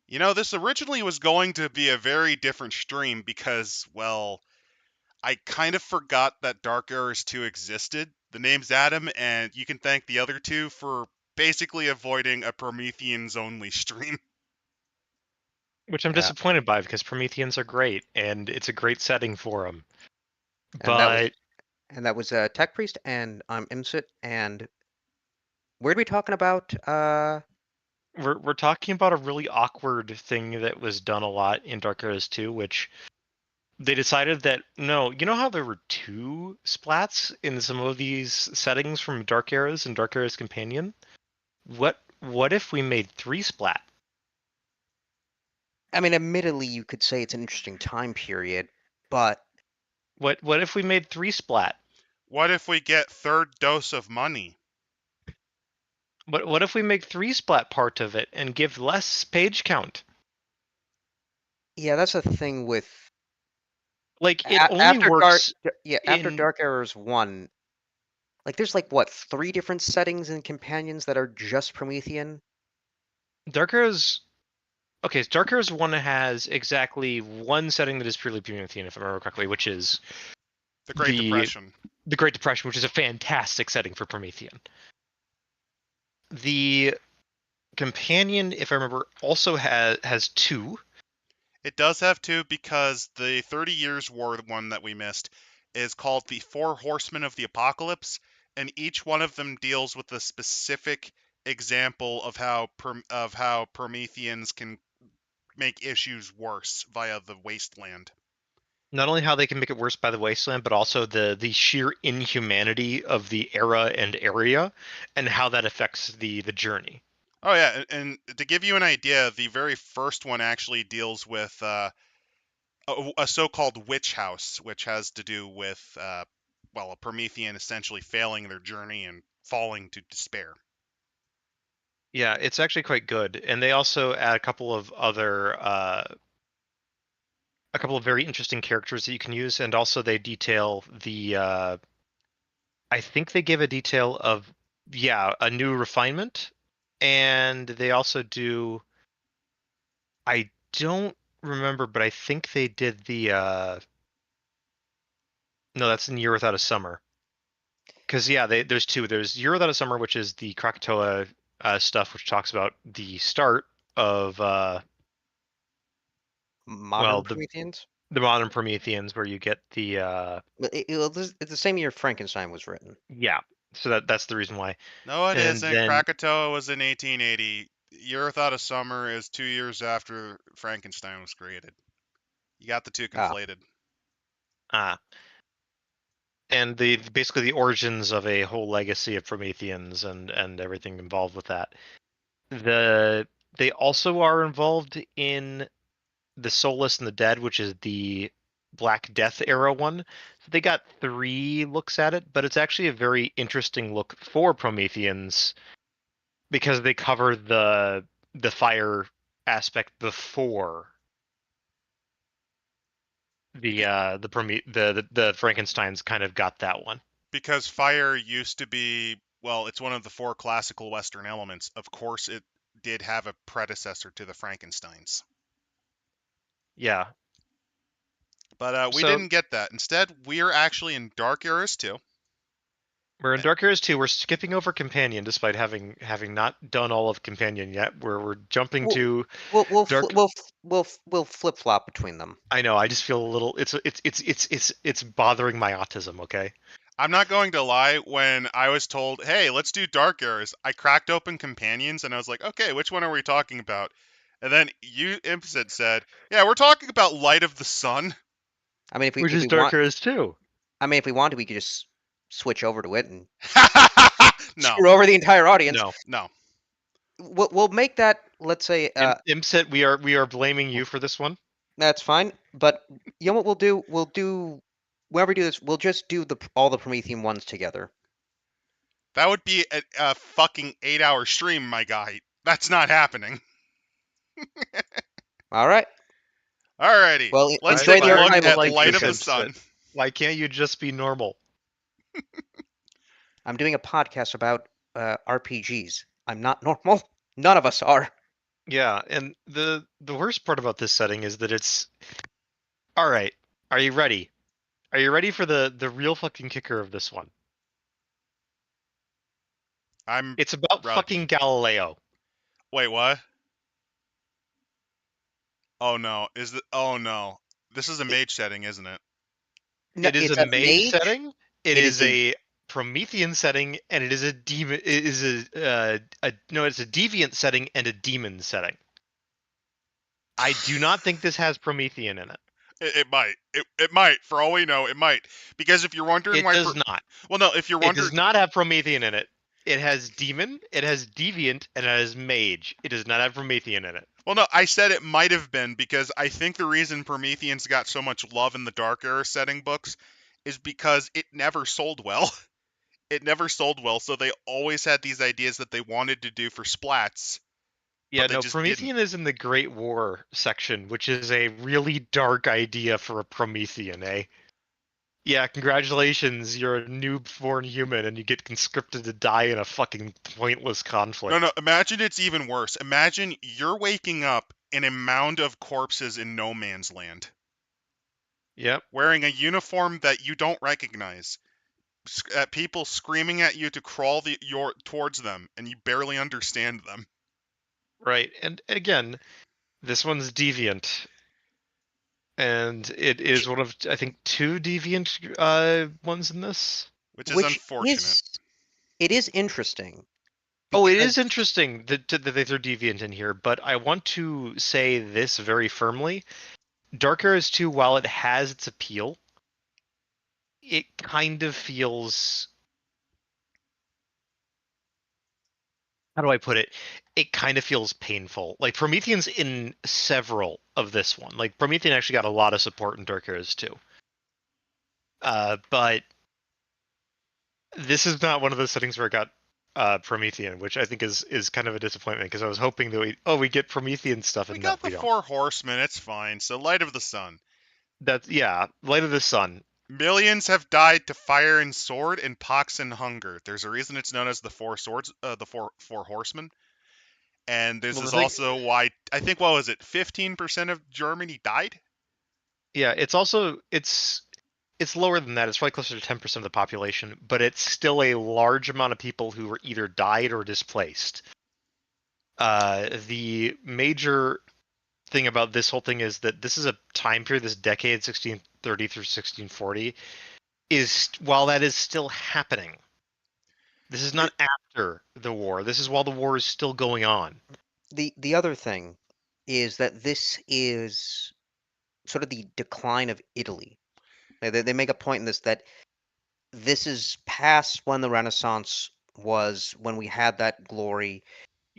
You know, this originally was going to be a very different stream because, well, I kind of forgot that Dark Errors 2 existed. The name's Adam, and you can thank the other two for basically avoiding a Prometheans only stream. Which I'm Yeah. disappointed by because Prometheans are great and it's a great setting for them. And that was Tech Priest, and I'm Imsit, and where are we talking about? we're talking about a really awkward thing that was done a lot in Dark Ages 2, which they decided that no, you know how there were two splats in some of these settings from Dark Eras and Dark Eras Companion? What if we made three splat? I mean, admittedly, you could say it's an interesting time period, but What if we made three splat? What if we get third dose of money? What if we make three splat part of it and give less page count? yeah, that's a thing with Like it only after works after in Dark Errors 1. Like, there's like what, 3 different settings and companions that are just Promethean? Dark Eras. Okay, so Dark Eras 1 has exactly one setting that is purely Promethean, if I remember correctly, which is The Great Depression. the Great Depression, which is a fantastic setting for Promethean. The companion, if I remember, also has two. It does have two because the 30 Years' War one that we missed is called the Four Horsemen of the Apocalypse, and each one of them deals with a specific example of how Prometheans can make issues worse via the wasteland. Not only how they can make it worse by the wasteland, but also the sheer inhumanity of the era and area, and how that affects the journey. Oh yeah, and to give you an idea, the very first one actually deals with a so-called witch house, which has to do with well, a Promethean essentially failing their journey and falling to despair. Yeah, it's actually quite good, and they also add a couple of other a couple of very interesting characters that you can use, and also they detail the I think they give a detail of a new refinement, and they also do I don't remember, but I think they did the no, that's in Year Without a Summer. Because there's two. There's Year Without a Summer, which is the Krakatoa stuff, which talks about the start of Modern well, Prometheans? the modern Prometheans, where you get the It's the same year Frankenstein was written. yeah. So that's the reason why. No, it And isn't. then Krakatoa was in 1880. Year Without a Summer is 2 years after Frankenstein was created. You got the two Ah, conflated. ah, and the basically the origins of a whole legacy of Prometheans and everything involved with that. They also are involved in the Soulless and the Dead, which is the Black Death era one. So they got three looks at it, but it's actually a very interesting look for Prometheans because they cover the fire aspect before the Frankenstein's kind of got that one. Because fire used to be, well, it's one of the four classical Western elements. Of course, it did have a predecessor to the Frankensteins. Yeah. But we So didn't get that. Instead, we're actually in Dark Eras 2. we're in Dark Ages 2. We're skipping over Companion despite having not done all of Companion yet. We're jumping we'll to we'll we'll fl- Dark. we'll flip flop between them. I know. I just feel a little. It's bothering my autism. Okay. I'm not going to lie, when I was told, hey, let's do Dark Eras, I cracked open Companions and I was like, okay, which one are we talking about? And then you, Implicit, said, yeah, we're talking about Light of the Sun. I mean, Which if is we Dark want, Ages 2. I mean, if we wanted, we could just switch over to it and No, screw over the entire audience. No. no. We'll make that. Let's say Imset, we are blaming you for this one. that's fine. But you know what we'll do? Whenever we do this, we'll just do all the Promethean ones together. That would be a fucking 8-hour stream, my guy. That's not happening. All right. Alrighty, Well, let's enjoy take a the look archival. at like Light this, of the Imset. Sun. Why can't you just be normal? I'm doing a podcast about RPGs. I'm not normal. None of us are. Yeah, and the worst part about this setting is that it's all right. Are you ready? Are you ready for the real fucking kicker of this one? I'm It's about ready. fucking Galileo. Wait, what? Oh no. Oh no. This is a It, mage setting, isn't it? no, It is a it's a mage mage. setting. It It is is a a Promethean setting, and it is a demon. It is a no. It's a deviant setting and a demon setting. I do not think this has Promethean in it. It might. It might. For all we know, it might. Because if you're wondering It why, does not. well, no. If you're It wondering, does not have Promethean in it. It has demon, it has deviant, and it has mage. It does not have Promethean in it. well, no. I said it might have been because I think the reason Prometheans got so much love in the Dark Era setting books is because it never sold well. It never sold well, so they always had these ideas that they wanted to do for splats, but Yeah, they no, just didn't. Promethean is in the Great War section, which is a really dark idea for a Promethean, eh? Yeah, congratulations, you're a newborn human and you get conscripted to die in a fucking pointless No, no. conflict. Imagine it's even worse. Imagine you're waking up in a mound of corpses in no man's land, Yep, wearing a uniform that you don't recognize, at people screaming at you to crawl towards them, and you barely understand them, right. And again, this one's deviant, and it is which one of, I think, two deviant ones in this. which is which unfortunate. is it is interesting Oh, it because is interesting that they throw deviant in here, but I want to say this very firmly. Dark Arrows 2, while it has its appeal, it kind of feels, how do I put it? It kind of feels painful. Like Promethean's in several of this one. Like Promethean actually got a lot of support in Dark Arrows 2. But this is not one of those settings where it got Promethean, which I think is kind of a disappointment because I was hoping that we get Promethean stuff, We and no, got the we don't. four horsemen. It's fine. So Light of the Sun. That's yeah, Light of the Sun. Millions have died to fire and sword and pox and hunger. There's a reason it's known as the four swords, the four horsemen. And this Well, the is thing, also why I think, what was it, 15% of Germany died. yeah, it's also it's lower than that. It's probably closer to 10% of the population, but it's still a large amount of people who were either died or displaced. The major thing about this whole thing is that this is a time period, this decade, 1630 through 1640, is while that is still happening. This is not It, after the war. This is while the war is still going on. the other thing is that this is sort of the decline of Italy. They make a point in this that this is past when the Renaissance was, when we had that glory.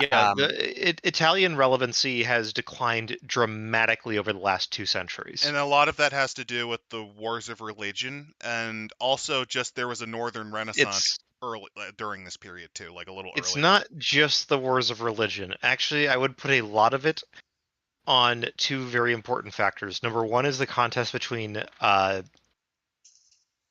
Yeah, Um, Italian relevancy has declined dramatically over the last 2 centuries. and a lot of that has to do with the wars of religion, and also just there was a Northern Renaissance It's early during this period too, like a little it's earlier. not just the wars of religion. Actually, I would put a lot of it on two very important factors. Number one is the contest between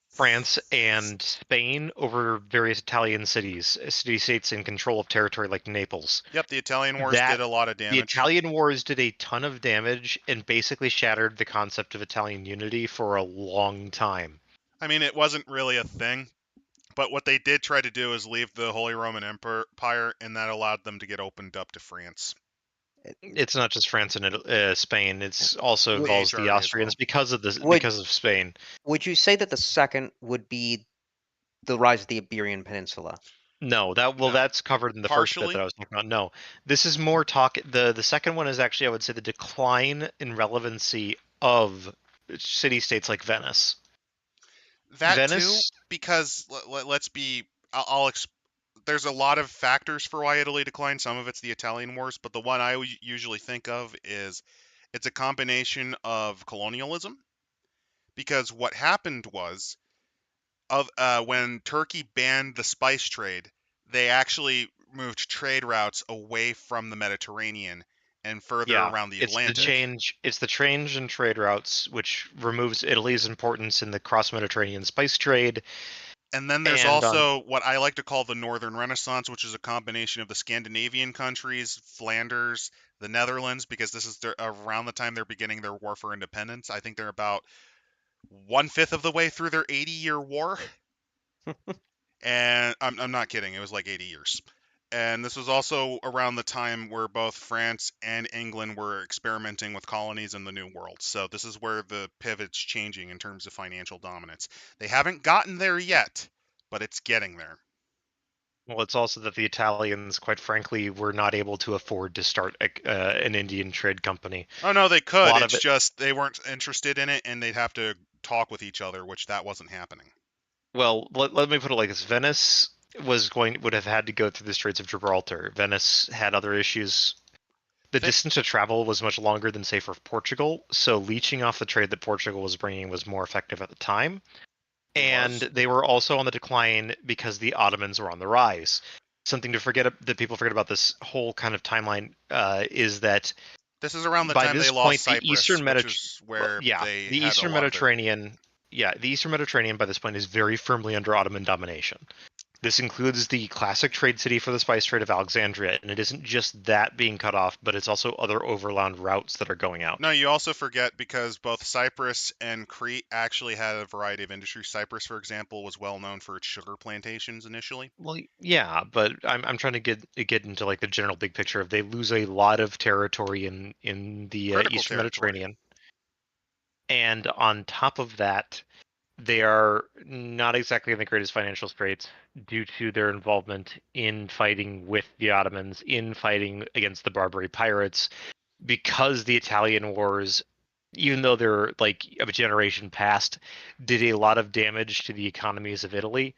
France and Spain over various Italian cities, city-states in control of territory like Naples. Yep, the Italian Wars That did a lot of the damage. Italian Wars did a ton of damage and basically shattered the concept of Italian unity for a long time. I mean, it wasn't really a thing, but what they did try to do is leave the Holy Roman Empire, and that allowed them to get opened up to France. It's not just France and Spain. It's also would, The involves the HRE as well. Austrians because of this would because of Spain. would you say that the second would be the rise of the Iberian Peninsula? No, No. that's covered in the first bit that Partially. I was talking about. No, this is more talk. The second one is actually, I would say, the decline in relevancy of city states like Venice. That too, Venice, because let's be. I'll there's a lot of factors for why Italy declined. Some of it's the Italian Wars, but the one I usually think of is it's a combination of colonialism. Because what happened was, when Turkey banned the spice trade, they actually moved trade routes away from the Mediterranean and further yeah, around the it's the Atlantic. change. It's the change in trade routes which removes Italy's importance in the cross Mediterranean spice trade, And then there's And also what I like to call the Northern Renaissance, which is a combination of the Scandinavian countries, Flanders, the Netherlands, because this is around the time they're beginning their war for independence. I think they're about 1/5 of the way through their 80-year war. And I'm not kidding, it was like 80 years. And this was also around the time where both France and England were experimenting with colonies in the New World. So this is where the pivot's changing in terms of financial dominance. They haven't gotten there yet, but it's getting there. well, it's also that the Italians, quite frankly, were not able to afford to start an Indian trade company. Oh no, they A could. lot It's of it. just they weren't interested in it, and they'd have to talk with each other, which that wasn't happening. Well, let me put it like this: Venice would have had to go through the Straits of Gibraltar. Venice had other issues. The They, distance to travel was much longer than, say, for Portugal, so leeching off the trade that Portugal was bringing was more effective at the time. it And was. they were also on the decline because the Ottomans were on the rise. Something to forget that people forget about this whole kind of timeline is that This is around the by time they this lost point, the Cyprus, Eastern which is where yeah, they the had a Eastern lot of their. Mediterranean, yeah, the Eastern Mediterranean by this point is very firmly under Ottoman domination. This includes the classic trade city for the spice trade of Alexandria, and it isn't just that being cut off, but it's also other overland routes that are going out. No, you also forget because both Cyprus and Crete actually had a variety of industries. Cyprus, for example, was well known for its sugar plantations initially. Well, yeah, but I'm trying to get into like the general big picture of they lose a lot of territory in the Critical Eastern territory. Mediterranean, and on top of that, they are not exactly in the greatest financial straits due to their involvement in fighting with the Ottomans, in fighting against the Barbary pirates, because the Italian wars, even though they're like of a generation past, did a lot of damage to the economies of Italy,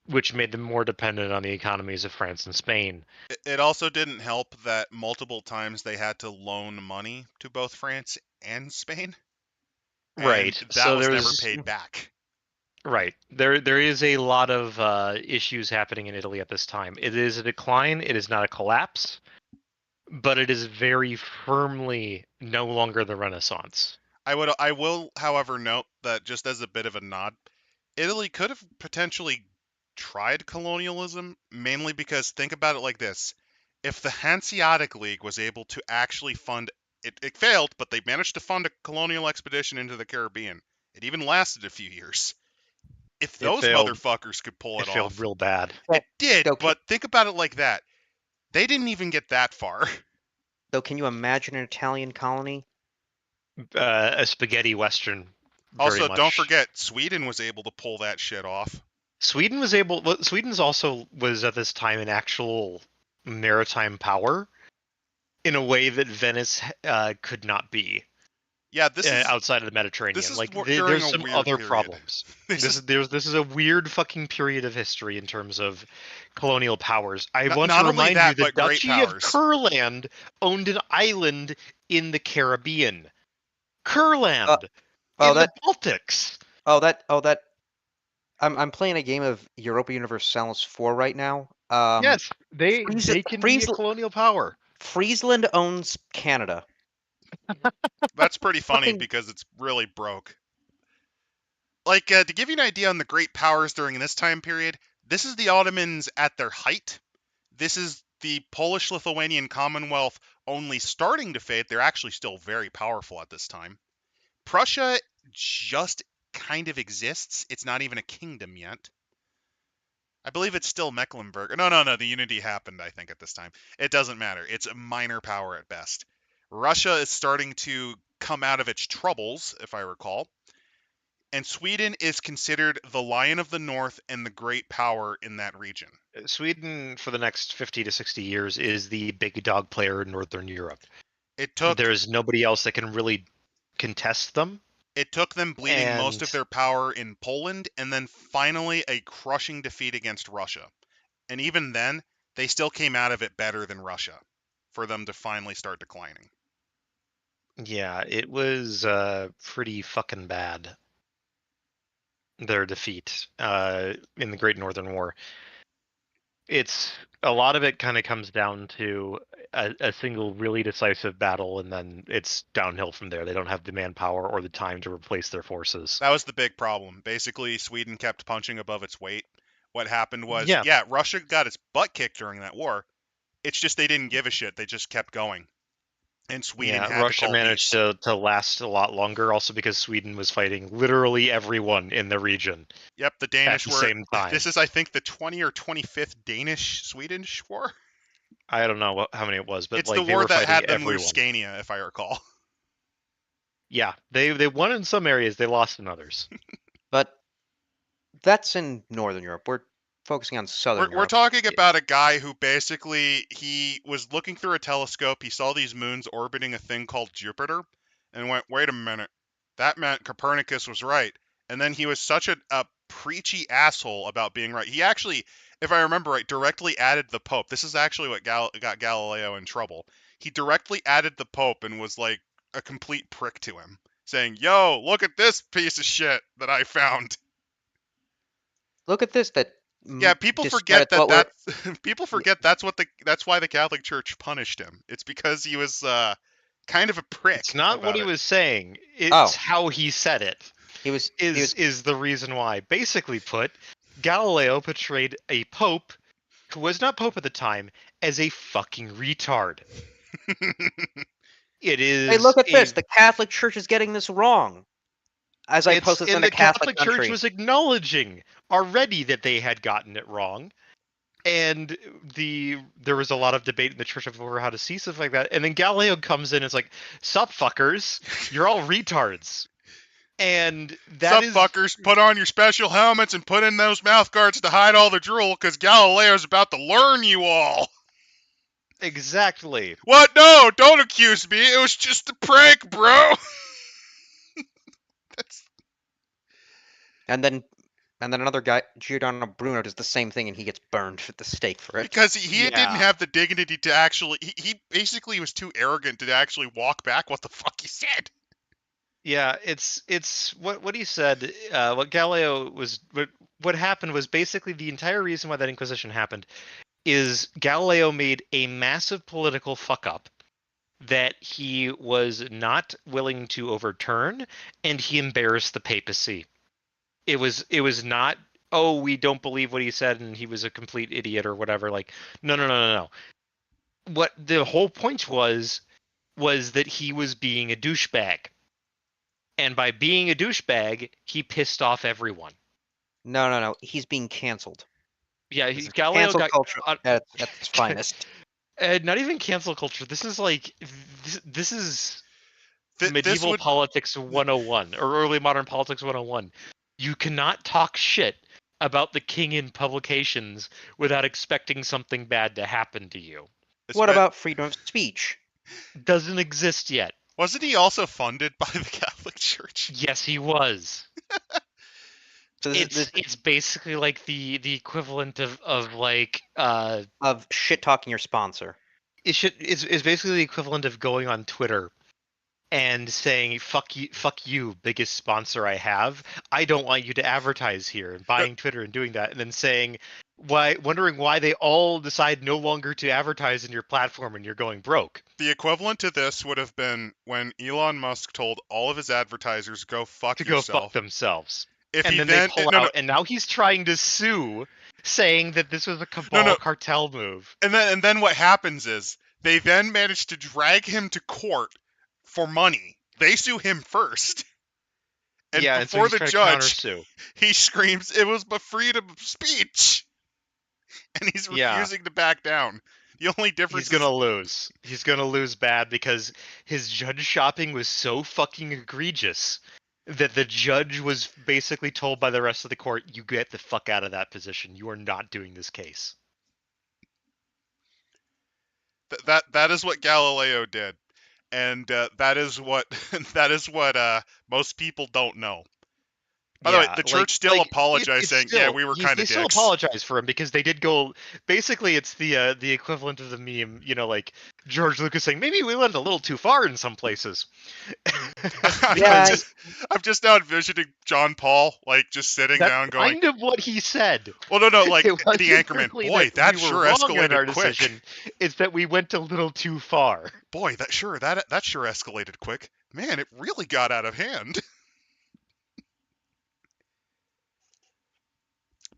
which made them more dependent on the economies of France and Spain. It also didn't help that multiple times they had to loan money to both France and Spain, and Right. that So was never there's paid back. right. There is a lot of issues happening in Italy at this time. It is a decline, it is not a collapse, but it is very firmly no longer the Renaissance. I will, however, note that just as a bit of a nod, Italy could have potentially tried colonialism, mainly because think about it like this. If the Hanseatic League was able to actually fund it failed, but they managed to fund a colonial expedition into the Caribbean. It even lasted a few years. If It those failed motherfuckers could pull it it failed off, real bad. it Well, did, though, can, but think about it like that. They didn't even get that far. though, can you imagine an Italian colony? A spaghetti western very Also, don't much. forget, Sweden was able to pull that shit off. Sweden's also was at this time an actual maritime power in a way that Venice could not be Yeah, outside of the this Mediterranean. is Like during there's a some weird other period. problems. This is This is a weird fucking period of history in terms of colonial powers. I want to not only remind you that, the but great Duchy of powers. Kurland owned an island in the Caribbean. Uh, Kurland oh, in the that, Baltics. oh, that. I'm playing a game of Europa Universalis 4 right now. Yes, they can be a colonial power. Friesland owns Canada. That's pretty funny Fucking because it's really broke. Like, to give you an idea on the great powers during this time period, this is the Ottomans at their height. This is the Polish-Lithuanian Commonwealth only starting to fade. They're actually still very powerful at this time. Prussia just kind of exists. It's not even a kingdom yet. I believe it's still Mecklenburg. No. The unity happened, I think, at this time. It doesn't matter. It's a minor power at best. Russia is starting to come out of its troubles, if I recall. And Sweden is considered the Lion of the North and the great power in that region. Sweden for the next 50 to 60 years is the big dog player in Northern Europe. It took There's nobody else that can really contest them. it took them bleeding most of And their power in Poland and then finally a crushing defeat against Russia. And even then, they still came out of it better than Russia for them to finally start declining. yeah, it was pretty fucking bad, their defeat in the Great Northern War. It's a lot of it kind of comes down to a single really decisive battle, and then it's downhill from there. They don't have the manpower or the time to replace their forces. That was the big problem. Basically, Sweden kept punching above its weight. What happened was, Yeah, yeah, Russia got its butt kicked during that war. It's just they didn't give a shit. They just kept going. And Sweden yeah. had to Russia call managed peace. to last a lot longer, also because Sweden was fighting literally everyone in the region Yep, the at Danish the were. same time. This is, I think, the 20 or 25th Danish-Swedish war. I don't know how many it was, but It's the like they war were that fighting had them lose everyone. Scania, if I recall. Yeah, they won in some areas, they lost in others. But that's in Northern Europe. We're focusing on Southern We're Europe. talking about a guy who basically he was looking through a telescope. He saw these moons orbiting a thing called Jupiter, and went, "Wait a minute, that meant Copernicus was right." And then he was such a preachy asshole about being right. He actually, if I remember right, directly added the Pope. This is actually what got Galileo in trouble. He directly added the Pope and was like a complete prick to him, saying, "Yo, look at this piece of shit that I found." Look at this that Yeah, people forget discredits that what we're. people Yeah, forget that's why the Catholic Church punished him. It's because he was kind of a It's prick not what about he it. was saying, it's oh, how he said it. he was. Is the reason why. Basically put, Galileo portrayed a pope who was not pope at the time as a fucking retard. It Hey, is look at a this. The Catholic Church is getting this wrong. As I it's post this in and a the Catholic Catholic Church country. was acknowledging already that they had gotten it wrong. And there was a lot of debate in the church over how to see stuff like that. And then Galileo comes in and is like, "Sup fuckers, you're all retards." And that Sup, is fuckers, put on your special helmets and put in those mouth guards to hide all the drool, because Galileo's about to learn you all. exactly. What? No, don't accuse me. It was just a prank, bro. That's And then another guy, Giordano Bruno, does the same thing and he gets burned at the stake for it. because he didn't Yeah. have the dignity to actually. He basically was too arrogant to actually walk back what the fuck he said. Yeah, it's what he said. What Galileo was what happened was basically the entire reason why that Inquisition happened is Galileo made a massive political fuck up that he was not willing to overturn, and he embarrassed the papacy. It was not, oh, we don't believe what he said and he was a complete idiot or whatever. Like, no, no, no, no, no. What the whole point was that he was being a douchebag. And by being a douchebag, he pissed off everyone. No, no, no. He's being canceled. Yeah, This is Galileo cancel got culture at its finest. not even cancel culture. This is like this is This medieval would politics 101 or early modern politics 101. You cannot talk shit about the king in publications without expecting something bad to happen to you. What about freedom of speech? Doesn't exist yet. Wasn't he also funded by the Catholic Church? Yes, he was. So It's basically like the equivalent of like of shit talking your sponsor. it's basically the equivalent of going on Twitter and saying fuck you, biggest sponsor I have. I don't want you to advertise here, and buying Twitter and doing that, and then saying wondering why they all decide no longer to advertise in your platform and you're going broke. The equivalent to this would have been when Elon Musk told all of his advertisers, "Go fuck To go fuck yourself." themselves. If And he then they then pull no no out, and now he's trying to sue, saying that this was a no cabal no, cartel move. and then what happens is they then manage to drag him to court for money. They sue him first, and Yeah, and so before he's the trying to judge, countersue. he screams, "It was but freedom of speech," and he's Yeah, refusing to back down. The only he's difference is gonna lose. He's gonna lose bad because his judge shopping was so fucking egregious that the judge was basically told by the rest of the court, "You get the fuck out of that position. You are not doing this case." that is what Galileo did, and that is what that is what most people don't know. By the way, Yeah, the church still apologized, it's saying, still, "Yeah, we were kind they of still dicks." apologize for him because they did go. Basically, it's the equivalent of the meme, like George Lucas saying maybe we went a little too far in some places. Yeah, Because I'm just now envisioning John Paul like just sitting that's down, going, kind of what he said. "Well, no, like It the wasn't Anchorman. really Boy, that that we were sure wrong in escalated our quick. decision. It's that we went a little too far. Boy, that sure escalated quick. Man, it really got out of hand."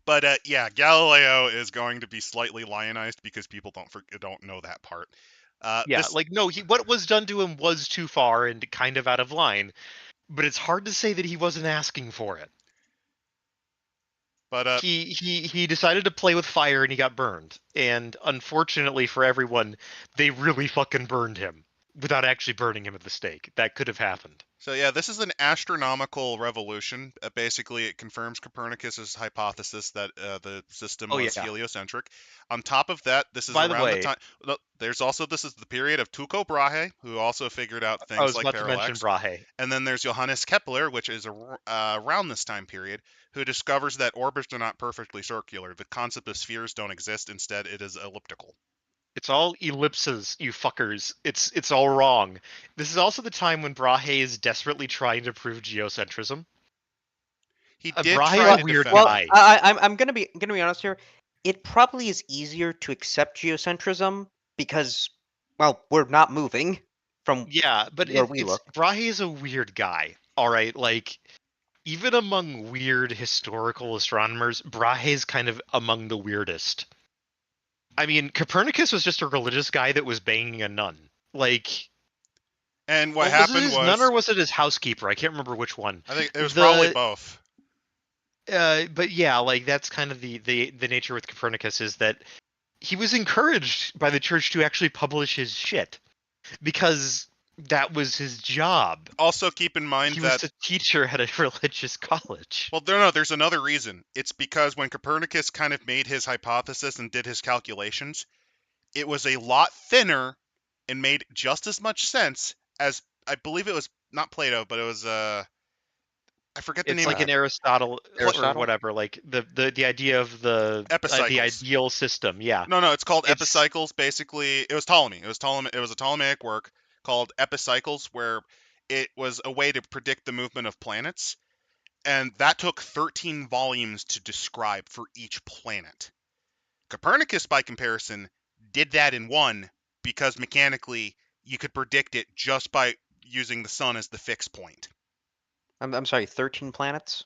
But yeah, Galileo is going to be slightly lionized because people don't know that part. Yeah, This, no, what was done to him was too far and kind of out of line. But it's hard to say that he wasn't asking for it. but He decided to play with fire and he got burned. And unfortunately for everyone, they really fucking burned him without actually burning him at the stake. That could have happened. So yeah, this is an astronomical revolution. Basically, it confirms Copernicus's hypothesis that the system Oh was yeah. heliocentric. On top of that, this is By the around the way, time. There's also this is the period of Tycho Brahe, who also figured out I things was like about to mention parallax. Brahe. And then there's Johannes Kepler, which is around this time period, who discovers that orbits are not perfectly circular. The concept of spheres don't exist. Instead, it is elliptical. It's all ellipses, you fuckers. It's all wrong. This is also the time when Brahe is desperately trying to prove geocentrism. He did Brahe's try a to weird defend well, it. guy. I'm gonna be honest here. It probably is easier to accept geocentrism because, well, we're not moving from Yeah, but where we it's look. Brahe is a weird guy. All right, like even among weird historical astronomers, Brahe's kind of among the weirdest. I mean, Copernicus was just a religious guy that was banging a nun. Like, And what was it happened his nun or was, was it his housekeeper? I can't remember which one. I think it was probably The both. but yeah, like that's kind of the nature with Copernicus is that he was encouraged by the church to actually publish his shit because that was his job. Also, keep in mind He that, was a teacher at a religious college. well, no, there's another reason. It's because when Copernicus kind of made his hypothesis and did his calculations, it was a lot thinner and made just as much sense as, I believe it was not Plato, but it was I forget the It's name. like an Aristotle or Aristotle? whatever, like the idea of the Epicycles. ideal system. Yeah, No, it's called it's epicycles. Basically, it was Ptolemy. It was a Ptolemaic work called epicycles, where it was a way to predict the movement of planets, and that took 13 volumes to describe for each planet. Copernicus, by comparison, did that in one because mechanically you could predict it just by using the sun as the fixed point. I'm sorry, 13 planets.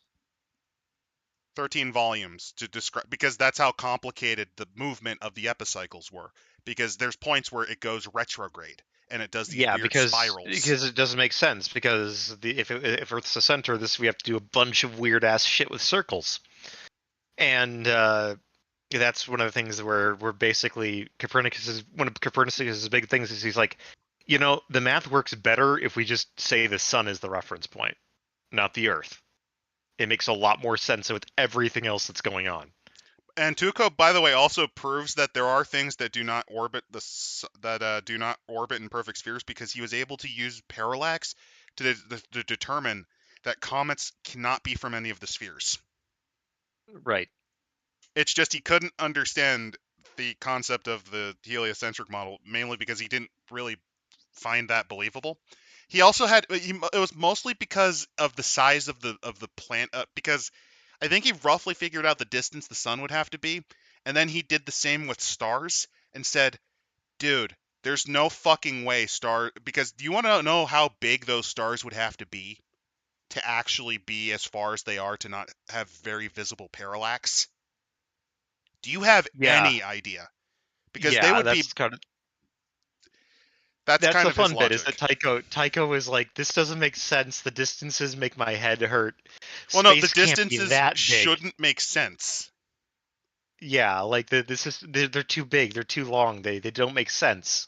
13 volumes to describe, because that's how complicated the movement of the epicycles were, because there's points where it goes retrograde and it does these yeah weird because spirals. it doesn't make sense because if Earth's the center, we have to do a bunch of weird ass shit with circles, and that's one of the things where we're basically one of Copernicus's big things is he's like, the math works better if we just say the sun is the reference point, not the Earth. It makes a lot more sense with everything else that's going on. And Tuco, by the way, also proves that there are things that do not orbit do not orbit in perfect spheres, because he was able to use parallax to determine that comets cannot be from any of the spheres. Right. It's just he couldn't understand the concept of the heliocentric model, mainly because he didn't really find that believable. He also had it was mostly because of the size of the planet, because I think he roughly figured out the distance the sun would have to be, and then he did the same with stars and said, "Dude, there's no fucking way because do you want to know how big those stars would have to be to actually be as far as they are to not have very visible parallax? Do you have Yeah. any idea? Because they Yeah, would be that's that's kind the of his fun bit is that logic. Tycho is like, this doesn't make sense. The distances make my head hurt. Well, no, the Space can't be distances that big. shouldn't make sense. Yeah, like they're too big. They're too long. They don't make sense.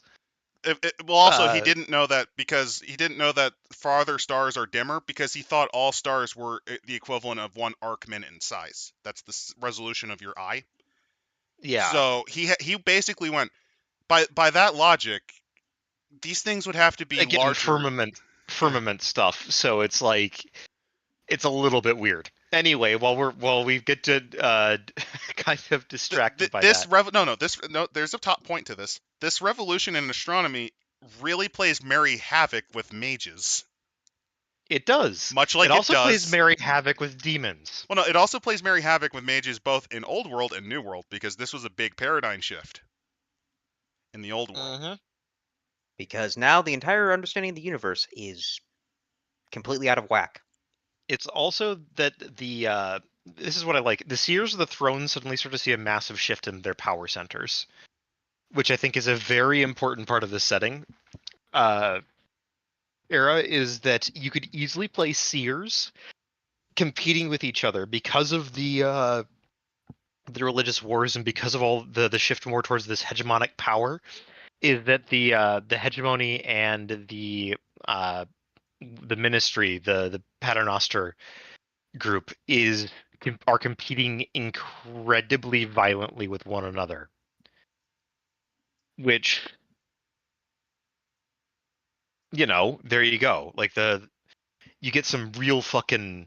Well, also he Uh, didn't know that, because he didn't know that farther stars are dimmer, because he thought all stars were the equivalent of one arc minute in size. That's the resolution of your eye. yeah, So he basically went by that logic. These things would have to be again, larger. firmament stuff. So it's like it's a little bit weird. Anyway, while we get to kind of distracted by This that, there's a top point to this. This revolution in astronomy really plays merry havoc with mages, it does. much It like it also plays does. merry havoc with demons. Well, no, it also plays merry havoc with mages both in Old World and New World because this was a big paradigm shift in the Old World. Mm-hmm. Because now the entire understanding of the universe is completely out of whack. It's also that this is what I like. The Seers of the Throne suddenly start to see a massive shift in their power centers, which I think is a very important part of the setting. Era is that you could easily play Seers competing with each other because of the religious wars and because of all the shift more towards this hegemonic power. Is that the hegemony and the ministry, the Paternoster group are competing incredibly violently with one another, which there you go. Like you get some real fucking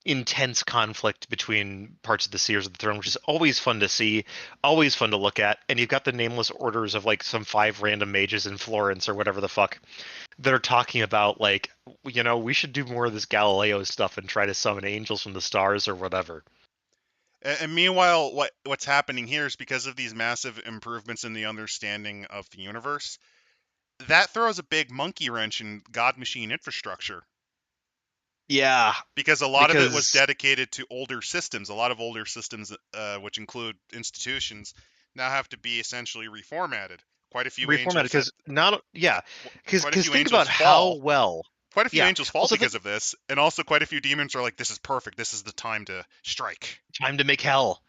intense conflict between parts of the Seers of the Throne, which is always fun to see, always fun to look at. And you've got the nameless orders of like some 5 random mages in Florence or whatever the fuck that are talking about like, we should do more of this Galileo stuff and try to summon angels from the stars or whatever. And meanwhile, what's happening here is because of these massive improvements in the understanding of the universe, that throws a big monkey wrench in God machine infrastructure. Yeah, Because a lot of it was because dedicated to older systems. A lot of older systems, which include institutions, now have to be essentially reformatted. Quite a few reformatted angels have, because not yeah because quite a few think angels about how fall. well Quite a few yeah angels fall also because think of this, and also quite a few demons are like, "This is perfect. This is the time to strike." time to make hell.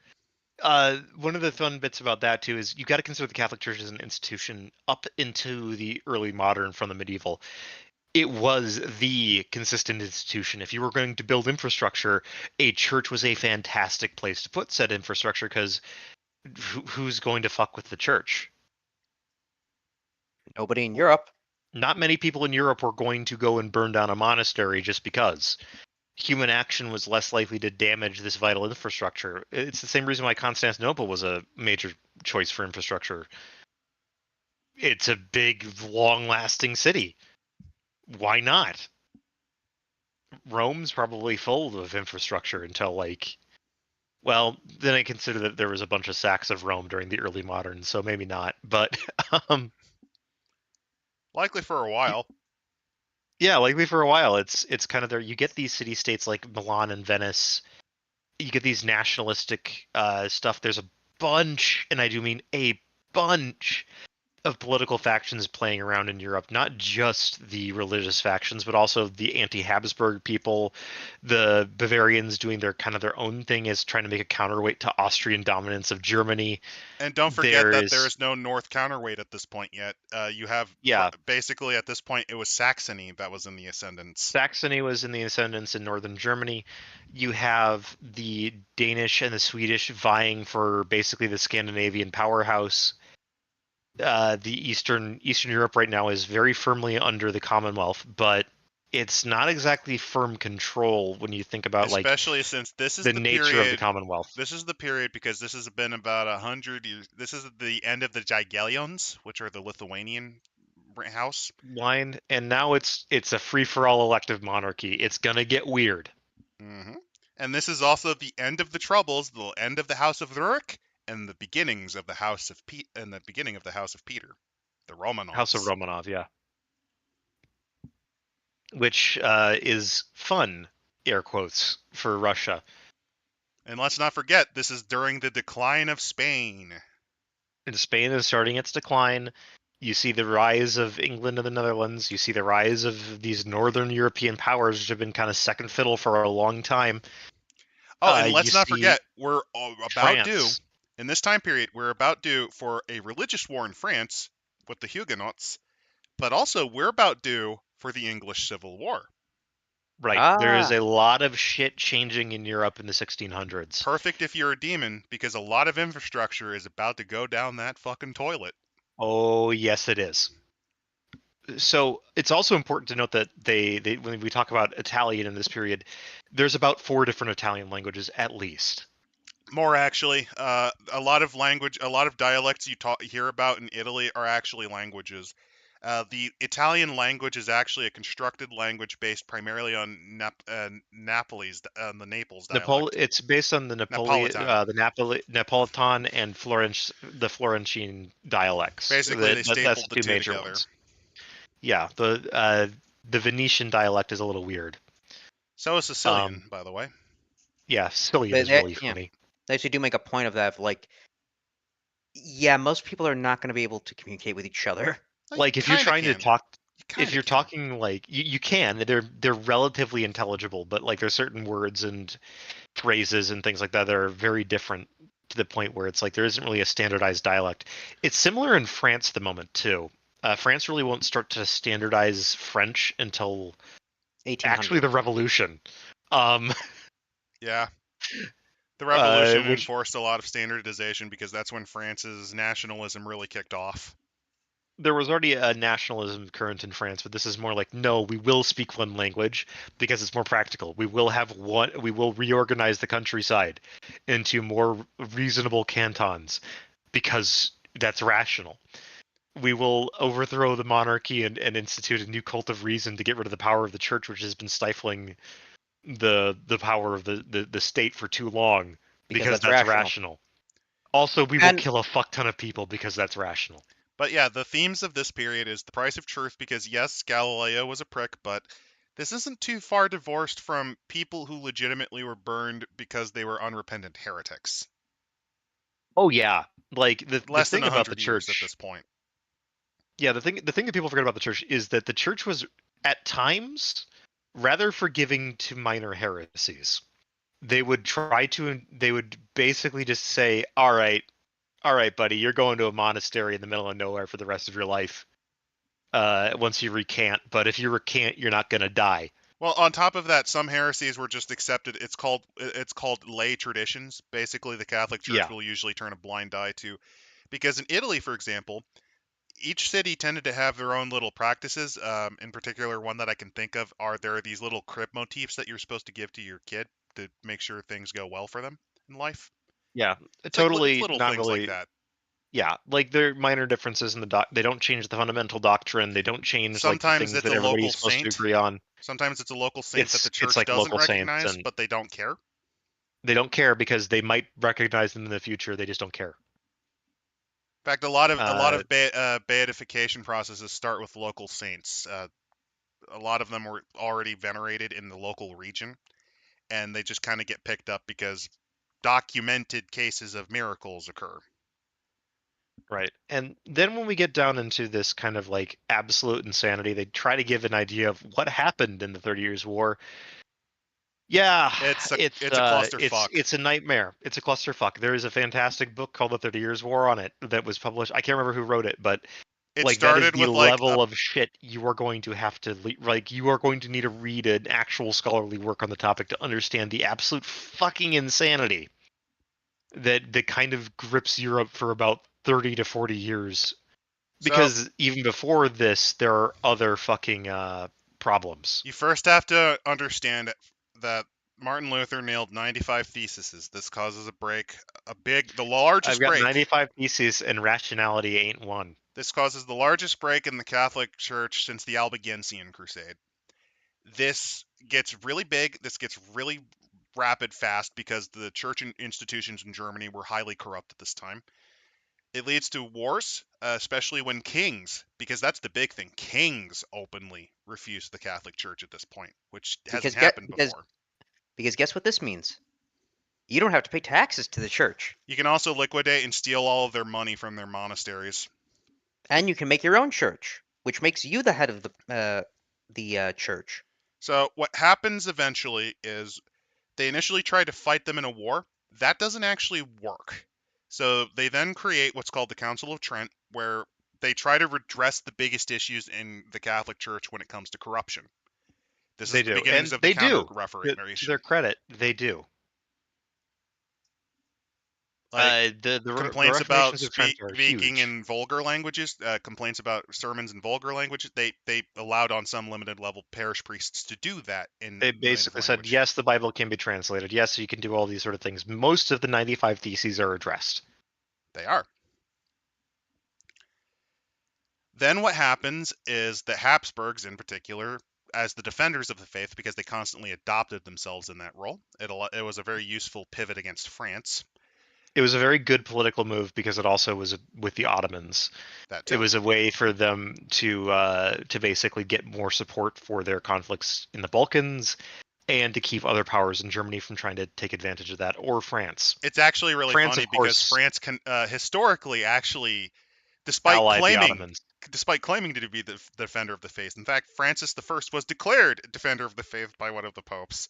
One of the fun bits about that too is you got to consider the Catholic Church as an institution up into the early modern from the medieval. It was the consistent institution. If you were going to build infrastructure, a church was a fantastic place to put said infrastructure because who's going to fuck with the church? Nobody in Europe. Not many people in Europe were going to go and burn down a monastery just because. Human action was less likely to damage this vital infrastructure. It's the same reason why Constantinople was a major choice for infrastructure. It's a big, long-lasting city. Why not? Rome's probably full of infrastructure until well, then I consider that there was a bunch of sacks of Rome during the early modern, so maybe not. But um, Likely for a while. yeah, likely for a while. It's kind of there. You get these city states like Milan and Venice. You get these nationalistic stuff. There's a bunch, and I do mean a bunch of political factions playing around in Europe, not just the religious factions, but also the anti-Habsburg people, the Bavarians doing their kind of their own thing as trying to make a counterweight to Austrian dominance of Germany. And don't forget There that there is is no North counterweight at this point yet. You have yeah, basically at this point it was Saxony that was in the ascendance. Saxony was in the ascendance in northern Germany. You have the Danish and the Swedish vying for basically the Scandinavian powerhouse. The Eastern Europe right now is very firmly under the Commonwealth, but it's not exactly firm control when you think about like Especially since this is the the nature of the period. Commonwealth This is the period because this has been about 100 years. This is the end of the Jagiellons, which are the Lithuanian house. line, and now it's a free for all elective monarchy. It's gonna get weird. hmm And this is also the end of the Troubles, the end of the House of Rurik, and the beginnings of the House of and the beginning of the House of Peter, the House of Romanovs. Romanov, yeah, which is fun, air quotes for Russia. And let's not forget, this is during the decline of Spain. And Spain is starting its decline. You see the rise of England and the Netherlands. You see the rise of these northern European powers, which have been kind of second fiddle for a long time. Oh, and You let's not see forget, we're about due, France. in this time period, we're about due for a religious war in France with the Huguenots, but also we're about due for the English Civil War. Right. There is Ah, a lot of shit changing in Europe in the 1600s. Perfect if you're a demon, because a lot of infrastructure is about to go down that fucking toilet. Oh, yes, it is. So it's also important to note that they when we talk about Italian in this period, there's about 4 different Italian languages at least. More actually, a lot of dialects you hear about in Italy are actually languages. The Italian language is actually a constructed language based primarily on the Naples dialect, It's based on the Napolitan. Napolitan and the Florentine dialects. Basically, they That's stapled the the two two major together. ones. Yeah, the Venetian dialect is a little weird. So is Sicilian, by the way. Yeah, Sicilian They, is they, really yeah, funny. they actually do make a point of that. Of like, yeah, most people are not going to be able to communicate with each other. Well, you Like if you're kind of trying to can. talk, You kind if of you're can. talking like you can, they're relatively intelligible, but like there's certain words and phrases and things like that are very different to the point where it's like there isn't really a standardized dialect. It's similar in France at the moment too. France really won't start to standardize French until actually 1800. the Revolution, um, Yeah. The revolution which enforced a lot of standardization because that's when France's nationalism really kicked off. there was already a nationalism current in France, but this is more like no, we will speak one language because it's more practical. We will have one. We will reorganize the countryside into more reasonable cantons because that's rational. We will overthrow the monarchy and institute a new cult of reason to get rid of the power of the church, which has been stifling the power of the state for too long Because because that's that's rational. rational. Also, we will And kill a fuck ton of people because that's rational. But yeah, the themes of this period is the price of truth because yes, Galileo was a prick, but this isn't too far divorced from people who legitimately were burned because they were unrepentant heretics. Oh yeah, like the Less than thing about the 100 years at church. this point. Yeah, the thing that people forget about the church is that the church was at times rather forgiving to minor heresies. They would basically just say, all right, buddy, you're going to a monastery in the middle of nowhere for the rest of your life. Once you recant, but if you recant, you're not gonna die. Well, on top of that, some heresies were just accepted. It's called lay traditions. Basically, the Catholic Church Yeah, will usually turn a blind eye to, because in Italy, for example, each city tended to have their own little practices. In particular, one that I can think of there are these little crib motifs that you're supposed to give to your kid to make sure things go well for them in life. yeah, It's totally little not things like really. that. Yeah, like there are minor differences in the They don't change the fundamental doctrine. They don't change like the Sometimes things it's that a local everybody's supposed to saint. agree on. Sometimes it's a local saint that the It's church like doesn't local saints, recognize, and but they don't care. they don't care because they might recognize them in the future. They just don't care. In fact, a lot of Uh, beatification processes start with local saints. A lot of them were already venerated in the local region, and they just kind of get picked up because documented cases of miracles occur. right. And then when we get down into this kind of like absolute insanity, they try to give an idea of what happened in the 30 Years' War. Yeah, It's a clusterfuck. it's a nightmare. It's a clusterfuck. There is a fantastic book called The 30 Years' War on it that was published. I can't remember who wrote it, but It like that is started the with like level of shit you are going to have to like you are going to need to read an actual scholarly work on the topic to understand the absolute fucking insanity that kind of grips Europe for about 30 to 40 years. so Because even before this, there are other fucking problems. you first have to understand that Martin Luther nailed 95 theses. This causes the I've largest got break. 95 theses, and rationality ain't one. This causes the largest break in the Catholic Church since the Albigensian Crusade. This gets really big. This gets really rapid fast because the church institutions in Germany were highly corrupt at this time. It leads to wars, especially when kings, because that's the big thing, kings openly refuse the Catholic Church at this point, which hasn't because get happened before. because guess what this means? You don't have to pay taxes to the church, You can also liquidate and steal all of their money from their monasteries. and you can make your own church, which makes you the head of the church. So what happens eventually is they initially try to fight them in a war. That doesn't actually work. So they then create what's called the Council of Trent, where they try to redress the biggest issues in the Catholic Church when it comes to corruption. This is They the do, beginnings and of the they Counter do. To their Reformation. credit, they do. Like the complaints about Reformations of Trent are speaking huge. in vulgar languages, complaints about sermons in vulgar languages. They allowed on some limited level parish priests to do that in They native basically said, language. yes, the Bible can be translated. Yes, you can do all these sort of things. Most of the 95 theses are addressed. They are. Then what happens is the Habsburgs, in particular, as the defenders of the faith, because they constantly adopted themselves in that role, it was a very useful pivot against France. It was a very good political move because it also was with the Ottomans. That It too. was a way for them to basically get more support for their conflicts in the Balkans and to keep other powers in Germany from trying to take advantage of that, or France. It's actually really France, funny of because course, France can historically actually, despite allied the claiming Ottomans. to be the defender of the faith. In fact, Francis I was declared defender of the faith by one of the popes.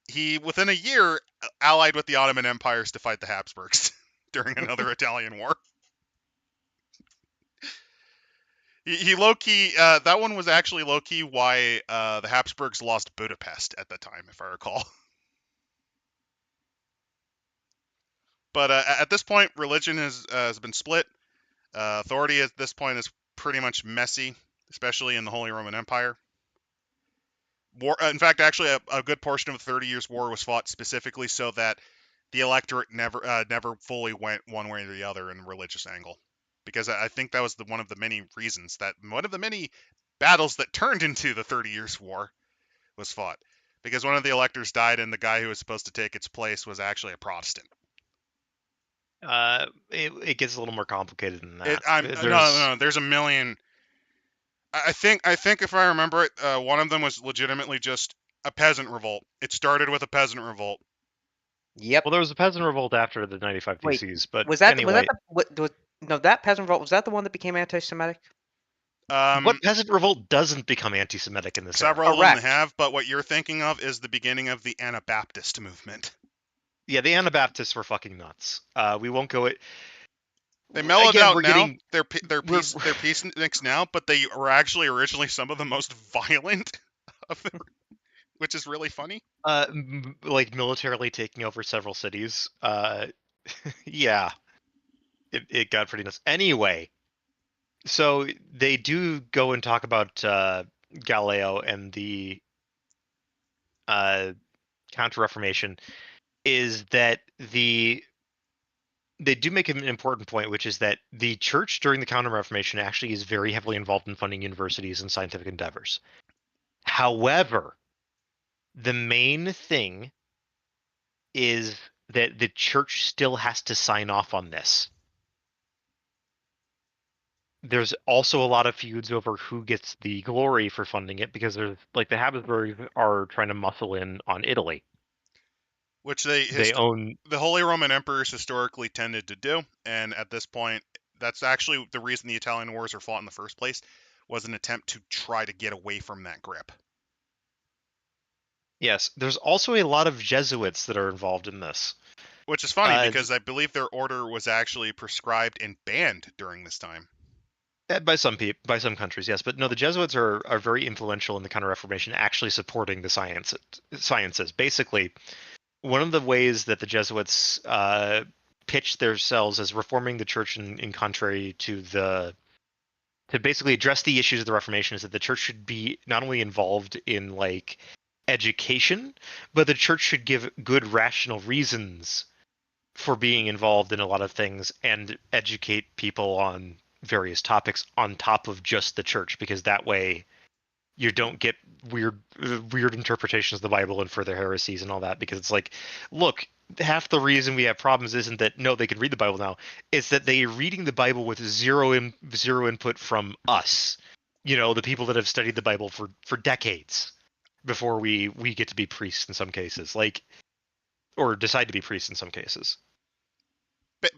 He, within a year, allied with the Ottoman empires to fight the Habsburgs during another Italian war. He low key. That one was actually low key why the Habsburgs lost Budapest at the time, if I recall. But at this point, religion has been split. Authority at this point is pretty much messy, especially in the Holy Roman Empire. War, in fact, actually, a good portion of the 30 Years' War was fought specifically so that the electorate never fully went one way or the other in the religious angle, because I think that was one of the many reasons that one of the many battles that turned into the 30 Years' War was fought, because one of the electors died and the guy who was supposed to take its place was actually a Protestant. It gets a little more complicated than It, that. I'm no, there's a million. I think if I remember it, one of them was legitimately just a peasant revolt. It started with a peasant revolt. Yep. Well, there was a peasant revolt after the 95 Wait, theses, but was that anyway, no, that peasant revolt, was that the one that became anti-Semitic? what peasant revolt doesn't become anti-Semitic in this era? Several of them Correct. have, but what you're thinking of is the beginning of the Anabaptist movement. Yeah, the Anabaptists were fucking nuts. We won't go it. They mellowed Again, out we're now. getting They're we're peaceniks now, but they were actually originally some of the most violent of them, which is really funny. like militarily taking over several cities. Yeah, it got pretty nuts. Anyway, so they do go and talk about Galileo and the Counter-Reformation. Is that they do make an important point, which is that the church during the Counter-Reformation actually is very heavily involved in funding universities and scientific endeavors. However, the main thing is that the church still has to sign off on this. There's also a lot of feuds over who gets the glory for funding it, because there's like the Habsburgs are trying to muscle in on Italy. Which They own the Holy Roman Emperors historically tended to do, and at this point, that's actually the reason the Italian Wars are fought in the first place, was an attempt to try to get away from that grip. Yes, there's also a lot of Jesuits that are involved in this. Which is funny because I believe their order was actually prescribed and banned during this time. By some people, by some countries, yes, but no, the Jesuits are very influential in the Counter-Reformation, actually supporting the sciences. Basically, one of the ways that the Jesuits pitched themselves as reforming the church in contrary to to basically address the issues of the Reformation is that the church should be not only involved in like education, but the church should give good rational reasons for being involved in a lot of things and educate people on various topics on top of just the church, because that way you don't get weird interpretations of the Bible and further heresies and all that. Because it's like, look, half the reason we have problems isn't that no, they can read the Bible now, it's that they're reading the Bible with zero input from us, the people that have studied the Bible for decades before we get to be priests in some cases, like, or decide to be priests in some cases.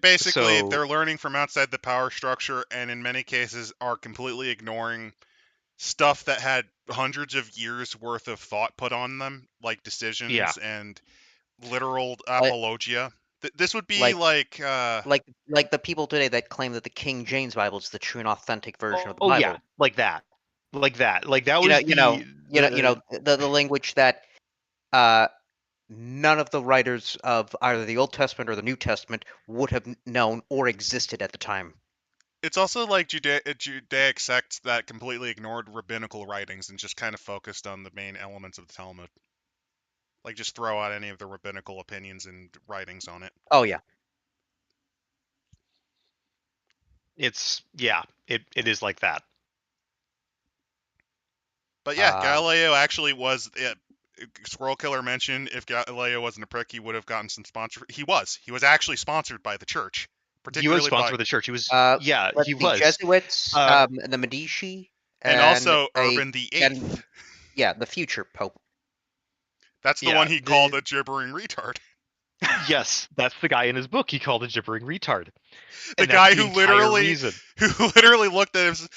Basically, So they're learning from outside the power structure, and in many cases are completely ignoring stuff that had hundreds of years worth of thought put on them, like yeah, decisions and literal Like apologia. This would be like like like the people today that claim that the King James Bible is the true and authentic version of the oh yeah, Bible. like that, like that was You know, the the language that uh none of the writers of either the Old Testament or the New Testament would have known or existed at the time. It's also like Judaic sects that completely ignored rabbinical writings and just kind of focused on the main elements of the Talmud. Like just throw out any of the rabbinical opinions and writings on it. Oh yeah. It is like that. But yeah, Um, Galileo actually was. Squirrel Killer mentioned if Galileo wasn't a prick, he would have gotten some sponsor. He was. He was actually sponsored by the church, He was particularly sponsored by, by the church. He was, but he the was. Jesuits, Uh, and the Medici, and and also Urban the and Eighth. yeah, the future Pope. That's the yeah, one he called a gibbering retard. Yes, that's the guy in his book he called a gibbering retard. The And that's guy the who entire reason. literally looked at him and says,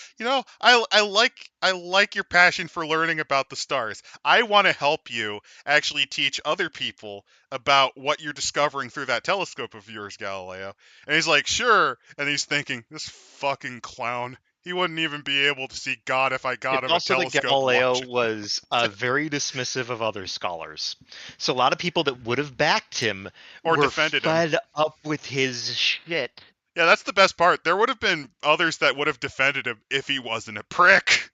I like your passion for learning about the stars. I want to help you actually teach other people about what you're discovering through that telescope of yours, Galileo. And he's like, sure. And he's thinking, this fucking clown. He wouldn't even be able to see God if I got It's him a also that telescope to Galileo watch it. was very dismissive of other scholars. So a lot of people that would have backed him Or were defended him. fed up with his shit. Yeah, that's the best part. There would have been others that would have defended him if he wasn't a prick.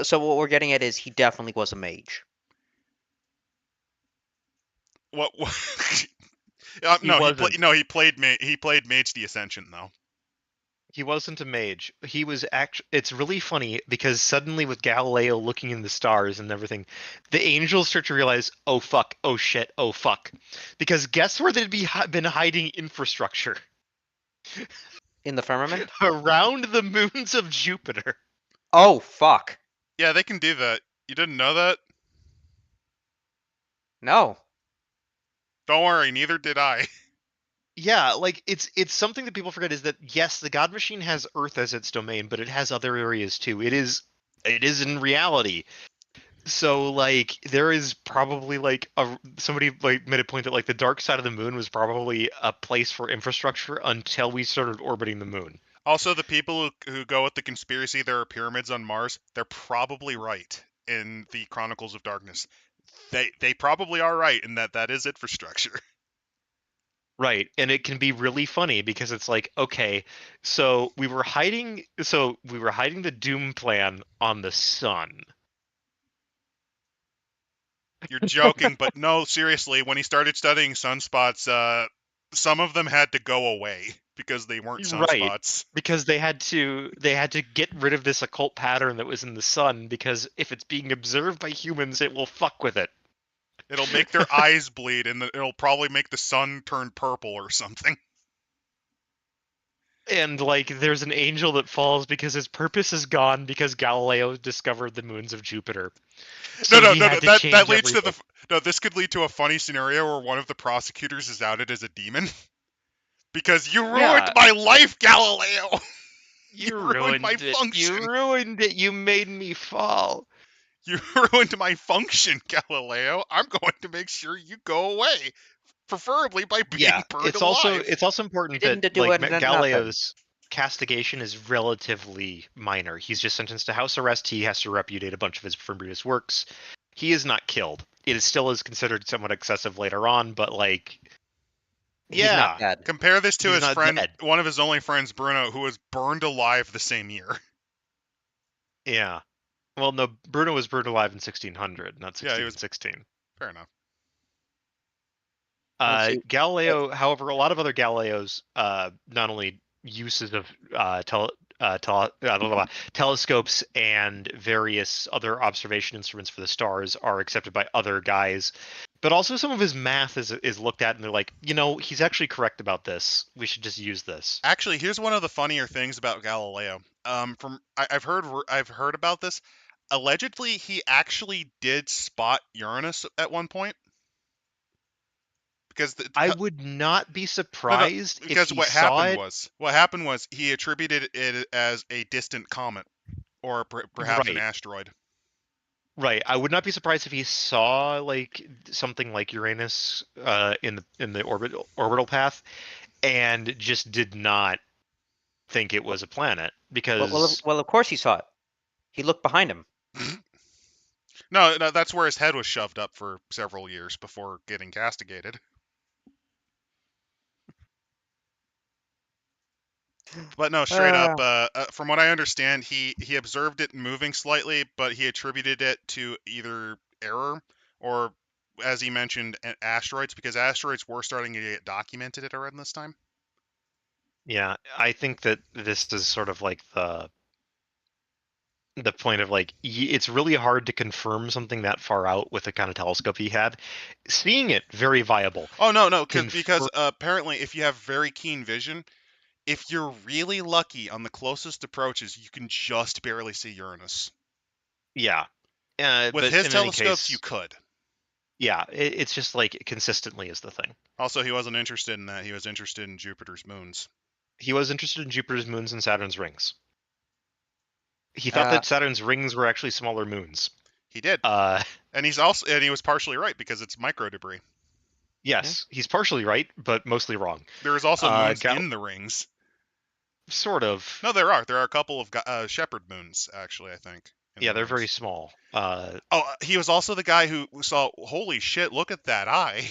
So what we're getting at is he definitely was a mage. What? He No, wasn't. he played Mage the Ascension though. He wasn't a mage. He was actually. It's really funny because suddenly, with Galileo looking in the stars and everything, the angels start to realize, "Oh fuck! Oh shit! Oh fuck!" Because guess where they'd been hiding infrastructure In the firmament? around the moons of Jupiter. Oh fuck. Yeah, they can do that. You didn't know that? No. Don't worry, neither did I. Yeah, like it's something that people forget is that yes, the God Machine has Earth as its domain, but it has other areas too. It is in reality. So like there is probably like somebody like made a point that like the dark side of the moon was probably a place for infrastructure until we started orbiting the moon. Also, the people who go with the conspiracy there are pyramids on Mars, they're probably right in the Chronicles of Darkness. They probably are right in that is infrastructure. Right, and it can be really funny because it's like, okay, so we were hiding the Doom plan on the sun. You're joking, but no, seriously, when he started studying sunspots, some of them had to go away because they weren't Right, sunspots. because they had to get rid of this occult pattern that was in the sun because if it's being observed by humans, it will fuck with it. It'll make their eyes bleed, and it'll probably make the sun turn purple or something. And like there's an angel that falls because his purpose is gone because Galileo discovered the moons of Jupiter. So No. he had to That change leads everything. to no. This could lead to a funny scenario where one of the prosecutors is outed as a demon because you ruined Yeah. my life, Galileo. You ruined my ruined it. function. You ruined it. You made me fall. You ruined my function, Galileo. I'm going to make sure you go away, preferably by being Yeah, burned alive. it's also important Didn't that do like it, nothing. Galileo's castigation is relatively minor. He's just sentenced to house arrest. He has to repudiate a bunch of his previous works. He is not killed. It is still is considered somewhat excessive later on, but like, He's yeah, not dead. Compare this to he's his not friend, dead. one of his only friends, Bruno, who was burned alive the same year. Yeah. Well, no, Bruno was burned alive in 1600, not Yeah, he 1616. Fair enough. Let's see. Galileo, however, a lot of other Galileos, not only uses of telescopes and various other observation instruments for the stars are accepted by other guys, but also some of his math is looked at and they're like, he's actually correct about this. We should just use this. Actually, here's one of the funnier things about Galileo. I've heard about this. Allegedly, he actually did spot Uranus at one point. Because I would not be no, surprised if because he saw it. what happened was he attributed it as a distant comet or perhaps an Right. asteroid. Right. I would not be surprised if he saw like something like Uranus in the orbital path and just did not think it was a planet because Well, of course he saw it. He looked behind him. No, that's where his head was shoved up for several years before getting castigated. But no, straight up, from what I understand, he observed it moving slightly, but he attributed it to either error or, as he mentioned, asteroids, because asteroids were starting to get documented at around this time. Yeah, I think that this is sort of like the point of like it's really hard to confirm something that far out with the kind of telescope he had. Seeing it, very viable. Oh no, because Confirm, apparently, if you have very keen vision, if you're really lucky on the closest approaches, you can just barely see Uranus. yeah. With But his in any telescopes, you case, could. yeah, it's just like consistently is the thing. Also, he wasn't interested in that. He was interested in Jupiter's moons. He was interested in Jupiter's moons and Saturn's rings. He thought Uh, that Saturn's rings were actually smaller moons. He did, Uh, and he was partially right because it's micro debris. yes, he's partially right, but mostly wrong. There is also moons Gal- in the rings. sort of. No, there are. There are a couple of shepherd moons, actually. I think. Yeah, the they're rings. very small. Oh, he was also the guy who saw. Holy shit! Look at that eye.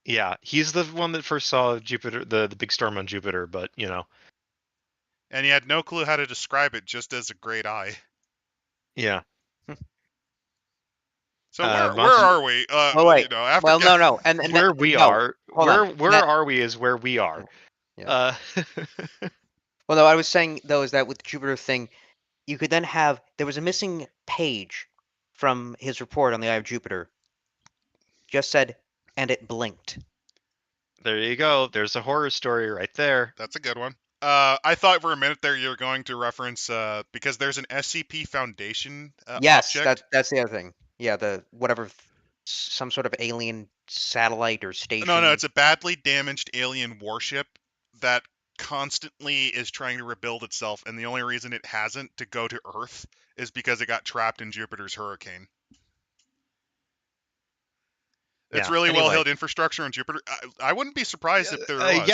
Yeah, he's the one that first saw Jupiter, the big storm on Jupiter. But you know, And he had no clue how to describe it, just as a great eye. yeah. So where Monson, are we? oh wait. After Well, no, and where we no. are, Hold on. where That, are we is where we are. yeah. Uh, Well, no, I was saying though is that with the Jupiter thing, you could then have there was a missing page from his report on the Eye of Jupiter. Just said, and it blinked. there you go. There's a horror story right there. That's a good one. I thought for a minute there you were going to reference because there's an SCP Foundation Yes, object. that's the other thing. Yeah, the whatever, some sort of alien satellite or station. No, it's a badly damaged alien warship that constantly is trying to rebuild itself, and the only reason it hasn't to go to Earth is because it got trapped in Jupiter's hurricane. It's Yeah. really well Anyway, held infrastructure on Jupiter. I wouldn't be surprised if there was.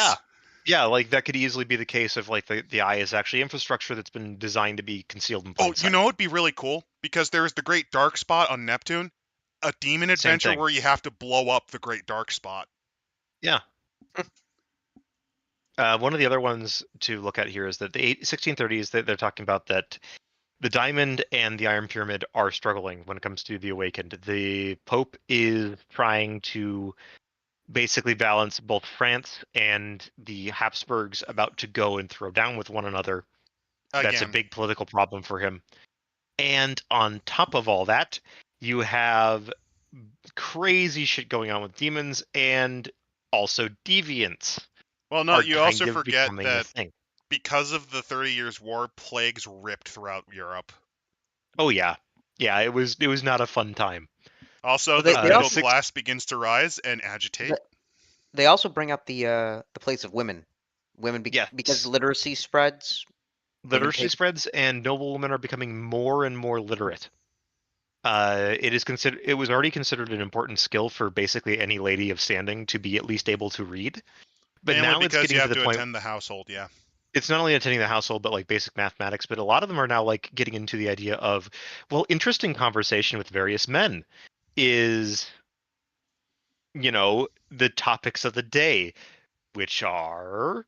yeah, like that could easily be the case of like the eye is actually infrastructure that's been designed to be concealed in plain Oh, sight. it'd be really cool because there's the Great Dark Spot on Neptune, a demon Same adventure thing. where you have to blow up the Great Dark Spot. Yeah. One of the other ones to look at here is that the 1630s, they're talking about that the Diamond and the Iron Pyramid are struggling when it comes to the Awakened. The Pope is trying to basically balance both France and the Habsburgs about to go and throw down with one another. That's a Again, big political problem for him. And on top of all that, you have crazy shit going on with demons and also deviants. well, no, Are you kind also of forget becoming a that thing. because of the 30 Years' War, plagues ripped throughout Europe. Oh yeah, it was not a fun time. Also, Well, the they middle also- class begins to rise and agitate. They also bring up the place of women. Women Yes. because literacy spreads. Literacy take- spreads, and noble women are becoming more and more literate. It was already considered an important skill for basically any lady of standing to be at least able to read. But Mainly now it's because getting you to have the to point. attend the household, yeah. It's not only attending the household, but like basic mathematics. But a lot of them are now like getting into the idea of, well, interesting conversation with various men is, the topics of the day, which are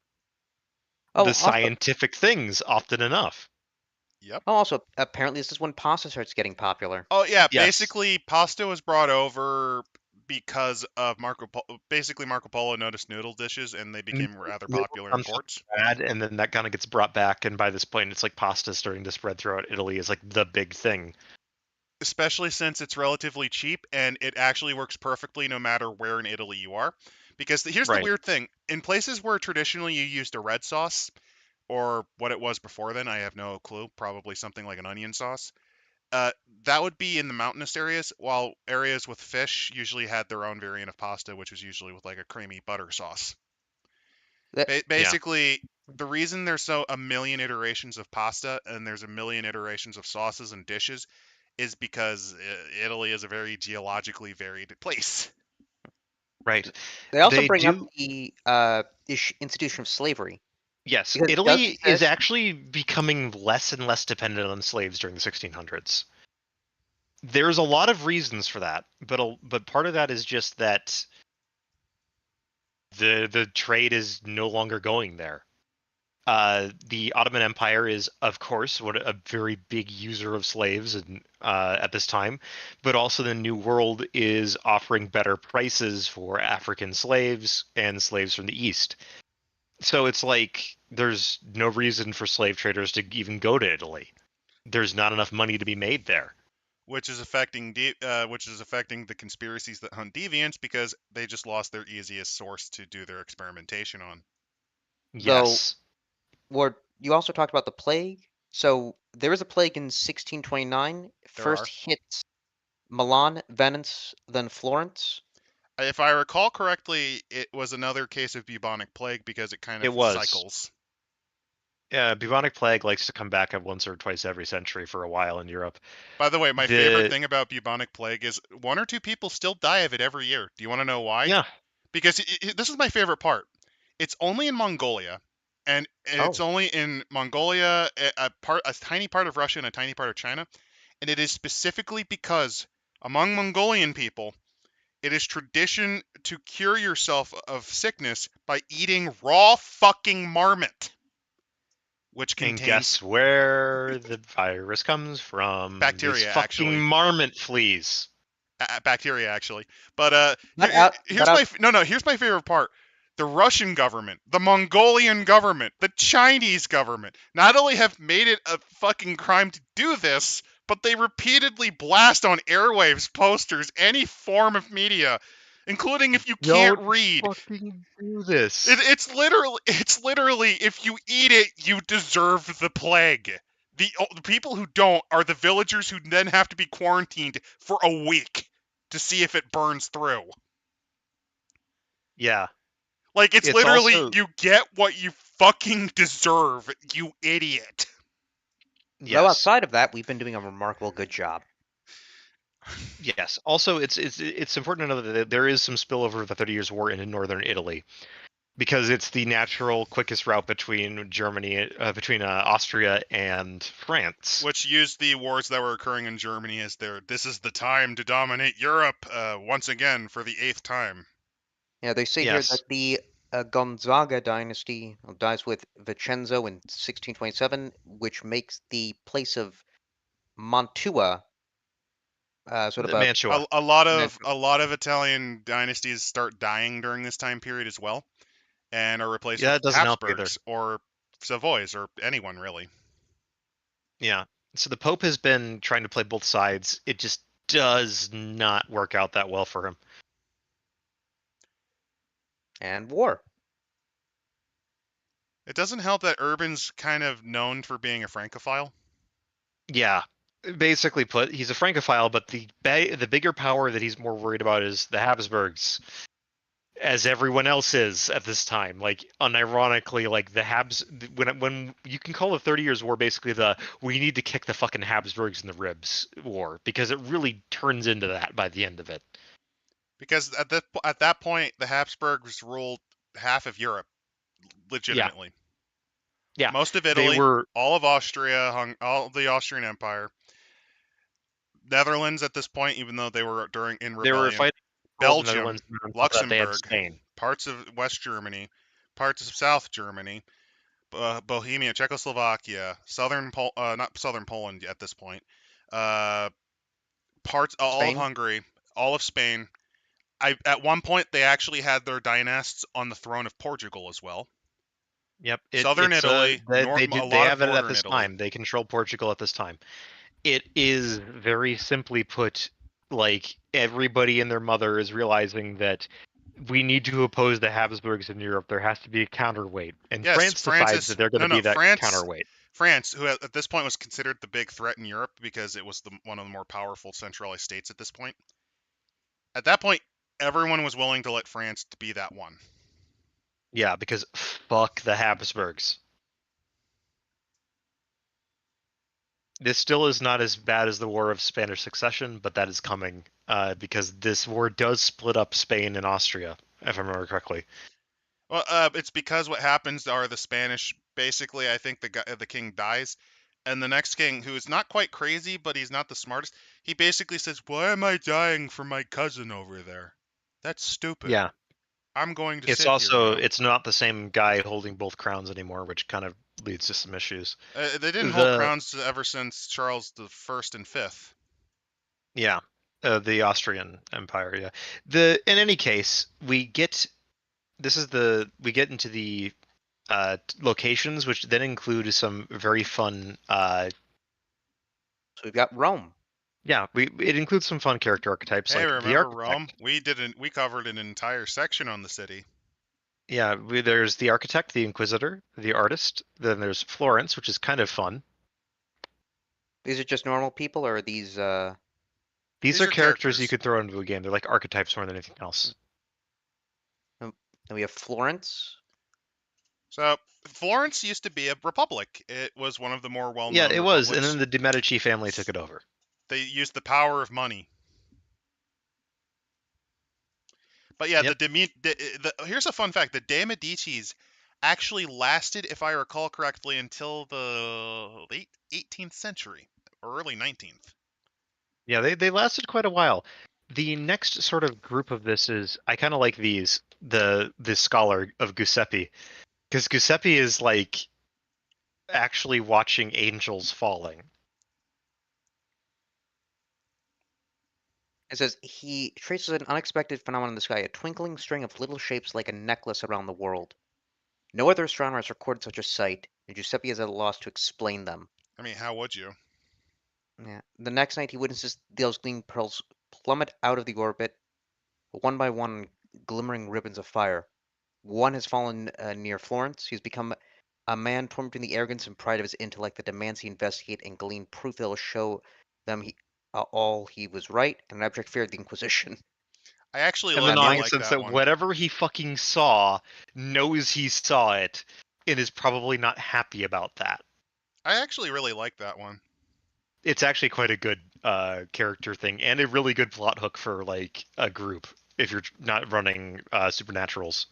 Oh, the also, scientific things often enough. Yep. also, apparently this is when pasta starts getting popular. Oh, yeah, Yes. basically, pasta was brought over because of Marco Polo. Basically, Marco Polo noticed noodle dishes, and they became rather popular in ports. Bad, and then that kind of gets brought back, and by this point, it's like pasta starting to spread throughout Italy is like the big thing. Especially since it's relatively cheap, and it actually works perfectly no matter where in Italy you are. Because here's the Right. weird thing. In places where traditionally you used a red sauce, or what it was before then, I have no clue, probably something like an onion sauce, that would be in the mountainous areas, while areas with fish usually had their own variant of pasta, which was usually with like a creamy butter sauce. Basically, the reason there's a million iterations of pasta and there's a million iterations of sauces and dishes is because Italy is a very geologically varied place. Right. They also They bring up do- the institution of slavery. Yes, Because it does Italy is exist. actually becoming less and less dependent on slaves during the 1600s. There's a lot of reasons for that, but part of that is just that the trade is no longer going there. The Ottoman Empire is, of course, a very big user of slaves at this time, but also the New World is offering better prices for African slaves and slaves from the East. So it's like there's no reason for slave traders to even go to Italy. There's not enough money to be made there. which is affecting the conspiracies that hunt deviants because they just lost their easiest source to do their experimentation on. Though, Yes, Ward, you also talked about the plague. So there is a plague in 1629. There First are. hits Milan, Venice, then Florence. If I recall correctly, it was another case of bubonic plague because it kind it of was. cycles. Yeah, bubonic plague likes to come back at once or twice every century for a while in Europe. By the way, my favorite The thing about bubonic plague is one or two people still die of it every year. Do you want to know why? Yeah, Because this is my favorite part. It's only in Mongolia, and it's Oh. only in Mongolia, a tiny part of Russia, and a tiny part of China, and it is specifically because among Mongolian people, it is tradition to cure yourself of sickness by eating raw fucking marmot, which and contains guess where the virus comes from? These bacteria, fucking actually. marmot fleas. Bacteria, actually. But That out. here's my favorite part. The Russian government, the Mongolian government, the Chinese government not only have made it a fucking crime to do this, but they repeatedly blast on airwaves, posters, any form of media, including if you can't Don't read. fucking do this. It's literally if you eat it, you deserve the plague. The people who don't are the villagers who then have to be quarantined for a week to see if it burns through. Yeah, Like it's it's literally also you get what you fucking deserve, you idiot. Though yes, outside of that, we've been doing a remarkable good job. yes. Also, it's important to know that there is some spillover of the 30 Years' War into northern Italy because it's the natural quickest route between Austria and France. Which used the wars that were occurring in Germany as their this is the time to dominate Europe once again for the 8th time. Yeah, they say here that Yes, the Gonzaga dynasty dies with Vincenzo in 1627, which makes the place of Mantua sort of the a Mantua. Mantua. A lot of Italian dynasties start dying during this time period as well, and are replaced with Yeah, it doesn't help either. Habsburgs or Savoys or anyone really. Yeah. So the Pope has been trying to play both sides. It just does not work out that well for him. And war. It doesn't help that Urban's kind of known for being a Francophile. Yeah. Basically put, he's a Francophile, but the bigger power that he's more worried about is the Habsburgs, as everyone else is at this time. Like unironically, like the when you can call the 30 Years' War basically the we need to kick the fucking Habsburgs in the ribs war because it really turns into that by the end of it. Because at that point, the Habsburgs ruled half of Europe, Yeah, legitimately. yeah, Most of they Italy, were all of Austria, all of the Austrian Empire, Netherlands at this point, even though they were in they were rebellion, fighting control the Belgium, Netherlands, and on top of that they had Luxembourg, Spain. parts of West Germany, parts of South Germany, Bohemia, Czechoslovakia, not southern Poland at this point, uh, all of Spain. Hungary, all of Spain. At one point they actually had their dynasts on the throne of Portugal as well. Yep, Southern Italy, a they lot of have it at northern this Italy. time. They control Portugal at this time. It is very simply put, like everybody and their mother is realizing that we need to oppose the Habsburgs in Europe. There has to be a counterweight, and Yes, France decides Francis. that they're going No, to no, be that France. counterweight. France, who at this point was considered the big threat in Europe because it was one of the more powerful centralized states at this point. At that point, everyone was willing to let France be that one. Yeah, because fuck the Habsburgs. This still is not as bad as the War of Spanish Succession, but that is coming because this war does split up Spain and Austria, if I remember correctly. Well, it's because what happens are the Spanish. Basically, I think the king dies, And the next king, who is not quite crazy, but he's not the smartest, he basically says, "Why am I dying for my cousin over there? That's stupid. Yeah. I'm going to It's sit here also now." it's not the same guy holding both crowns anymore, which kind of leads to some issues. They didn't hold The crowns ever since Charles the First and Fifth. Yeah, the Austrian Empire. Yeah. In any case, we get we get into the locations, which then include some very fun. So we've got Rome. Yeah, it includes some fun character archetypes Hey, like the remember Rome? architect. We covered an entire section on the city. Yeah, there's the architect, the inquisitor, the artist. Then there's Florence, which is kind of fun. These are just normal people, or are these These These are are characters you characters. could throw into a game. They're like archetypes more than anything else. then we have Florence. So Florence used to be a republic. It was one of the more Yeah, well-known it was, and republics. then the De Medici family took it over. They used the power of money. But yeah, Yep. here's a fun fact: the De Medicis actually lasted, if I recall correctly, until the late 18th century or early 19th. Yeah, they lasted quite a while. The next sort of group of this is I kind of like the scholar of Giuseppe, because Giuseppe is like actually watching angels falling. It says he traces an unexpected phenomenon in the sky, a twinkling string of little shapes like a necklace around the world. No other astronomer has recorded such a sight, and Giuseppe is at a loss to explain them. I mean, how would you? Yeah. The next night, he witnesses those gleaming pearls plummet out of the orbit, one by one, glimmering ribbons of fire. One has fallen near Florence. He's become a man torn between the arrogance and pride of his intellect that demands he investigate and glean proof that will show them all he was right, and an abject fear of the Inquisition. I actually And the did like nonsense that that one. whatever he fucking saw knows he saw it and is probably not happy about that. I actually really like that one. It's actually quite a good character thing and a really good plot hook for like a group if you're not running supernaturals.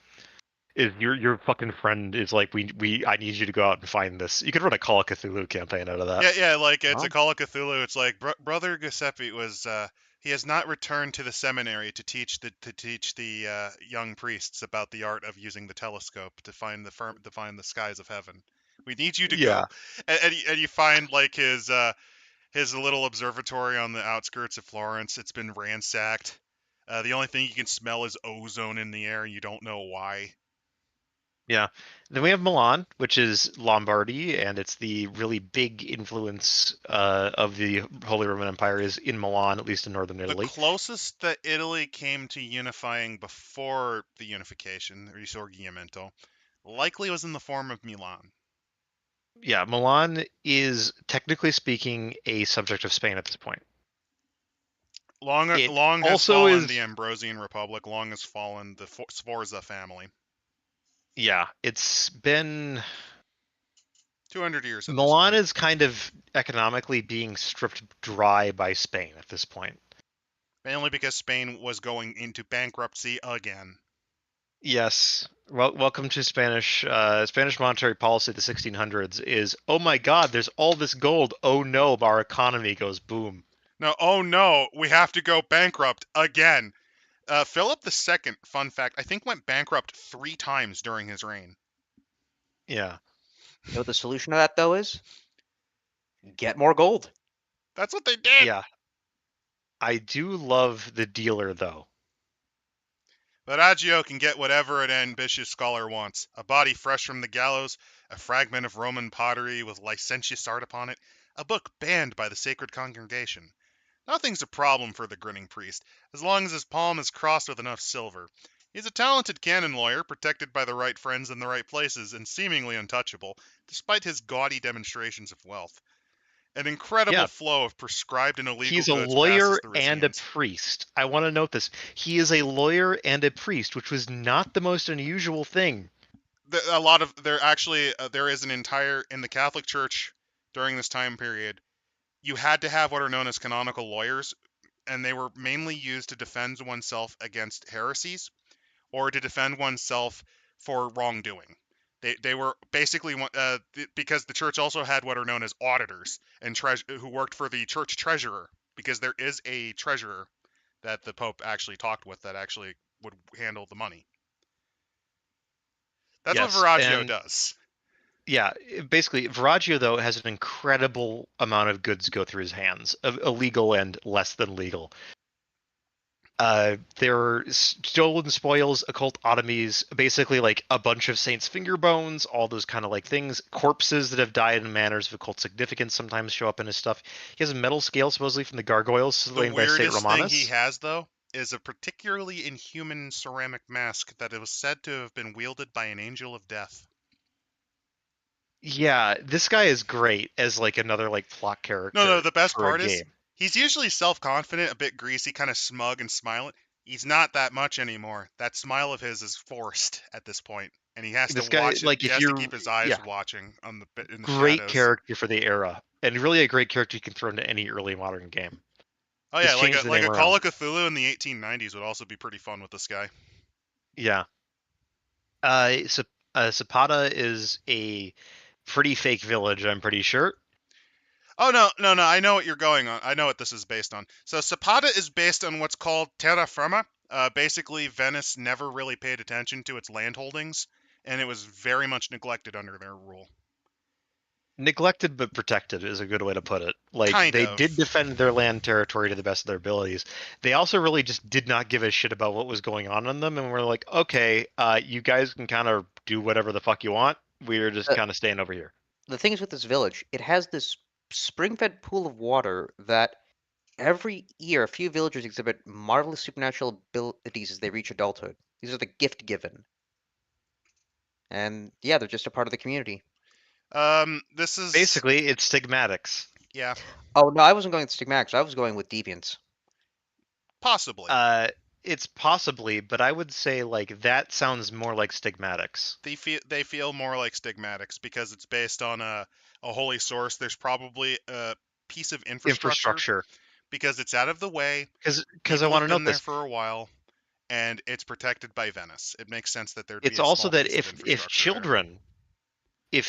Is your fucking friend is like I need you to go out and find this. You could run a Call of Cthulhu campaign out of that. Yeah, like it's Oh. a Call of Cthulhu. It's like Brother Giuseppe was. He has not returned to the seminary to teach the young priests about the art of using the telescope to find the skies of heaven. We need you to Yeah. go, and you find like his little observatory on the outskirts of Florence. It's been ransacked. The only thing you can smell is ozone in the air, and you don't know why. Yeah. Then we have Milan, which is Lombardy, and it's the really big influence of the Holy Roman Empire is in Milan, at least in northern The Italy. closest that Italy came to unifying before the unification, the Risorgimento, likely was in the form of Milan. Yeah, Milan is technically speaking a subject of Spain at this point. It Long has also fallen the is, Ambrosian Republic. Long has fallen the Sforza family. yeah, it's been 200 years at this Milan point. is kind of economically being stripped dry by Spain at this point. Mainly because Spain was going into bankruptcy again. Yes. Well, welcome to Spanish monetary policy of the 1600s is, oh my God, there's all this gold. Oh no, our economy goes boom. No, oh no, we have to go bankrupt again. Philip II, fun fact, I think went bankrupt 3 times during his reign. Yeah. You know what the solution to that, though, is? Get more gold. That's what they did. Yeah. I do love the dealer though. Bellagio can get whatever an ambitious scholar wants. A body fresh from the gallows, a fragment of Roman pottery with licentious art upon it, a book banned by the sacred congregation. Nothing's a problem for the grinning priest, as long as his palm is crossed with enough silver. He's a talented canon lawyer, protected by the right friends in the right places, and seemingly untouchable, despite his gaudy demonstrations of wealth. An incredible Yeah. flow of prescribed and illegal He's a goods passes lawyer through his and a hands. priest. I want to note this. He is a lawyer and a priest, which was not the most unusual thing. There is an entire in the Catholic Church during this time period. You had to have what are known as canonical lawyers, and they were mainly used to defend oneself against heresies or to defend oneself for wrongdoing. They were basically because the church also had what are known as auditors and who worked for the church treasurer, because there is a treasurer that the Pope actually talked with that actually would handle the money. That's what Yes, Veragio and does. yeah, basically, Veragio though has an incredible amount of goods go through his hands, of illegal and less than legal. There are stolen spoils, occult otomies, basically like a bunch of saints' finger bones, all those kind of like things. Corpses that have died in manners of occult significance sometimes show up in his stuff. He has a metal scale supposedly from the gargoyles The slain by Saint weirdest thing he Romanus. has, though, is a particularly inhuman ceramic mask that it was said to have been wielded by an angel of death. Yeah, this guy is great as like another like plot No, character the best for a part is game. he's usually self-confident, a bit greasy, kind of smug and smiling. He's not that much anymore. That smile of his is forced at this point, and he has to This guy, watch it. like, He if has to you're, keep his eyes yeah, watching in the great shadows. character for the era, and really a great character you can throw into any early modern game. Oh yeah, Just change the like name a Call around. of Cthulhu in the 1890s would also be pretty fun with this guy. Yeah. So, Zapata is a pretty fake village, I'm pretty sure. Oh no! I know what you're going on. I know what this is based on. So Zapata is based on what's called terra firma. Basically, Venice never really paid attention to its land holdings, and it was very much neglected under their rule. Neglected but protected is a good way to put it. Like, Kind they did of. defend their land territory to the best of their abilities. They also really just did not give a shit about what was going on in them, and were like, okay, you guys can kind of do whatever the fuck you want. We're just Uh, kind of staying over here. the thing is with this village, it has this spring-fed pool of water that every year a few villagers exhibit marvelous supernatural abilities as they reach adulthood. These are the gift given. And yeah, they're just a part of the community. This is Basically, it's stigmatics. yeah, Oh no, I wasn't going with stigmatics. I was going with deviants. possibly. Uh, it's possibly, but I would say like that sounds more like stigmatics. They feel more like stigmatics because it's based on a holy source. There's probably a piece of infrastructure Infrastructure, because it's out of the way. because I People want have to note been there this. for a while, and it's protected by Venice. It makes sense that there'd be It's a also small that piece of if infrastructure there.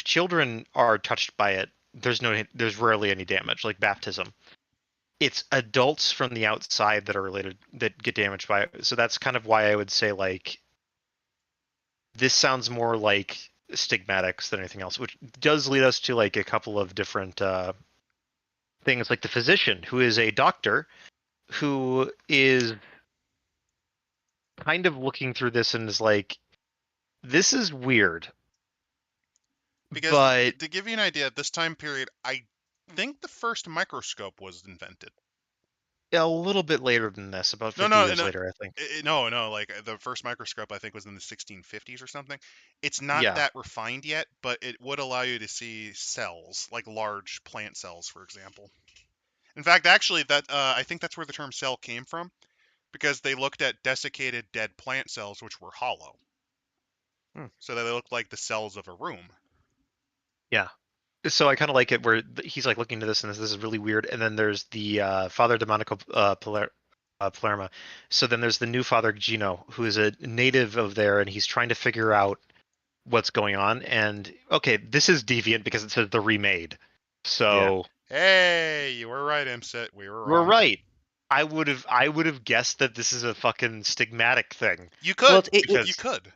children are touched by it, there's rarely any damage, like baptism. It's adults from the outside that are related that get damaged by it. So that's kind of why I would say like this sounds more like stigmatics than anything else, which does lead us to like a couple of different things, like the physician who is a doctor who is kind of looking through this and is like, this is weird, Because but to give you an idea, at this time period, I think the first microscope was invented. a little bit later than this, about No, 50 no, years no, later, I think. no. Like the first microscope, I think was in the 1650s or something. It's not Yeah. that refined yet, but it would allow you to see cells, like large plant cells, for example. In fact, actually, that I think that's where the term cell came from, because they looked at desiccated dead plant cells, which were hollow, Hmm. so that they looked like the cells of a room. Yeah. So I kind of like it where he's like looking into this and this is really weird. And then there's the Father Domenico Palermo. So then there's the new Father Gino, who is a native of there, and he's trying to figure out what's going on. And okay, this is deviant because it says the Remade. So Hey, you were right, Imsit. We were we're wrong. right. I would have guessed that this is a fucking stigmatic thing. You Well, could. You Because could.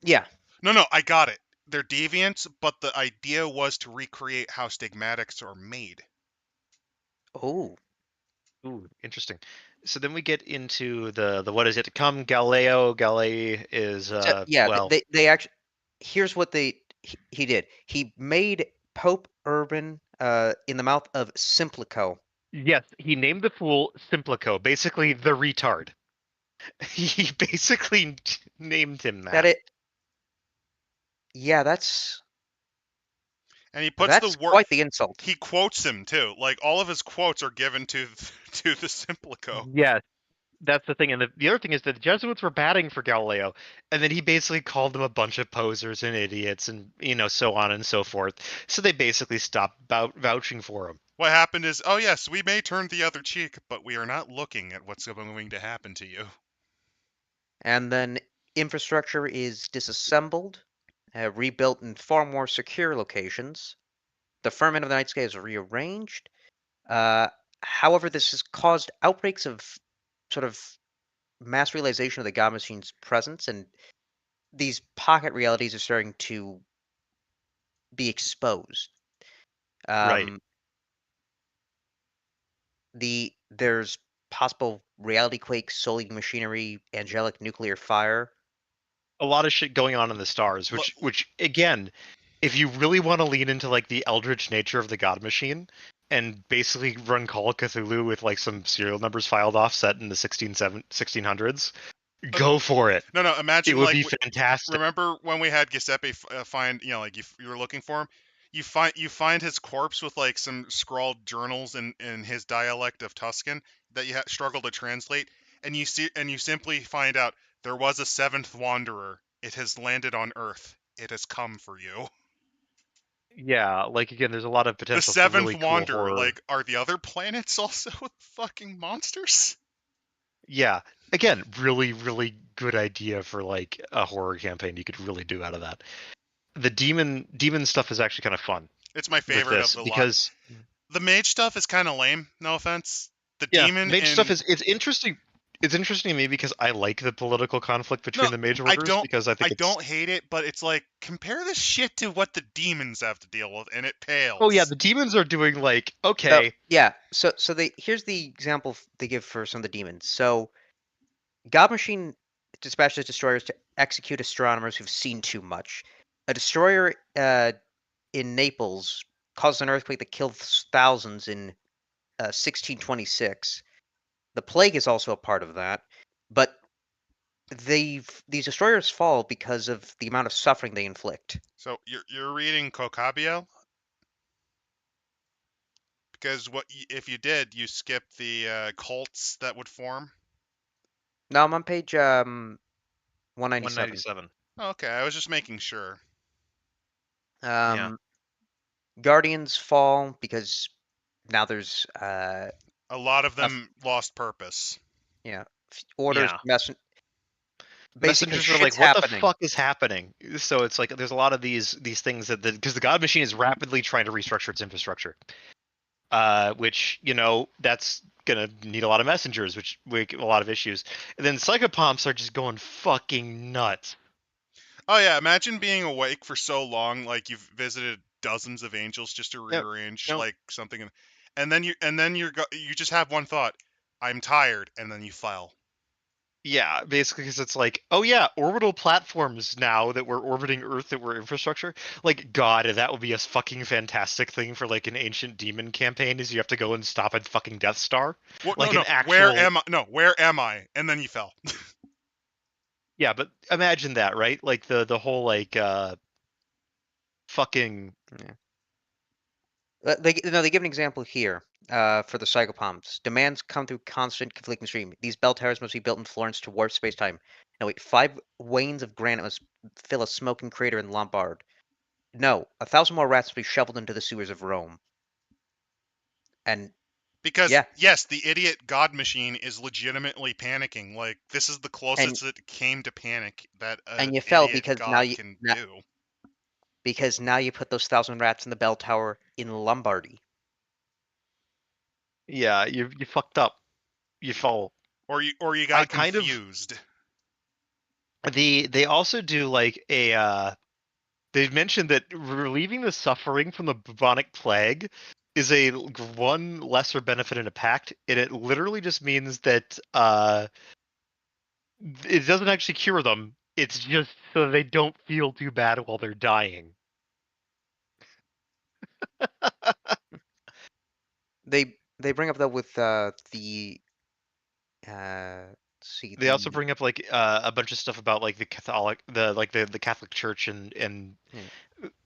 yeah. No, I got it. They're deviants, but the idea was to recreate how stigmatics are made. Oh, ooh, interesting. So then we get into the what is yet to come. Galilei is so yeah. well, They actually. Here's what he did. He made Pope Urban in the mouth of Simplico. yes, he named the fool Simplico, basically the retard. He basically named him That that. it. Yeah, And he puts the that's word. quite the insult. He quotes him too. Like all of his quotes are given to to the Simplico. Yes, that's the thing. And the other thing is that the Jesuits were batting for Galileo, and then he basically called them a bunch of posers and idiots, and so on and so forth. So they basically stopped vouching for him. What happened is, oh yes, we may turn the other cheek, but we are not looking at what's going to happen to you. And then infrastructure is disassembled, rebuilt in far more secure locations. The firmament of the night sky is rearranged. However, this has caused outbreaks of sort of mass realization of the God Machine's presence, and these pocket realities are starting to be exposed. Right. Um, there's possible reality quakes, solar machinery, angelic nuclear fire. A lot of shit going on in the stars, L- which again, if you really want to lean into like the eldritch nature of the God Machine and basically run Call of Cthulhu with like some serial numbers filed off set in the 1600s, go for it. no, It imagine would like be fantastic. remember when we had Giuseppe find, like you were looking for him, you find his corpse with like some scrawled journals in his dialect of Tuscan that you struggle to translate, and you simply find out there was a seventh wanderer. It has landed on Earth. It has come for you. Yeah, like again, there's a lot of The potential for seventh really cool wanderer. horror. Like, are the other planets also fucking monsters? Yeah, again, really, really good idea for like a horror campaign you could really do out of that. The demon stuff is actually kind of fun It's my with favorite of this the lot. because The mage stuff is kind of lame. No offense. The yeah, the demon mage stuff and is it's interesting. It's interesting to me because I like the political conflict no, between the mage I orders don't. because I I think it's don't hate it, but it's like compare this shit to what the demons have to deal with, and it oh yeah, pales. the demons are doing like So okay, yeah, so here's the example they give for some of the demons. So God Machine dispatches destroyers to execute astronomers who've seen too much. A destroyer in Naples caused an earthquake that killed thousands in 1626. The plague is also a part of that, but these destroyers fall because of the amount of suffering they inflict. So you're reading Cocabiel because if you did, you skipped the cults that would form. Now I'm on page 197. 197. Okay, I was just making sure. Yeah, Um, Guardians fall because now there's A lot of a them lost purpose. yeah orders yeah. basically Messengers are shit's like, what the happening. fuck is happening? So it's like there's a lot of these things that because the God Machine is rapidly trying to restructure its infrastructure, which that's gonna need a lot of messengers, which make a lot of issues. And then psychopomps are just going fucking nuts. Oh yeah, imagine being awake for so long, like you've visited dozens of angels just to No, rearrange no, like something, and then you just have one thought: I'm tired, and then you fell. yeah, basically because it's like, oh yeah, orbital platforms now that we're orbiting Earth that we're infrastructure. Like, God, that would be a fucking fantastic thing for like an ancient demon campaign. Is you have to go and stop a fucking Death Star, What? No, like an no. Where actual am I? No, where am I? And then you fell. yeah. But imagine that, right? Like the whole like fucking Yeah. They give an example here for the psychopomps. Demands come through constant conflicting stream. These bell towers must be built in Florence to warp space-time. Now wait, 5 wains of granite must fill a smoking crater in Lombard. No, 1,000 more rats must be shoveled into the sewers of Rome. And Because yeah, yes, the idiot god machine is legitimately panicking. Like this is the and closest it came to panic that an and you fell idiot because god can do. now you put those 1,000 rats in the bell tower in Lombardy. yeah, you fucked up. You fall. Or you I got kind of confused. they also do like a they mentioned that relieving the suffering from the bubonic plague is a one lesser benefit in a pact, and it literally just means that it doesn't actually cure them. It's just so they don't feel too bad while they're dying. They bring up though with the let's see They also the bring up like a bunch of stuff about like the Catholic, the Catholic Church, and yeah.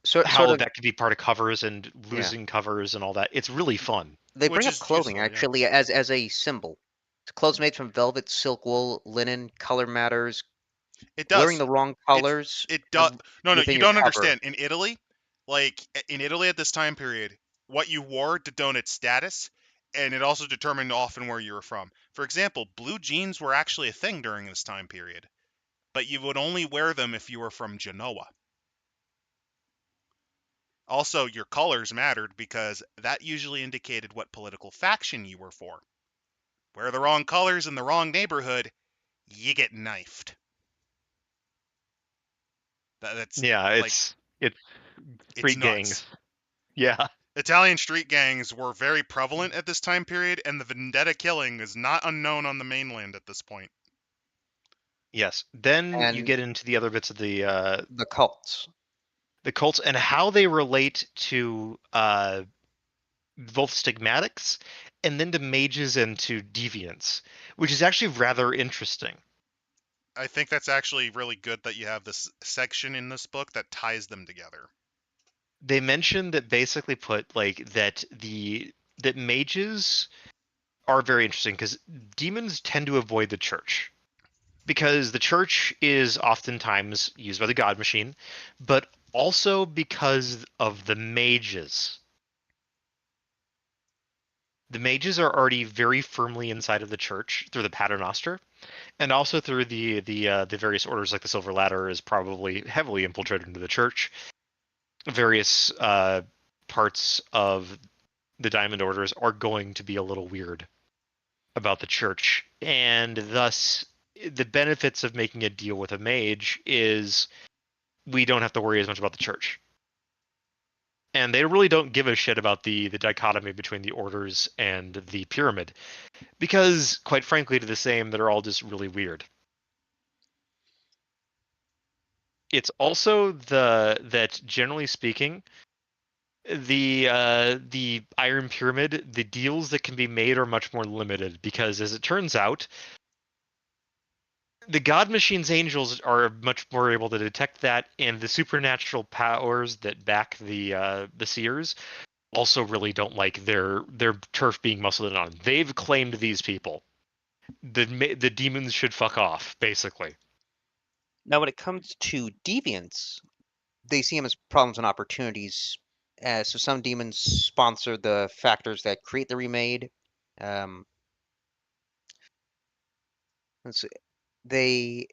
Sort how of that could be part of covers and yeah. losing covers and all that. It's really fun. They Which bring up is clothing useful, yeah. actually as a symbol. It's clothes made from velvet, silk, wool, linen, color matters. It Wearing does. the wrong It colors it does. No, within you your don't cover. understand. In Italy, like in Italy at this time period, what you wore denoted status, and it also determined often where you were from. For example, blue jeans were actually a thing during this time period, but you would only wear them if you were from Genoa. Also, your colors mattered because that usually indicated what political faction you were for. Wear the wrong colors in the wrong neighborhood, you get knifed. That's Yeah, like, it's it's street nuts. gangs. Yeah. Italian street gangs were very prevalent at this time period, and the vendetta killing is not unknown on the mainland at this point. Yes. Then you And get into the other bits of the cults. the cults and how they relate to both stigmatics and then to mages and to deviants, which is actually rather interesting. I think that's actually really good that you have this section in this book that ties them together. They mention that basically put like that mages are very interesting because demons tend to avoid the church because the church is oftentimes used by the god machine, but also because of the mages. The mages are already very firmly inside of the church through the Paternoster, and also through the various orders, like the Silver Ladder is probably heavily infiltrated into the church. Various parts of the Diamond Orders are going to be a little weird about the church, and thus the benefits of making a deal with a mage is we don't have to worry as much about the church. And they really don't give a shit about the dichotomy between the orders and the pyramid, because quite frankly, to the same, they're all just really weird. It's also that generally speaking, the Iron Pyramid, the deals that can be made are much more limited because, as it turns out, the God Machine's angels are much more able to detect that, and the supernatural powers that back the seers also really don't like their turf being muscled in on. They've claimed these people. The demons should fuck off, basically. Now, when it comes to deviants, they see them as problems and opportunities. So some demons sponsor the factors that create the remade. Um, let's see, they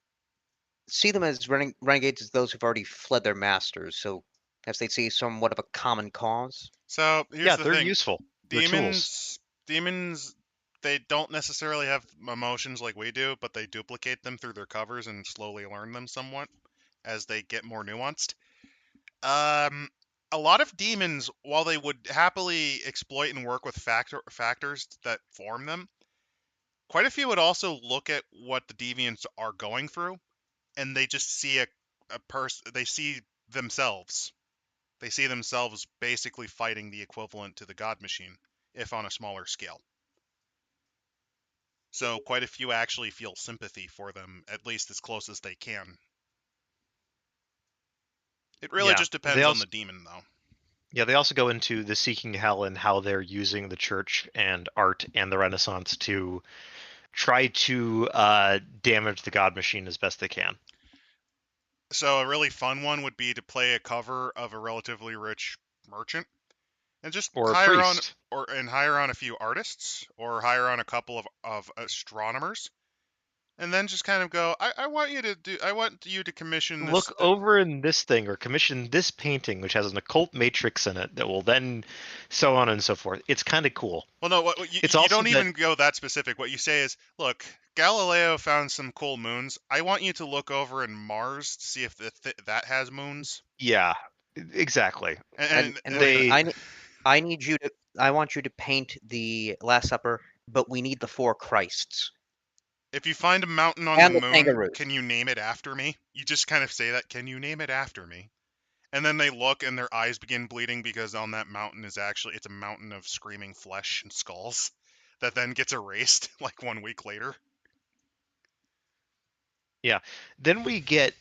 see them as renegades as those who've already fled their masters. So, as they see somewhat of a common cause. So here's Yeah, the they're thing: useful. They're tools. demons, they don't necessarily have emotions like we do, but they duplicate them through their covers and slowly learn them somewhat as they get more nuanced. Um, a lot of demons, while they would happily exploit and work with factors that form them, quite a few would also look at what the deviants are going through, and they just see a person. They see themselves. They see themselves basically fighting the equivalent to the God Machine, if on a smaller scale. So quite a few actually feel sympathy for them, at least as close as they can. It really Yeah, just depends on the demon, though. they also go into the seeking hell and how they're using the church and art and the Renaissance to try to damage the God Machine as best they can. So a really fun one would be to play a cover of a relatively rich merchant and just Or a hire on priest. hire on a few artists or hire on a couple of astronomers and then just kind of go, I want you to commission this. Look over in this thing or commission this painting, which has an occult matrix in it that will then so on and so forth. It's kind of cool. Well, no, It's you also don't that, even go that specific. What you say is, look, Galileo found some cool moons. I want you to look over in Mars to see if that has moons. yeah, exactly. And And They, I need you to. I want you to paint the Last Supper, but we need the four Christs if you find a mountain on the and the moon, kangaroos. can you name it after me? You just kind of say that, can you name it after me? And then they look and their eyes begin bleeding because on that mountain is actually it's a mountain of screaming flesh and skulls that then gets erased like 1 week later. yeah. Then we get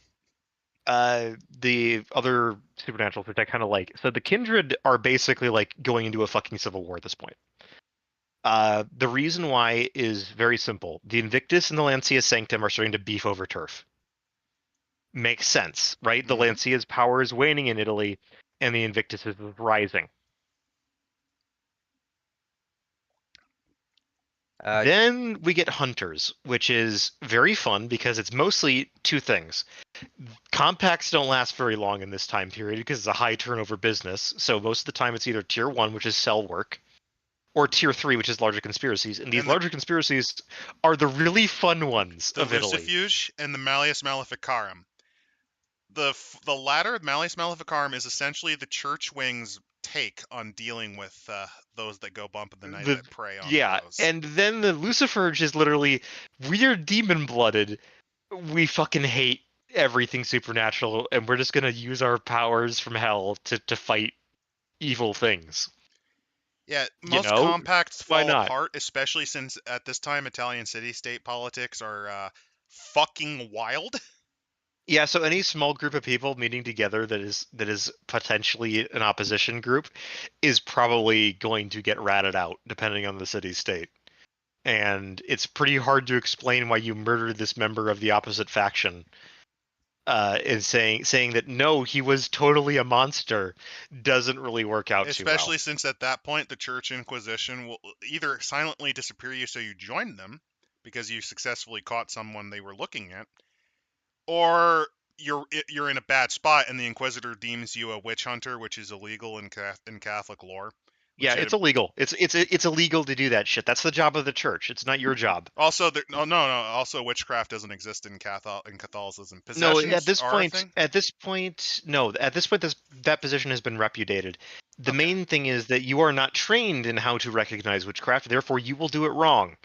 the other supernaturals, which I kind of like. So the kindred are basically like going into a fucking civil war at this point. The reason why is very simple. The Invictus and the Lancia Sanctum are starting to beef over turf. Makes sense, right? The Mm-hmm. Lancia's power is waning in Italy, and the Invictus is rising. Then we get hunters, which is very fun because it's mostly two things. Compacts don't last very long in this time period because it's a high turnover business. So most of the time it's either tier 1, which is cell work, or tier 3, which is larger conspiracies. And these And the larger conspiracies are the really fun ones the of Italy. Lucifuge and the Malleus Maleficarum. The latter, Malleus Maleficarum, is essentially the church wing's take on dealing with those that go bump in the night that prey on Yeah, those. and then the Luciferge is literally we're demon blooded. We fucking hate everything supernatural, and we're just gonna use our powers from hell to fight evil things. Yeah, You most know, compacts why fall not? apart, especially since at this time Italian city-state politics are fucking wild. Yeah, so any small group of people meeting together that is potentially an opposition group is probably going to get ratted out, depending on the city state. And it's pretty hard to explain why you murdered this member of the opposite faction. And saying that no, he was totally a monster doesn't really work out too well. Especially since at that point the Church Inquisition will either silently disappear you so you join them because you successfully caught someone they were looking at, or you're in a bad spot and the Inquisitor deems you a witch hunter, which is illegal in Catholic lore. Yeah, Which it's illegal. It's illegal to do that shit. That's the job of the church. It's not your job. also no. Also, witchcraft doesn't exist in Catholicism. No, Possessions are a thing. no. At this point, that position has been repudiated. The Okay. main thing is that you are not trained in how to recognize witchcraft. Therefore, you will do it wrong,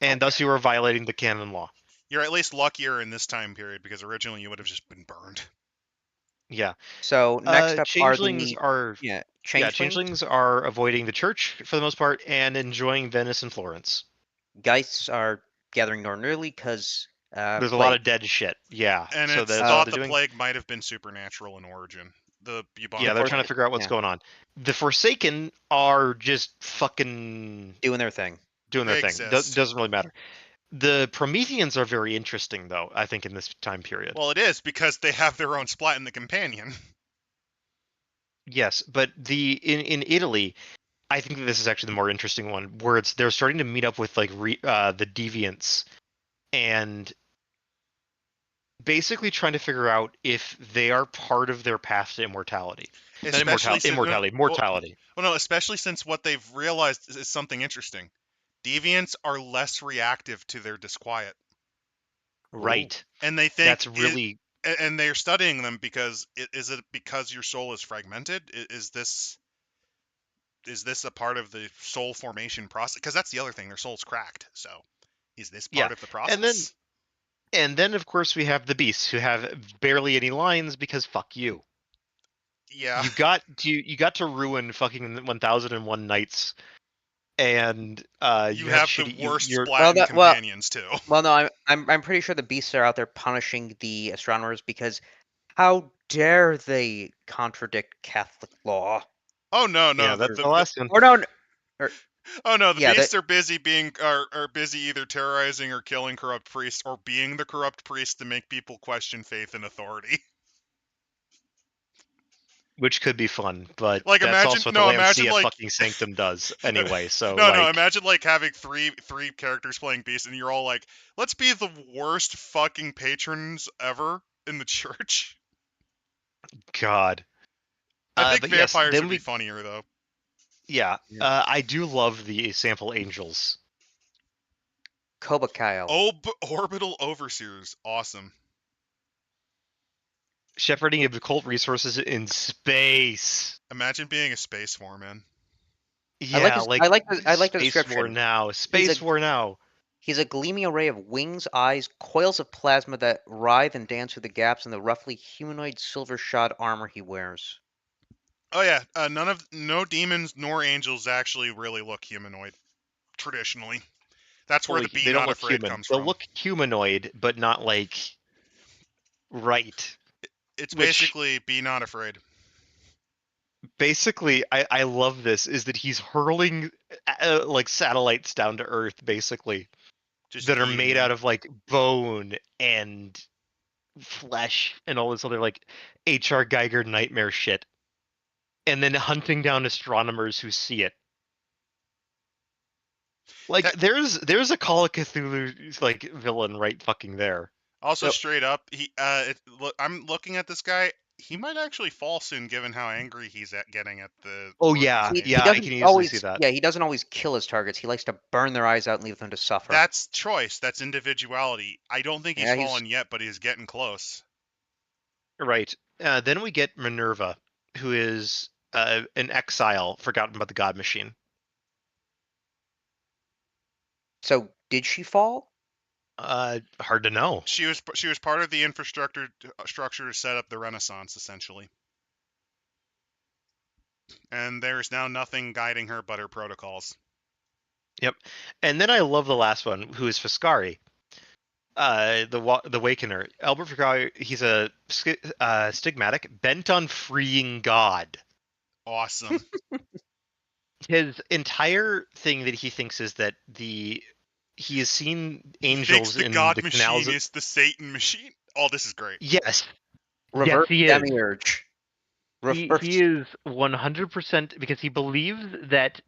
and thus Okay. you are violating the canon law. You're at least luckier in this time period because originally you would have just been burned. Yeah. So next up are Changelings the are changelings. changelings are avoiding the church for the most part and enjoying Venice and Florence. Geists are gathering northern Italy because There's a lot plague. of dead shit. Yeah. And So it's that's what Uh, thought they're the doing. plague might have been supernatural in origin. The the Yeah, bubonic they're fourth, trying to plague. figure out what's yeah, going on. The Forsaken are just fucking doing their thing. doing their They thing. exist. Doesn't really matter. The Prometheans are very interesting, though, I think, in this time period. Well, it is because they have their own splat in the Companion. Yes, but in Italy, I think that this is actually the more interesting one, where they're starting to meet up with like the deviants and basically trying to figure out if they are part of their path to immortality. Not Especially since mortality. well, no, especially since what they've realized is something interesting. Deviants are less reactive to their disquiet, Ooh. Right. and they think That's really and they're studying them because is it because your soul is fragmented? Is this a part of the soul formation process? Because that's the other thing, their soul's cracked. So is this yeah. part of the And then process? of course we have the beasts who have barely any lines because fuck you. Yeah, You got to ruin fucking 1001 nights and you you had have the shitty worst you're splat Well, in that well, companions too. well, no, I'm pretty sure the beasts are out there punishing the astronomers because how dare they contradict Catholic law? Oh no, yeah, no, that's the last one. Or no, or oh no, the yeah, that beasts are busy are busy either terrorizing or killing corrupt priests or being the corrupt priests to make people question faith and authority. Which could be fun, but Like that's also what the imagine Lancia like fucking Sanctum does anyway. So no, like, imagine like having three characters playing beasts and you're all like, let's be the worst fucking patrons ever in the church. God. I think But yes, vampires then would be funnier though. yeah, yeah. I do love the sample angels. Kobakyle. Orbital overseers, awesome. Shepherding of occult resources in space. Imagine being a space foreman. Yeah, like I like the Space War description. now. He's a Space War now. he's a gleaming array of wings, eyes, coils of plasma that writhe and dance through the gaps in the roughly humanoid silver shod armor he wears. Oh yeah, no demons nor angels actually really look humanoid traditionally. That's where Well, the be they don't not look afraid human. comes They'll from. look humanoid, but not like right. It's Which basically be not afraid. basically, I love this is that he's hurling like satellites down to Earth, basically Just that are yeeting made them. out of like bone and flesh and all this other like H.R. Geiger nightmare shit, and then hunting down astronomers who see it. Like That, there's a Call of Cthulhu like villain right fucking there. also, So- straight up, I'm looking at this guy. He might actually fall soon, given how angry he's getting at the Oh war yeah, he's He, made. he yeah, I doesn't can easily see always, that. yeah, he doesn't always kill his targets. He likes to burn their eyes out and leave them to suffer. That's choice. That's individuality. I don't think he's Yeah, fallen yet, but he's getting close. Right. Then we get Minerva, who is an exile forgotten by the God Machine. So did she fall? Hard to know. She was part of the infrastructure structure to set up the Renaissance, essentially. And there's now nothing guiding her but her protocols. Yep. And then I love the last one, who is Fiscari. The Wakener. Albert Fiscari, he's a stigmatic, bent on freeing God. Awesome. His entire thing that he thinks is that he has seen He thinks angels the in God the canals. machine is the Satan machine. Oh, this is great. Yes, Reverse he is. demiurge. He Reverse. is 100% because he believes that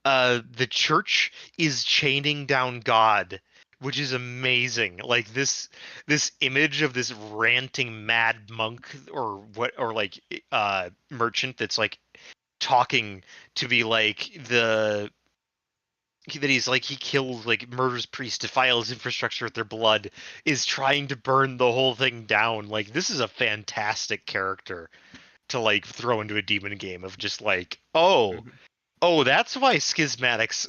the church is chaining down God, which is amazing. Like this image of this ranting mad monk or like merchant that's like talking to be like that he's like he kills like murders priests, defiles infrastructure with their blood, is trying to burn the whole thing down. Like this is a fantastic character to like throw into a demon game of just like oh, that's why stigmatics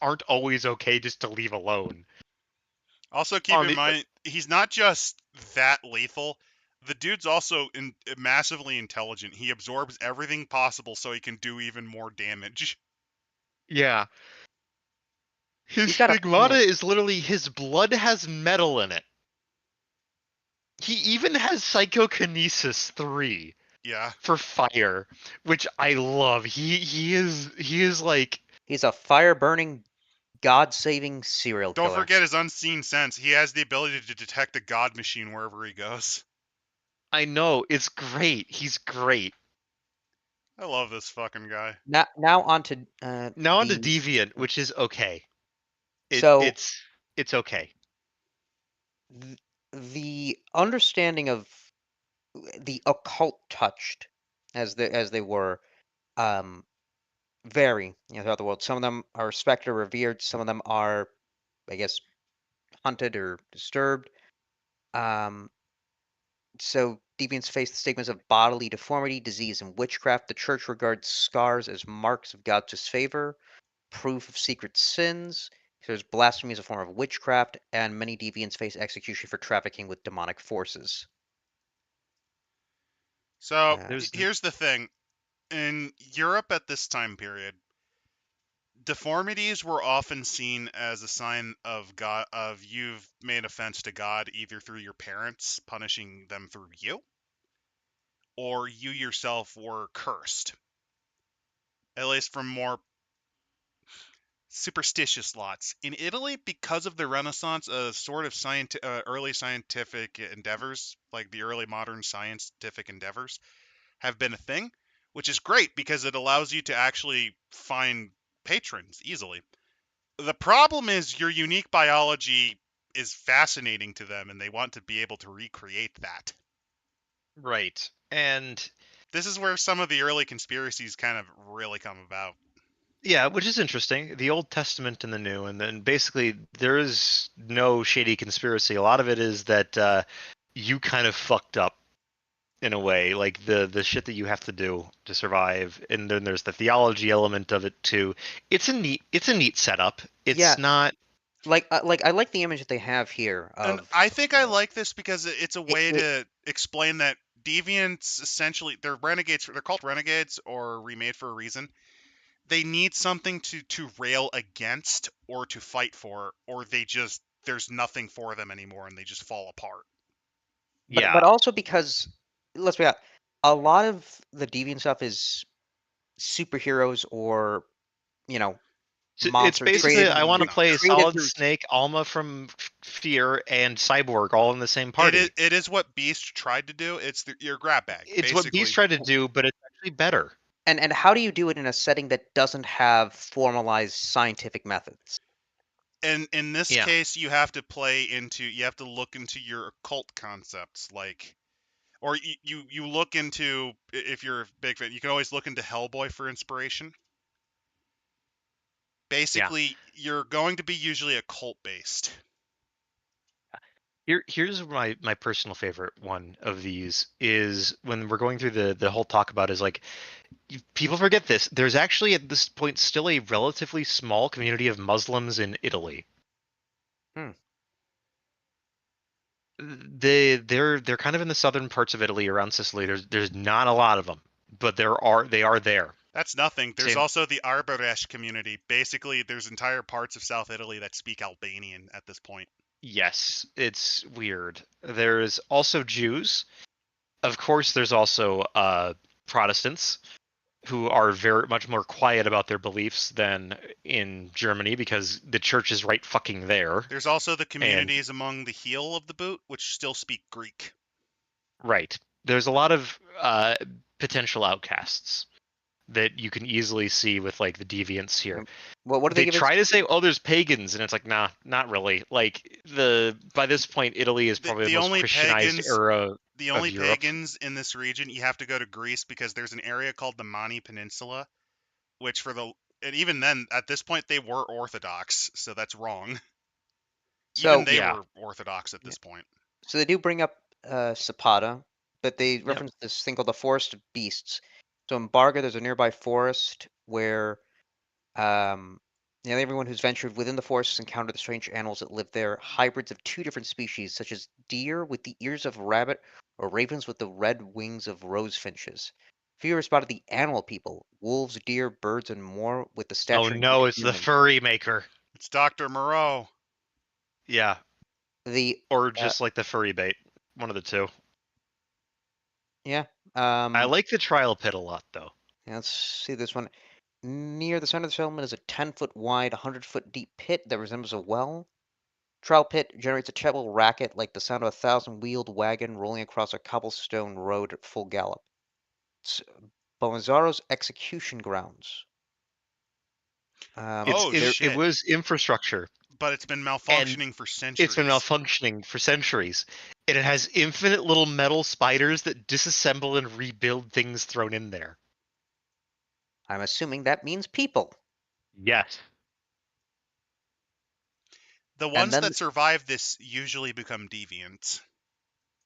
aren't always okay just to leave alone. Also, keep in mind, he's not just that lethal. The dude's also massively intelligent. He absorbs everything possible so he can do even more damage. Yeah. His He's got a stigmata plan. is literally his blood has metal in it. He even has psychokinesis 3 Yeah. for fire, which I love. He is like He's a fire burning, God saving serial Don't killer. forget his unseen sense. He has the ability to detect a god machine wherever he goes. I know, it's great. He's great. I love this fucking guy. Now on to Now on to the Deviant, which is okay. So- It's okay. the understanding of the occult touched as they were vary throughout the world. Some of them are respected or revered. Some of them are, I guess, hunted or disturbed. So deviants face the stigmas of bodily deformity, disease, and witchcraft. The church regards scars as marks of God's disfavor, proof of secret sins. There's blasphemy as a form of witchcraft, and many deviants face execution for trafficking with demonic forces. So There's here's the thing. In Europe at this time period, deformities were often seen as a sign of God, of you've made offense to God either through your parents punishing them through you, or you yourself were cursed. At least from more superstitious lots. In Italy, because of the Renaissance, sort of early scientific endeavors, like the early modern scientific endeavors, have been a thing, which is great because it allows you to actually find patrons easily. The problem is your unique biology is fascinating to them and they want to be able to recreate that. right. And This is where some of the early conspiracies kind of really come about. yeah, which is interesting. The Old Testament and the New, and then basically there is no shady conspiracy. A lot of it is that you kind of fucked up in a way, like the shit that you have to do to survive. And then there's the theology element of it too. It's a neat setup. It's Yeah. not Like I like the image that they have here of. And I think I like this because it's a way it- to explain that deviants essentially they're renegades. They're called renegades or remade for a reason. They need something to rail against or to fight for, or there's nothing for them anymore and they just fall apart. But also because, let's be honest, a lot of the deviant stuff is superheroes or It's monsters basically created. I want to play created Solid through- Snake, Alma from Fear, and Cyborg all in the same party. It is what Beast tried to do. It's your grab bag. It's basically. what Beast tried to do, but it's actually better. And how do you do it in a setting that doesn't have formalized scientific methods? And in this Yeah. case, you have to you have to look into your occult concepts, like, or you look into, if you're a big fan, you can always look into Hellboy for inspiration. Yeah. Basically, you're going to be usually occult based. Here's my personal favorite one of these is when we're going through the whole talk about is like people forget this. There's actually at this point still a relatively small community of Muslims in Italy. Hmm. They're kind of in the southern parts of Italy around Sicily. There's not a lot of them, but they are there. That's nothing. There's Same. also the Arberesh community. Basically, there's entire parts of South Italy that speak Albanian at this point. Yes, it's weird. There's also Jews. Of course, there's also Protestants who are very much more quiet about their beliefs than in Germany because the church is right fucking there. There's also the And communities among the heel of the boot, which still speak Greek. right, there's a lot of potential outcasts that you can easily see with like the deviants here. What do they They give as try to say, "Oh, there's pagans," and it's like, nah, not really. Like by this point, Italy is The, probably the the most only Christianized pagans, era the of only Europe. pagans in this region, you have to go to Greece because there's an area called the Mani Peninsula, which and even then, at this point, they were Orthodox, so that's wrong. Even so they Yeah. were Orthodox at this point. so they do bring up Zapata, but they Yep. reference this thing called the Forest of Beasts. So in Barga, there's a nearby forest where um, everyone who's ventured within the forest has encountered the strange animals that live there, hybrids of two different species, such as deer with the ears of a rabbit or ravens with the red wings of rose finches. Few are spotted the animal people, wolves, deer, birds, and more with the Oh stature of no, it's the humans. furry maker. It's Dr. Moreau. Yeah, The or uh, just like the furry bait. One of the two. yeah, I like the trial pit a lot, though. let's see this one. Near the center of the settlement is a 10-foot wide, 100-foot deep pit that resembles a well. Trial pit generates a treble racket like the sound of a thousand-wheeled wagon rolling across a cobblestone road at full gallop. It's Bonazzaro's execution grounds. It's Oh it shit! was infrastructure, But it's been and malfunctioning for it's been centuries. malfunctioning for centuries. And it has infinite little metal spiders that disassemble and rebuild things thrown in there. I'm assuming that means people. Yes. The And ones then that survive this usually become deviants.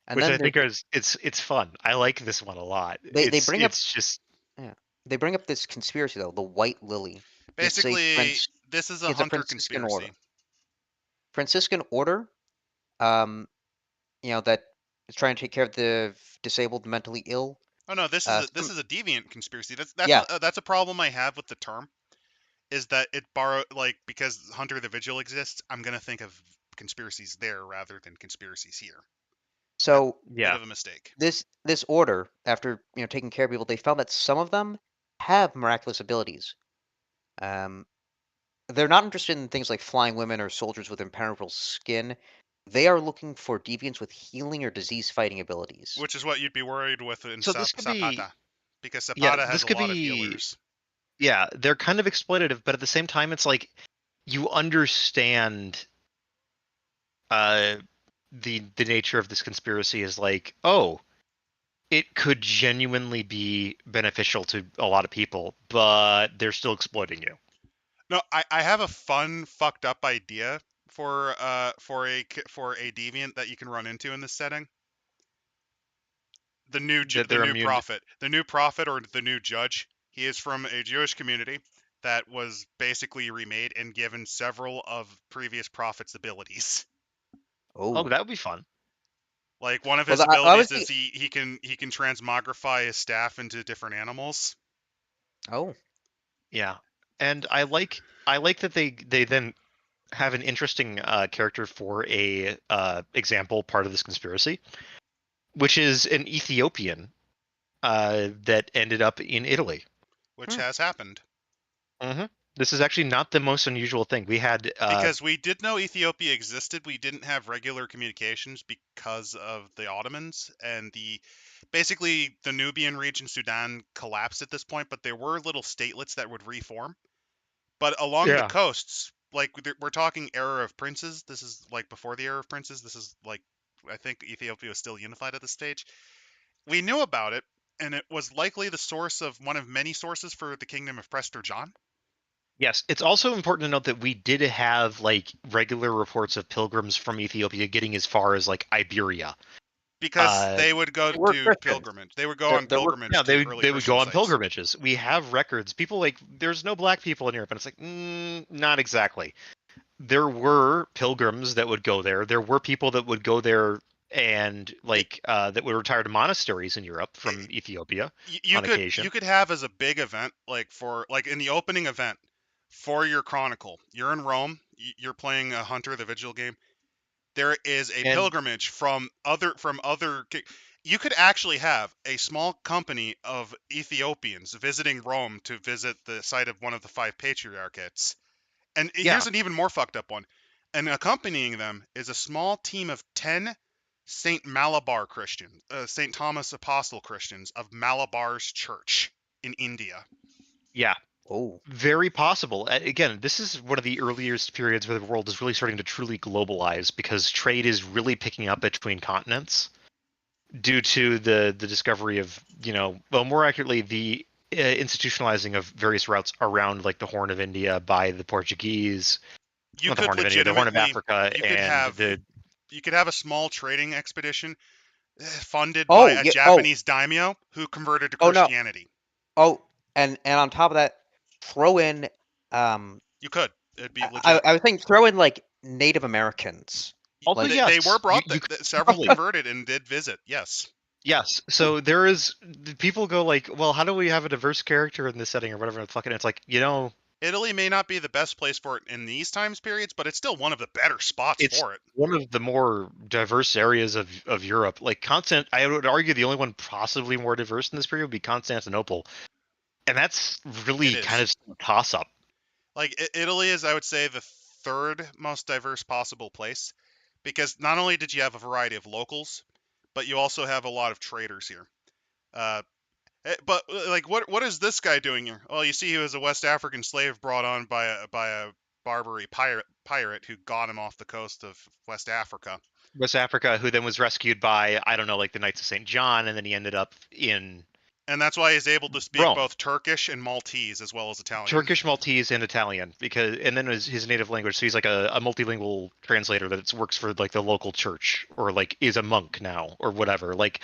and Which then I there's think is it's fun. I like this one a lot. they bring up It's just yeah, they bring up this conspiracy though, the White Lily. It's a Basically, this is a it's a hunter Franciscan order. conspiracy. Franciscan order, um, that is trying to take care of the disabled, mentally ill. Oh no, this Some, is a deviant conspiracy. yeah. That's a problem I have with the term, is that it because Hunter the Vigil exists, I'm gonna think of conspiracies there rather than conspiracies here. That So bit yeah. of a mistake. this order, after taking care of people, they found that some of them have miraculous abilities. Um, they're not interested in things like flying women or soldiers with impenetrable skin. They are looking for deviants with healing or disease-fighting abilities. Which is what you'd be worried with in So this could be Zapata, because yeah, Zapata has this a could lot of be healers. yeah, they're kind of exploitative, but at the same time it's like you understand uh the nature of this conspiracy is like, oh, it could genuinely be beneficial to a lot of people, but they're still exploiting you. No, I have a fun fucked up idea for a deviant that you can run into in this setting. That The they're new immune to, prophet, or the new judge. He is from a Jewish community that was basically remade and given several of previous prophets' abilities. oh, Oh, that would be fun. Like one of well, his I was abilities is thinking. he can transmogrify his staff into different animals. Oh, Yeah. And I like that they then have an interesting character for a example part of this conspiracy, which is an Ethiopian that ended up in Italy. Which hmm. has happened. Hmm This is actually not the most unusual thing. We had Because we did know Ethiopia existed, we didn't have regular communications because of the Ottomans and basically the Nubian region, Sudan collapsed at this point, but there were little statelets that would reform. But along the yeah. coasts, like we're talking era of princes. This is like before the era of princes. This is like I think Ethiopia was still unified at this stage. We knew about it, and it was likely the source of one of many sources for the kingdom of Prester John. Yes, it's also important to note that we did have like regular reports of pilgrims from Ethiopia getting as far as like Iberia. Because they would go They were do Christians. pilgrimage. They would go on There were pilgrimage Yeah, to early they would go Christian on sites. pilgrimages. We have records. People like there's no black people in Europe, and it's like not exactly. There were pilgrims that would go there. There were people that would go there and like that would retire to monasteries in Europe from Ethiopia You on could occasion. have as a big event like for like in the opening event for your chronicle. You're in Rome. You're playing a Hunter the Vigil game. There is a And pilgrimage from other. You could actually have a small company of Ethiopians visiting Rome to visit the site of one of the 5 patriarchates. And yeah, here's an even more fucked up one. And accompanying them is a small team of 10 Saint Malabar Christians, Saint Thomas Apostle Christians of Malabar's church in India. yeah, Oh, very possible. Again, this is one of the earliest periods where the world is really starting to truly globalize because trade is really picking up between continents due to the discovery of, well, more accurately, the institutionalizing of various routes around like the Horn of India by the Portuguese, You not the could Horn of India, the Horn of legitimately, Africa, you could and have, the you could have a small trading expedition funded by oh, a yeah. Oh, Japanese daimyo who converted to oh no. Christianity. Oh, and on top of that, throw in You could. It'd be I, legit. I was thinking throw in like Native Americans. also Like They were yes, brought. you Several probably converted and did visit. Yes. yes. So there is people go like, well, how do we have a diverse character in this setting or whatever? Fucking, it's like Italy may not be the best place for it in these times periods, but it's still one of the better spots it's for it. one of the more diverse areas of Europe. Like I would argue the only one possibly more diverse in this period would be Constantinople, and that's It really kind is. of a toss up. Like Italy is, I would say, the third most diverse possible place, because not only did you have a variety of locals, but you also have a lot of traders here. Uh, but like, what is this guy doing here? Well, you see, he was a West African slave brought on by a Barbary pirate who got him off the coast of West Africa. West Africa, who then was rescued by I don't know, like the Knights of St. John, and then he ended up in And that's why he's able to speak Rome. both Turkish and Maltese as well as Italian. Turkish, Maltese, and Italian, and then his native language. So he's like a multilingual translator that works for like the local church, or like is a monk now, or whatever. Like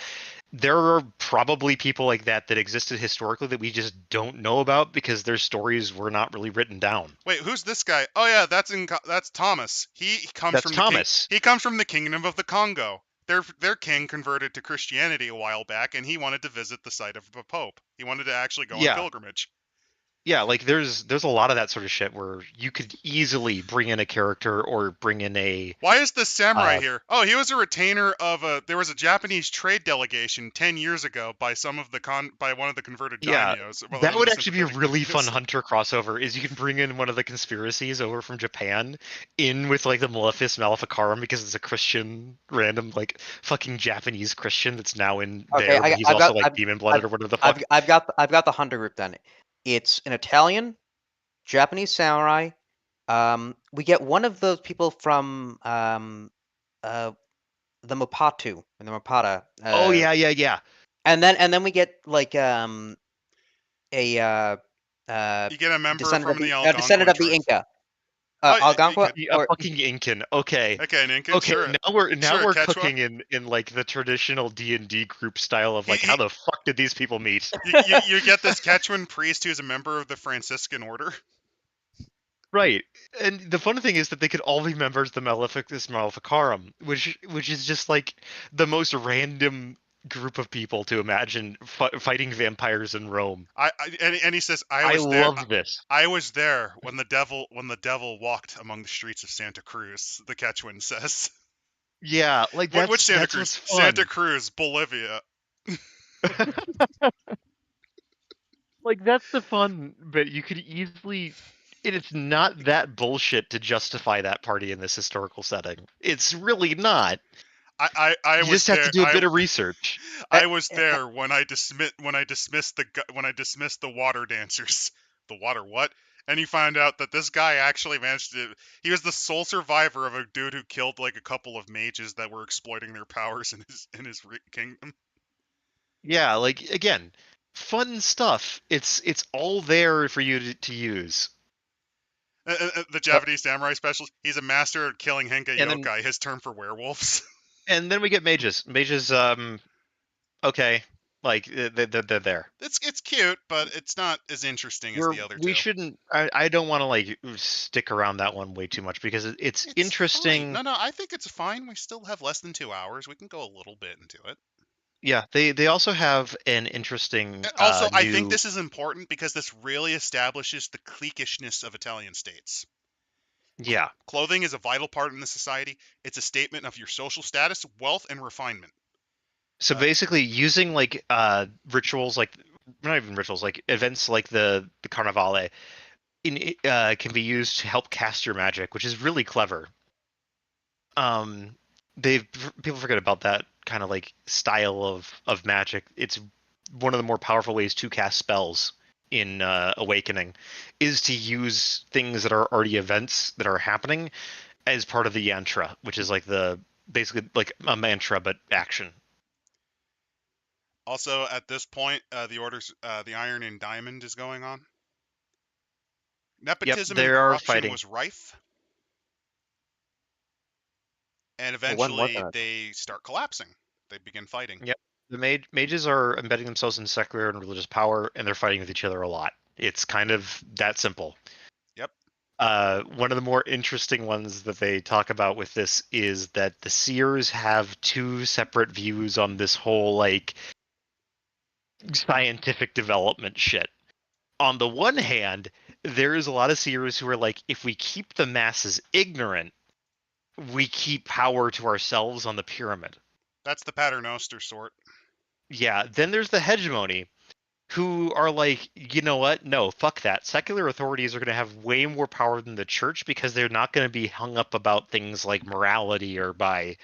there are probably people like that existed historically that we just don't know about because their stories were not really written down. Wait, who's this guy? Oh yeah, that's Thomas. He comes That's from Thomas. He comes from the Kingdom of the Congo. Their king converted to Christianity a while back, and he wanted to visit the site of the Pope. He wanted to actually go on Yeah. pilgrimage. Yeah, like there's a lot of that sort of shit where you could easily bring in a character or bring in a Why is the samurai here? Oh, he was a retainer of there was a Japanese trade delegation 10 years ago by one of the converted daimyos. Well, that one of would the actually be a sympathetic really fun daimyos. hunter crossover. Is you can bring in one of the conspiracies over from Japan in with like the Maleficarum because it's a Christian random like fucking Japanese Christian that's now in okay, there, but he's also like demon blooded I've, or whatever the fuck. I've got the hunter group then. It's an Italian, Japanese samurai. We get one of those people from the Mopatu and the Mopata. Oh yeah. And then we get like a You get a member descendant from the descendant Algonquin of the tribes. Inca. Oh, you Algonquin could, A or fucking Incan. Okay. okay, an Incan, Okay, sure. now Sure, we're Quechua. cooking in like the traditional D&D group style of He, like he, how the fuck did these people meet? you get this Quechuan priest who's a member of the Franciscan order. Right. And the fun thing is that they could all be members of the Maleficus Maleficarum, which is just like the most random group of people to imagine fighting vampires in Rome. And he says, I love this. I was there when the devil walked among the streets of Santa Cruz. The Quechuan says. Yeah, like Which Santa that's Cruz? what's fun. Santa Cruz, Bolivia. Like that's the fun, but you could easily it's not that bullshit to justify that party in this historical setting. It's really not. I You was just have to there. do a bit of research. I was there when I dismissed the water dancers. The water what? And you find out that this guy actually managed to. He was the sole survivor of a dude who killed like a couple of mages that were exploiting their powers in his kingdom. Yeah, like again, fun stuff. It's all there for you to use. The Japanese samurai specialist. He's a master at killing henkai And then yokai. His term for werewolves. and then we get mages. Mages, okay, like they're there. It's cute, but it's not as interesting as the other We two. shouldn't. I don't want to like stick around that one way too much because it's It's fine. interesting. No, I think it's fine. We still have less than 2 hours. We can go a little bit into it. Yeah, they also have an interesting Also, I think new. this is important because this really establishes the cliquishness of Italian states. Yeah, Clothing is a vital part in the society. It's a statement of your social status, wealth, and refinement. so basically using like rituals like not even rituals like events like the Carnivale can be used to help cast your magic, which is really clever. Um, they people forget about that kind of like style of magic. It's one of the more powerful ways to cast spells in Awakening is to use things that are already events that are happening as part of the yantra, which is like the basically like a mantra but action. Also, at this point, the Iron and Diamond is going on. Yep, Nepotism they and are corruption fighting. was rife, and Well, when was eventually that? they start collapsing. They begin fighting. Yep. The mages are embedding themselves in secular and religious power, and they're fighting with each other a lot. It's kind of that simple. Yep. One of the more interesting ones that they talk about with this is that the seers have two separate views on this whole like scientific development shit. On the one hand, there is a lot of seers who are like, if we keep the masses ignorant, we keep power to ourselves on the pyramid. That's the Paternoster sort. Yeah, then there's the hegemony, who are like, you know what? No, fuck that. Secular authorities are going to have way more power than the church because they're not going to be hung up about things like morality or by,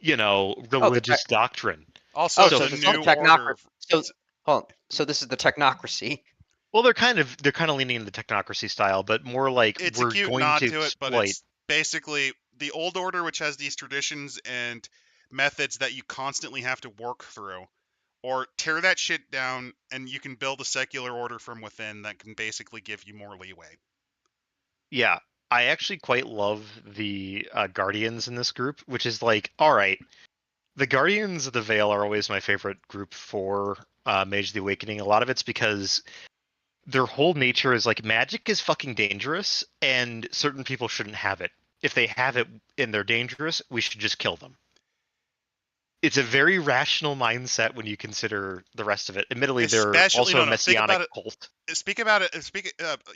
Oh, religious doctrine. Also, oh, it's So so a this is the new fuck. order. technocracy. So this is the technocracy. Well, they're kind of leaning into the technocracy style, but more like It's a we're cute going nod to to it, but exploit. it's basically the old order, which has these traditions and methods that you constantly have to work through. Or tear that shit down, and you can build a secular order from within that can basically give you more leeway. Yeah, I actually quite love the Guardians in this group, which is like, all right, the Guardians of the Veil are always my favorite group for Mage of the Awakening. A lot of it's because their whole nature is like magic is fucking dangerous, and certain people shouldn't have it. If they have it and they're dangerous, we should just kill them. It's a very rational mindset when you consider the rest of it. Admittedly, they're Especially, also a no, think messianic about it. cult. Speak about it.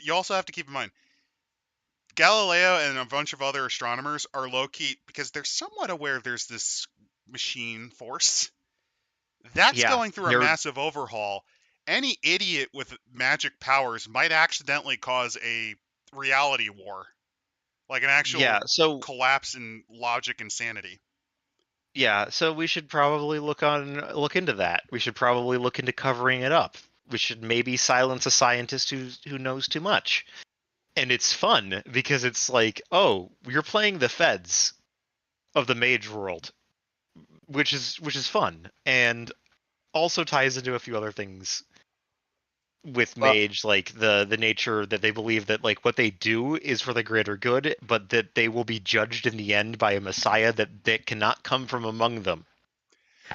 You also have to keep in mind Galileo and a bunch of other astronomers are low key because they're somewhat aware there's this machine force that's Yeah, going through a they're massive overhaul. Any idiot with magic powers might accidentally cause a reality war, like an actual yeah. So collapse in logic and sanity. yeah, so we should probably look into that. We should probably look into covering it up. We should maybe silence a scientist who knows too much. And it's fun because it's like, oh, you're playing the feds of the mage world, which is fun and also ties into a few other things with Well, mage, like the nature that they believe that like what they do is for the greater good, but that they will be judged in the end by a messiah that cannot come from among them,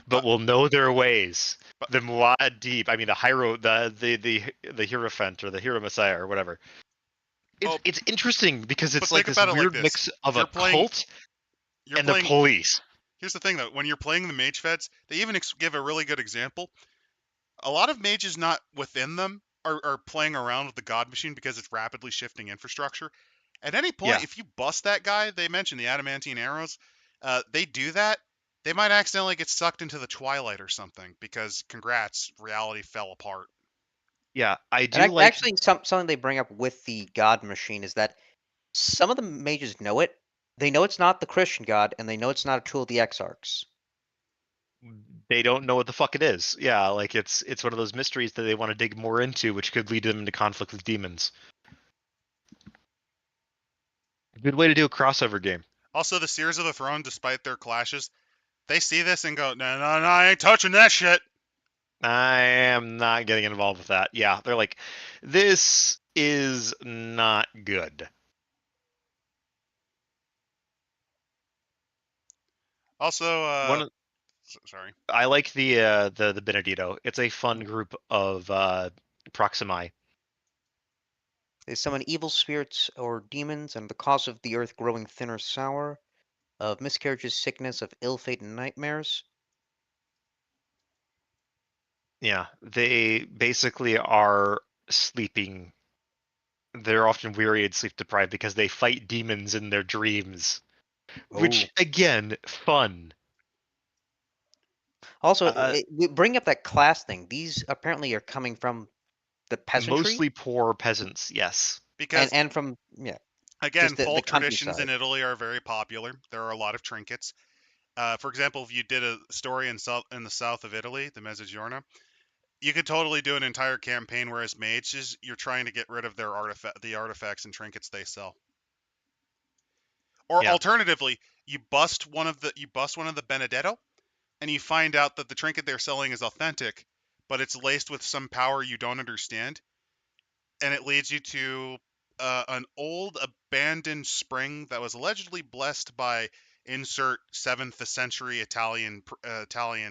but But will know their ways. but The Muad Deep, I mean the Hiro, the Hierophant or the Hero Messiah or whatever. It's oh, it's interesting because but it's like think this about it like weird this: mix of a you're playing, cult you're and the playing. police. Here's the thing, though: when you're playing the mage feds, they even give a really good example. A lot of mages not within them are playing around with the god machine because it's rapidly shifting infrastructure. At any point, Yeah, if you bust that guy, they mentioned the adamantine arrows. They do that. They might accidentally get sucked into the twilight or something because, congrats, reality fell apart. Yeah, I And do like. actually, something they bring up with the God machine is that some of the mages know it. They know it's not the Christian God, and they know it's not a tool of the Exarchs. They don't know what the fuck it is. Yeah, like it's one of those mysteries that they want to dig more into, which could lead them into conflict with demons. Good way to do a crossover game. Also, the Seers of the Throne, despite their clashes, they see this and go, no, no, no, I ain't touching that shit. I am not getting involved with that. Yeah, they're like, this is not good. Also, One, sorry. I like the Benedito. It's a fun group of Proximi. They summon evil spirits or demons, and the cause of the earth growing thin or sour, of miscarriages, sickness, of ill fate and nightmares. Yeah, they basically are sleeping. They're often weary and sleep deprived because they fight demons in their dreams, Oh. which again, fun. Also, Uh, we bring up that class thing. These apparently are coming from the peasantry Mostly poor peasants, yes. Because, and from again, just the folk traditions in countryside. Italy are very popular. There are a lot of trinkets. For example, if you did a story in the south of Italy, the Mezzogiorno, you could totally do an entire campaign where as mages, you're trying to get rid of their the artifacts and trinkets they sell. Or Yeah, alternatively, you bust one of the Benedetto, and you find out that the trinket they're selling is authentic, but it's laced with some power you don't understand, and it leads you to an old abandoned spring that was allegedly blessed by insert 7th century Italian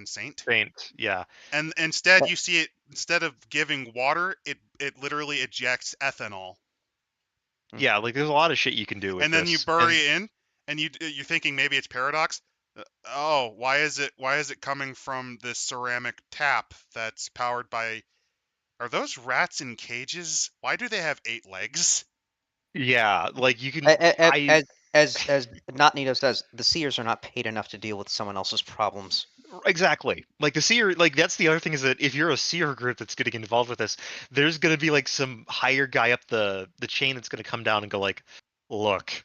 saint. Saint, yeah. And instead But you see it, instead of giving water, it literally ejects ethanol. Yeah, like there's a lot of shit you can do with And then you this. bury And it in, and you're thinking maybe it's paradox. Oh, why is it coming from this ceramic tap that's powered by? Are those rats in cages? Why do they have 8 legs? yeah, like you can I as Not Nito says, the seers are not paid enough to deal with someone else's problems. exactly. Like the seer, like that's the other thing is that if you're a seer group that's getting involved with this, there's going to be like some higher guy up the chain that's going to come down and go like, "Look,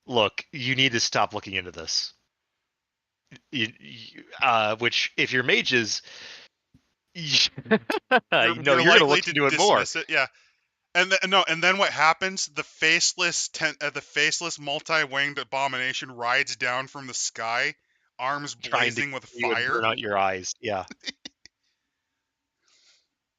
look, you need to stop looking into this." Which if you're mages, you, You're no, you're you're going to likely look to into it more. dismiss it. Yeah. No, and then what happens? The faceless multi-winged abomination rides down from the sky, arms Trying to blazing with kill you and burn fire. out your eyes. Yeah.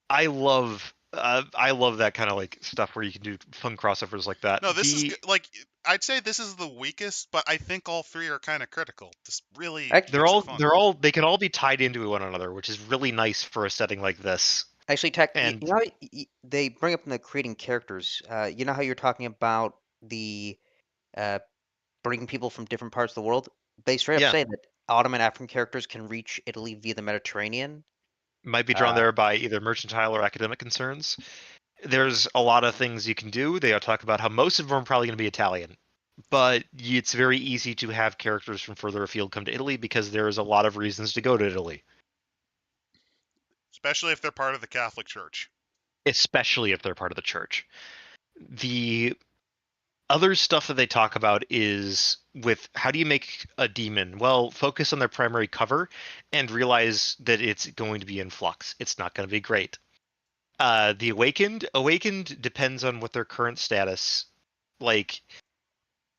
I love that kind of like stuff where you can do fun crossovers like that. No, this is The good. Like, I'd say this is the weakest, but I think all three are kind of critical. This really Ac- they're makes it all fun. they're all they can all be tied into one another, which is really nice for a setting like this. Actually, Tech, And you know, they bring up in the creating characters. You know how you're talking about the uh, bringing people from different parts of the world? They straight up yeah, say that Ottoman African characters can reach Italy via the Mediterranean. might be drawn Uh, there by either mercantile or academic concerns. There's a lot of things you can do. They talk about how most of them are probably going to be Italian, but it's very easy to have characters from further afield come to Italy because there's a lot of reasons to go to Italy, Especially if they're part of the Catholic Church. especially if they're part of the church. The other stuff that they talk about is with how do you make a demon? Well, focus on their primary cover and realize that it's going to be in flux. It's not going to be great. The awakened depends on what their current status like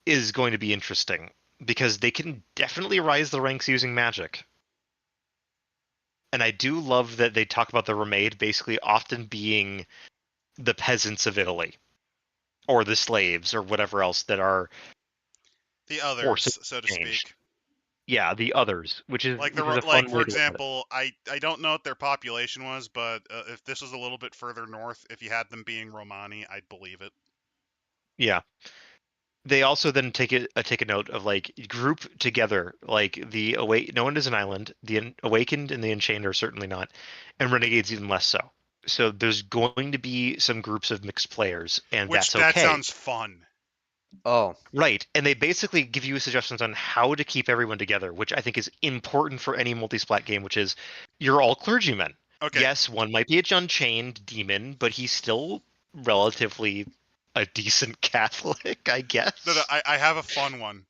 is going to be interesting because they can definitely rise the ranks using magic. And I do love that they talk about the Remade basically often being the peasants of Italy or the slaves or whatever else that are The forcing others, so to change. speak. Yeah, the others, Like which is a like fun for way to look at it. example, I don't know what their population was, but if this was a little bit further north, if you had them being Romani, I'd believe it. Yeah. They also then take a note of like group together like the awake. No one is an island. The awakened and the unchained are certainly not, and renegades even less so. So there's going to be some groups of mixed players, and Which that's that okay. sounds fun. oh, Right, and they basically give you suggestions on how to keep everyone together, which I think is important for any multi-splat game, which is you're all clergymen. Okay, Yes, one might be a Unchained demon, but he's still relatively a decent Catholic, I no, guess. I have a fun one.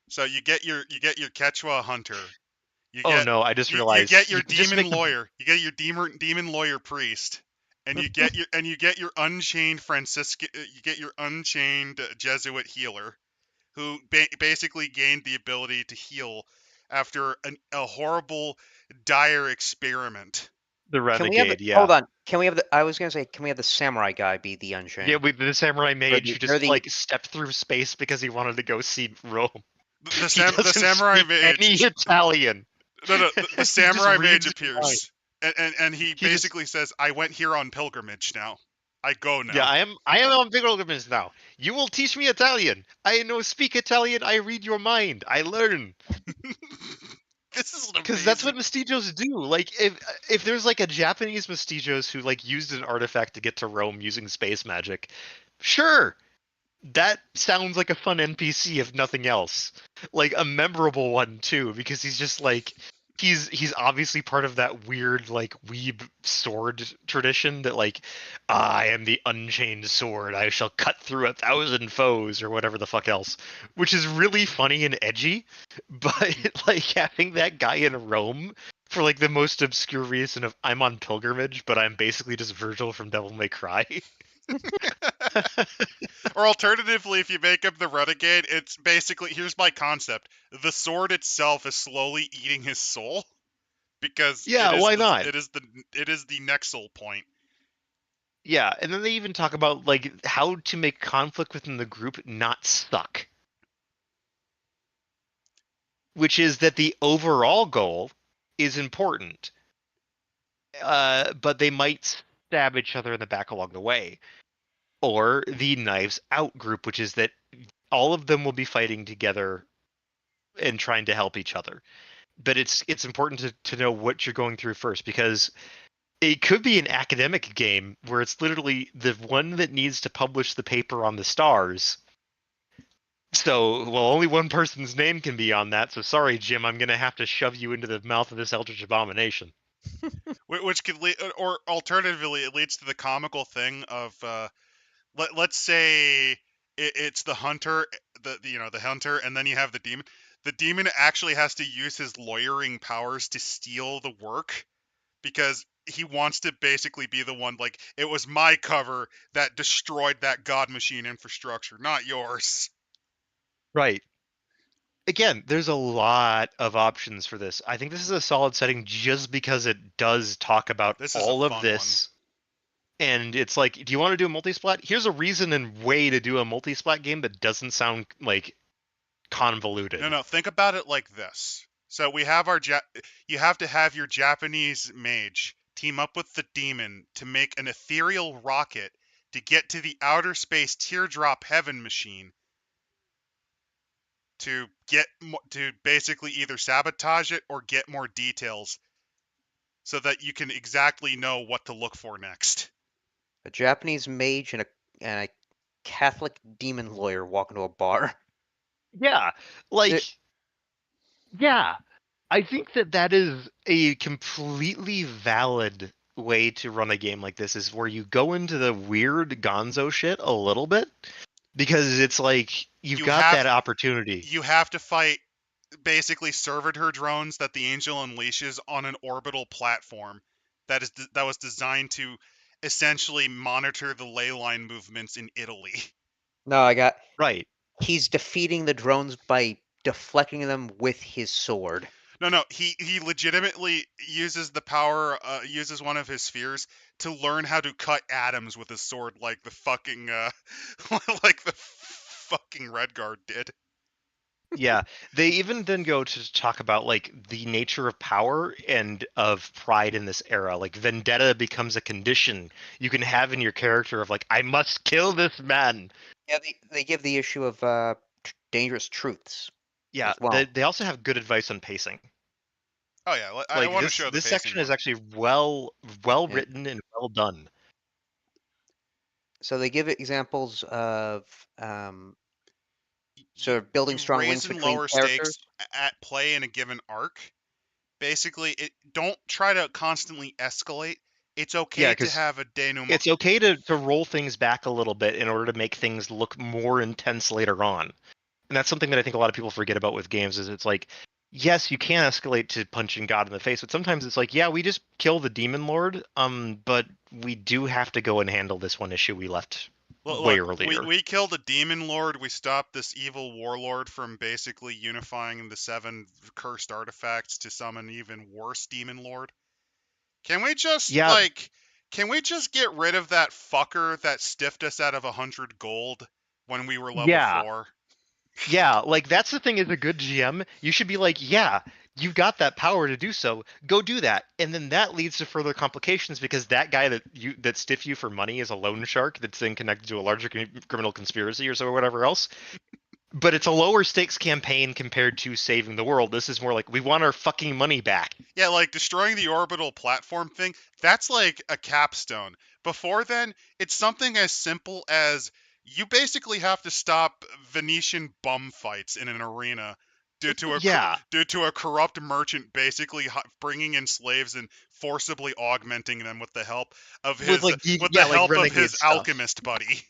So you get your Quechua hunter. You Oh get no, I just you realized get you your can just demon make the lawyer. You get your demon lawyer priest, and you get your unchained Franciscan. You get your unchained Jesuit healer, who basically gained the ability to heal after a horrible, dire experiment. the Can we have the renegade, hold yeah. on? Can we have the? I was gonna say, can we have the samurai guy be the Yeah, Unchained? with the samurai mage who Or just the like stepped through space because he wanted to go see Rome. He The doesn't samurai speak any mage. Italian. No, no, the He just samurai mage reads your mind. appears, and he He just basically says, "I went here on pilgrimage. Now, I go Yeah, now." I am on big pilgrimage now. You will teach me Italian. I know speak Italian, I read your mind. I learn. This is an Because that's amazing. what mestizos do. Like if there's like a Japanese mestizos who like used an artifact to get to Rome using space magic, sure, that sounds like a fun NPC if nothing else. Like a memorable one too, because he's just like he's obviously part of that weird like weeb sword tradition that like I am the unchained sword, I shall cut through 1,000 foes or whatever the fuck else. Which is really funny and edgy, but like having that guy in Rome for like the most obscure reason of I'm on pilgrimage, but I'm basically just Virgil from Devil May Cry. Or alternatively, if you make him the renegade, it's basically, here's my concept: the sword itself is slowly eating his soul because Yeah, why not? it is the nexal point. Yeah, and then they even talk about like how to make conflict within the group not suck, which is that the overall goal is important, but they might stab each other in the back along the way. Or the knives out group, which is that all of them will be fighting together and trying to help each other. But it's important to know what you're going through first because it could be an academic game where it's literally the one that needs to publish the paper on the stars. So, well, only one person's name can be on that. So, sorry, Jim, I'm gonna have to shove you into the mouth of this eldritch abomination. Which could lead, or alternatively, it leads to the comical thing of let's say it's the hunter, the hunter, and then you have the demon. The demon actually has to use his lawyering powers to steal the work because he wants to basically be the one, like, it was my cover that destroyed that god machine infrastructure, not yours. Right. Again, there's a lot of options for this. I think this is a solid setting just because it does talk about This is a all of fun one. this. And it's like, do you want to do a multi-splat? Here's a reason and way to do a multi-splat game that doesn't sound like convoluted. No, think about it like this. So we have you have to have your Japanese mage team up with the demon to make an ethereal rocket to get to the outer space teardrop heaven machine to to basically either sabotage it or get more details so that you can exactly know what to look for next. a Japanese mage and a Catholic demon lawyer walk into a bar. Yeah, like, It- yeah, I think that is a completely valid way to run a game like this is where you go into the weird gonzo shit a little bit because it's like you've You got have that opportunity. you have to fight basically servitor drones that the angel unleashes on an orbital platform that was designed to essentially monitor the ley line movements in Italy. no, I got. Right. He's defeating the drones by deflecting them with his sword. No, he legitimately uses the power, uses one of his spheres to learn how to cut atoms with his sword, like the fucking, like the fucking Redguard did. Yeah, they even then go to talk about like the nature of power and of pride in this era. Like vendetta becomes a condition you can have in your character of like I must kill this man. Yeah, they give the issue of dangerous truths Yeah, as well. they also have good advice on pacing. Oh yeah, I Like want to this show the this pacing section is one. actually well Yeah. written and well done. So they give examples of You, sort of building you strong raise links and between lower characters. stakes at play in a given arc, basically, don't try to constantly escalate. It's Yeah, okay to because have a denouement. it's okay to roll things back a little bit in order to make things look more intense later on. And that's something that I think a lot of people forget about with games is it's like, yes, you can escalate to punching God in the face, but sometimes it's like, yeah, we just kill the demon lord, but we do have to go and handle this one issue we left way Look, earlier. we killed a demon lord. We stopped this evil warlord from basically unifying the 7 cursed artifacts to summon an even worse demon lord. Can we just Yeah, can we just get rid of that fucker that stiffed us out of 100 gold when we were level yeah, 4? yeah. Like that's the thing as a good GM, you should be like, yeah, you've got that power to do so. Go do that, and then that leads to further complications because that guy that stiff you for money is a loan shark that's then connected to a larger criminal conspiracy or so or whatever else. But it's a lower stakes campaign compared to saving the world. This is more like we want our fucking money back. Yeah, like destroying the orbital platform thing, that's like a capstone. Before then, it's something as simple as you basically have to stop Venetian bum fights in an arena Yeah, due to a corrupt merchant basically bringing in slaves and forcibly augmenting them with the help of with his like yeah, like renegade stuff. alchemist buddy.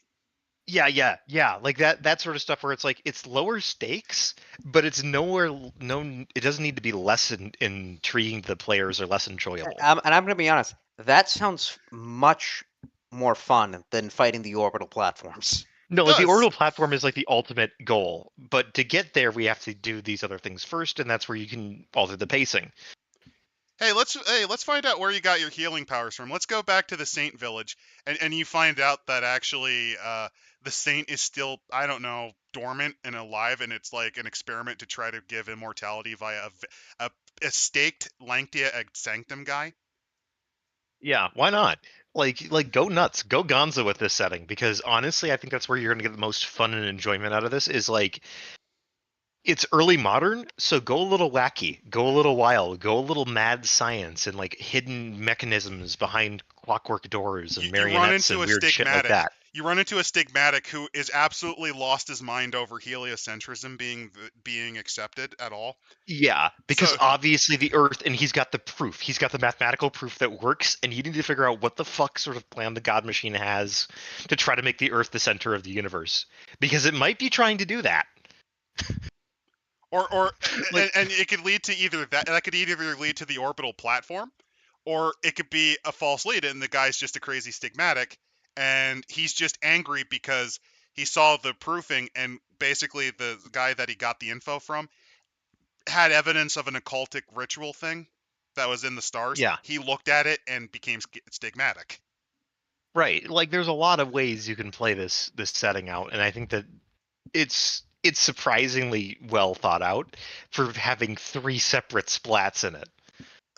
Yeah, like that sort of stuff where it's like it's lower stakes, but it's it doesn't need to be less intriguing to the players or less enjoyable. And I'm going to be honest, that sounds much more fun than fighting the orbital platforms. No, It like the does. orbital platform is like the ultimate goal, but to get there we have to do these other things first, and that's where you can alter the pacing. Hey, let's find out where you got your healing powers from. Let's go back to the Saint Village, and you find out that actually the Saint is still, I don't know, dormant and alive, and it's like an experiment to try to give immortality via a staked Lanctia ad Sanctum guy. Yeah, why not? Like go nuts, go Gonzo with this setting because honestly, I think that's where you're gonna get the most fun and enjoyment out of this. Is like it's early modern, so go a little wacky, go a little wild, go a little mad science and like hidden mechanisms behind clockwork doors and You run marionettes into and a weird shit like stigmatic. that. You run into a stigmatic who is absolutely lost his mind over heliocentrism being accepted at all. Yeah, because So obviously the Earth, and he's got the proof. He's got the mathematical proof that works, and you need to figure out what the fuck sort of plan the God Machine has to try to make the Earth the center of the universe. Because it might be trying to do that. or Like, and it could lead to either that could either lead to the orbital platform, or it could be a false lead and the guy's just a crazy stigmatic and he's just angry because he saw the proofing and basically the guy that he got the info from had evidence of an occultic ritual thing that was in the stars. yeah, He looked at it and became stigmatic. right. Like, there's a lot of ways you can play this setting out, and I think that it's surprisingly well thought out for having 3 separate splats in it.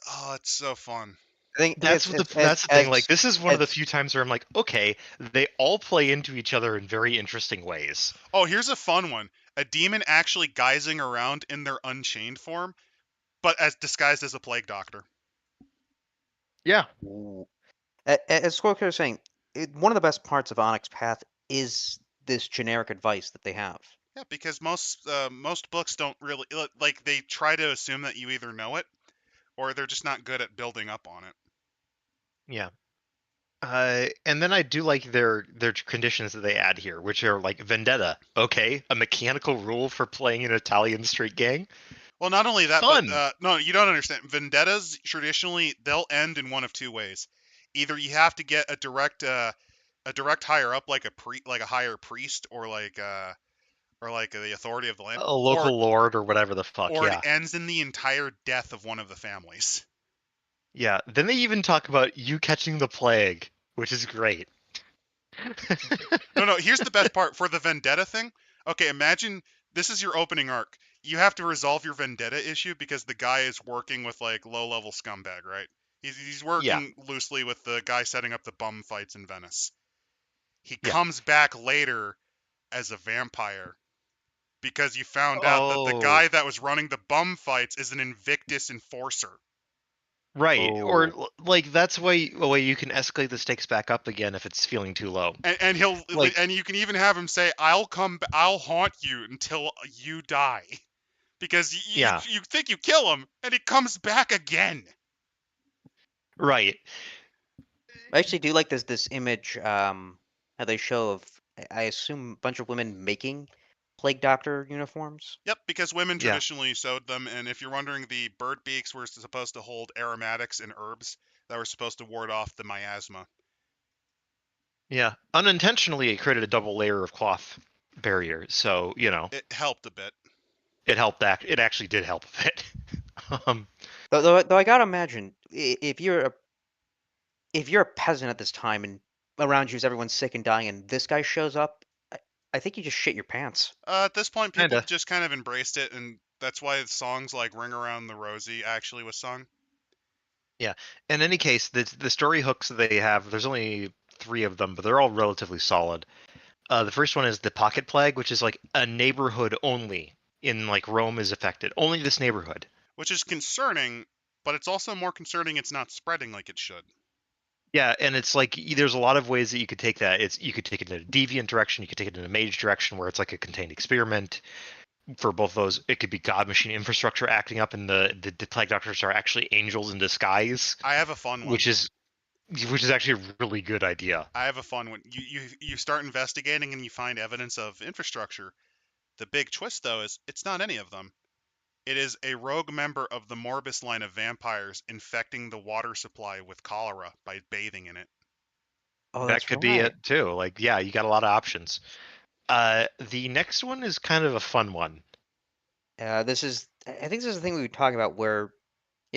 Oh, it's so fun. I think That's what that's the thing. Like, this is one of the few times where I'm like, okay, they all play into each other in very interesting ways. Oh, here's a fun one. A demon actually guising around in their Unchained form, but as disguised as a plague doctor. Yeah, Ooh. As Squawker was saying, one of the best parts of Onyx Path is this generic advice that they have. Yeah, because most books don't really like they try to assume that you either know it or they're just not good at building up on it. yeah. And then I do like their conditions that they add here, which are like vendetta. Okay, a mechanical rule for playing an Italian street gang. Well, not only that, but Fun. no, you don't understand. Vendettas traditionally they'll end in one of two ways. Either you have to get a direct higher up like like a higher priest or like the authority of the land, A local lord or whatever the fuck. or it Yeah, ends in the entire death of one of the families. yeah. Then they even talk about you catching the plague, which is great. No, here's the best part for the vendetta thing. Okay, imagine this is your opening arc. You have to resolve your vendetta issue because the guy is working with like low-level scumbag, right? He's Yeah, working loosely with the guy setting up the bum fights in Venice. He yeah. comes back later as a vampire because you found out that the Oh, guy that was running the bum fights is an Invictus enforcer. right. Or Oh, like that's a way you can escalate the stakes back up again if it's feeling too low. And Like, and you can even have him say, I'll haunt you until you die." because Yeah. you think you kill him, and he comes back again. Right. I actually do like this image how they show of I assume a bunch of women making plague doctor uniforms. Yep, because women Yeah. traditionally sewed them, and if you're wondering, the bird beaks were supposed to hold aromatics and herbs that were supposed to ward off the miasma. Yeah. Unintentionally, it created a double layer of cloth barrier. So, It helped a bit. it helped it actually did help a bit. um, Though I gotta imagine if you're a peasant at this time and around you is everyone sick and dying, and this guy shows up, I think you just shit your pants. At this point, people Kinda. just kind of embraced it, and that's why songs like "Ring Around the Rosie" actually was sung. Yeah. In any case, the story hooks that they have, there's only 3 of them, but they're all relatively solid. The first one is the Pocket Plague, which is like a neighborhood only in like Rome is affected. Only this neighborhood. Which is concerning, but it's also more concerning it's not spreading like it should. Yeah, and it's like there's a lot of ways that you could take that. You could take it in a deviant direction, you could take it in a mage direction where it's like a contained experiment. For both those, it could be God machine infrastructure acting up, and the plague doctors are actually angels in disguise, I have a fun one. which is actually a really good idea. I have a fun one. You start investigating and you find evidence of infrastructure. The big twist, though, is it's not any of them. It is a rogue member of the Morbus line of vampires infecting the water supply with cholera by bathing in it. Oh, That that's could be right. it too. Like, yeah, you got a lot of options. The next one is kind of a fun one. I think this is the thing we were talking about where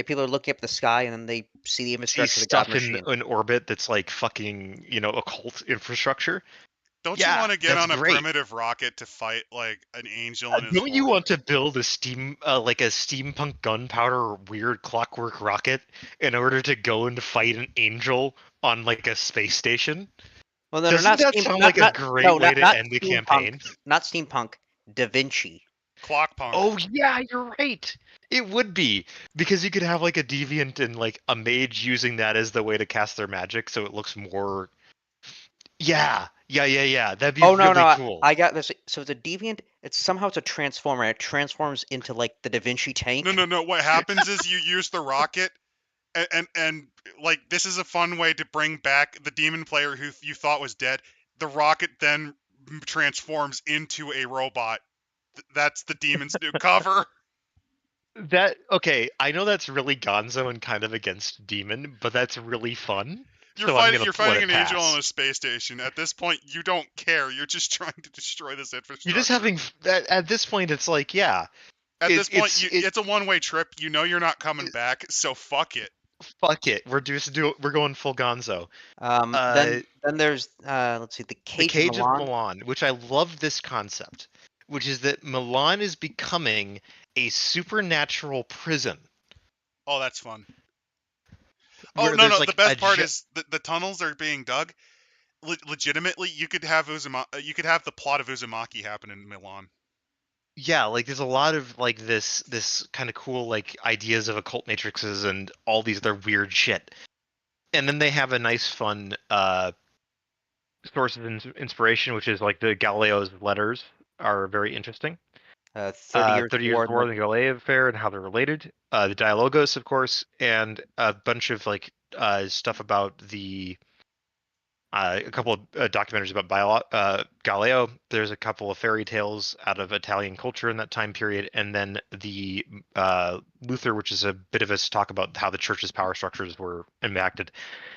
people are looking up the sky and then they see the See infrastructure of the God stuff in machine. an orbit that's like fucking, occult infrastructure. Don't you Yeah, want to get that's on a great. primitive rocket to fight like an angel and his Don't you horde? want to build a like a steampunk gunpowder weird clockwork rocket in order to go and fight an angel on like a space station? Well, no, Doesn't not that steam, sound like a great no, way to not end the steampunk, campaign? not steampunk. Da Vinci. Clockpunk. Oh yeah, you're right. It would be because you could have like a deviant and like a mage using that as the way to cast their magic, so it looks more. Yeah. That'd be Oh no, really no, cool. I got this. So it's a deviant. It's a transformer. It transforms into like the Da Vinci tank. No. What happens is you use the rocket, and like this is a fun way to bring back the demon player who you thought was dead. The rocket then transforms into a robot. That's the demon's new cover. That okay, I know that's really gonzo and kind of against demon, but that's really fun. So I'm gonna You're let fighting it an angel on pass. a space station. At this point, you don't care. You're just trying to destroy this You're just infrastructure. having at this point. It's like yeah, At this point, it. it's a one-way trip. You know you're not coming back, so fuck it. Fuck it, we're going full gonzo. Then there's let's see, the The Cage of Cage of Milan. Milan, which I love this concept, which is that Milan is becoming a supernatural prison Oh, that's fun. Oh where no, there's no. The like best part is the tunnels are being dug. Legitimately, you could have you could have the plot of Uzumaki happen in Milan. yeah, like there's a lot of like this kind of cool like ideas of occult matrices and all these other weird shit. And then they have a nice fun source of inspiration, which is like the Galileo's letters are very interesting. 30 Years 30 Years War. War, the Galileo Affair, and how they're related. The Dialogos, of course, and a bunch of like stuff about a couple of documentaries about Galileo. There's a couple of fairy tales out of Italian culture in that time period, and then the Luther, which is a bit of a talk about how the church's power structures were impacted.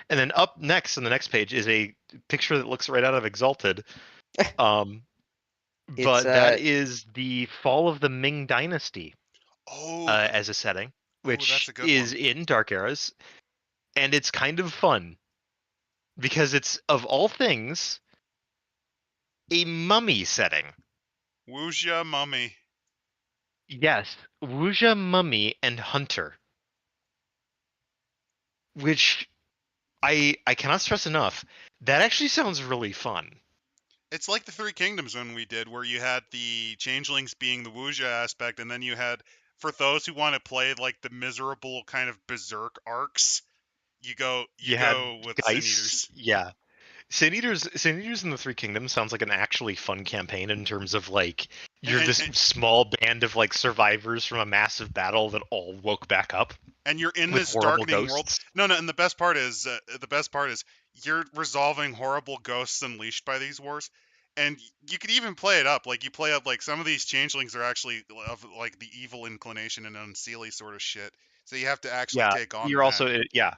And then up next on the next page is a picture that looks right out of Exalted. Um, It's but that is the fall of the Ming Dynasty Oh, as a setting, that's which a good is one. in Dark Eras, and it's kind of fun because it's of all things a mummy setting. Wuxia Mummy. Yes, Wuja Mummy and Hunter, which I cannot stress enough. That actually sounds really fun. It's like the Three Kingdoms one we did, where you had the changelings being the Wuxia aspect, and then you had, for those who want to play like the miserable kind of berserk arcs, you You had go with Sin Geist, Eaters. yeah. Sin Eaters in the Three Kingdoms sounds like an actually fun campaign in terms of like You're this small band of like survivors from a massive battle that all woke back up and you're in with this horrible darkening world. ghosts. No, and the best part is you're resolving horrible ghosts unleashed by these wars, and you could even play it up. Like you play up like some of these changelings are actually of like the evil inclination and unseelie sort of shit. So you have to actually Yeah, take on you're that. also yeah.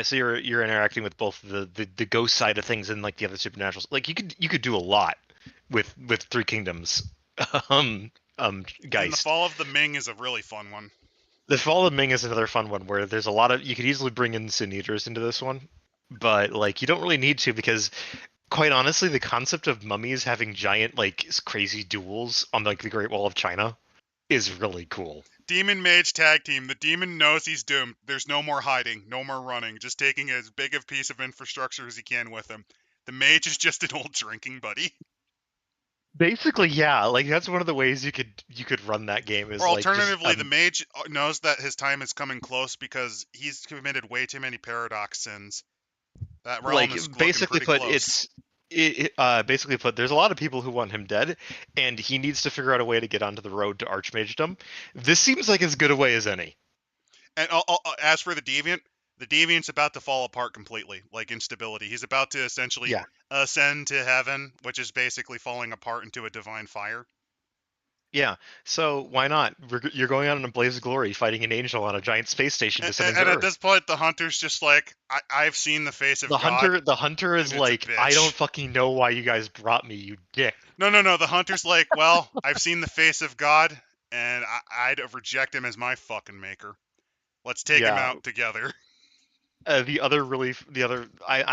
So you're interacting with both the ghost side of things and like the other supernaturals. Like you could do a lot with Three Kingdoms. um And the Geist. Fall of the Ming is a really fun one. The Fall of Ming is another fun one where there's a lot of you could easily bring in Sin Eaters into this one, but like you don't really need to because quite honestly, the concept of mummies having giant like crazy duels on like the Great Wall of China is really cool. Demon Mage tag team. The demon knows he's doomed. There's no more hiding, no more running. Just taking as big a piece of infrastructure as he can with him. The mage is just an old drinking buddy. Basically, yeah, like that's one of the ways you could run that game is Or like just alternatively, the mage knows that his time is coming close because he's committed way too many paradox sins. That realm like is looking basically pretty put close. basically put there's a lot of people who want him dead and he needs to figure out a way to get onto the road to archmagedom. This seems like as good a way as any. And as for the deviant's about to fall apart completely, like instability. He's about to essentially Yeah. ascend to heaven, which is basically falling apart into a divine fire. Yeah, so why not? You're going out in a blaze of glory, fighting an angel on a giant space station descending And to at Earth. this point, the hunter's just like, I've seen the face of God. The hunter is like, I don't fucking know why you guys brought me, you dick. No. The hunter's like, well, I've seen the face of God, and I'd reject him as my fucking maker. Let's take him out together. I'm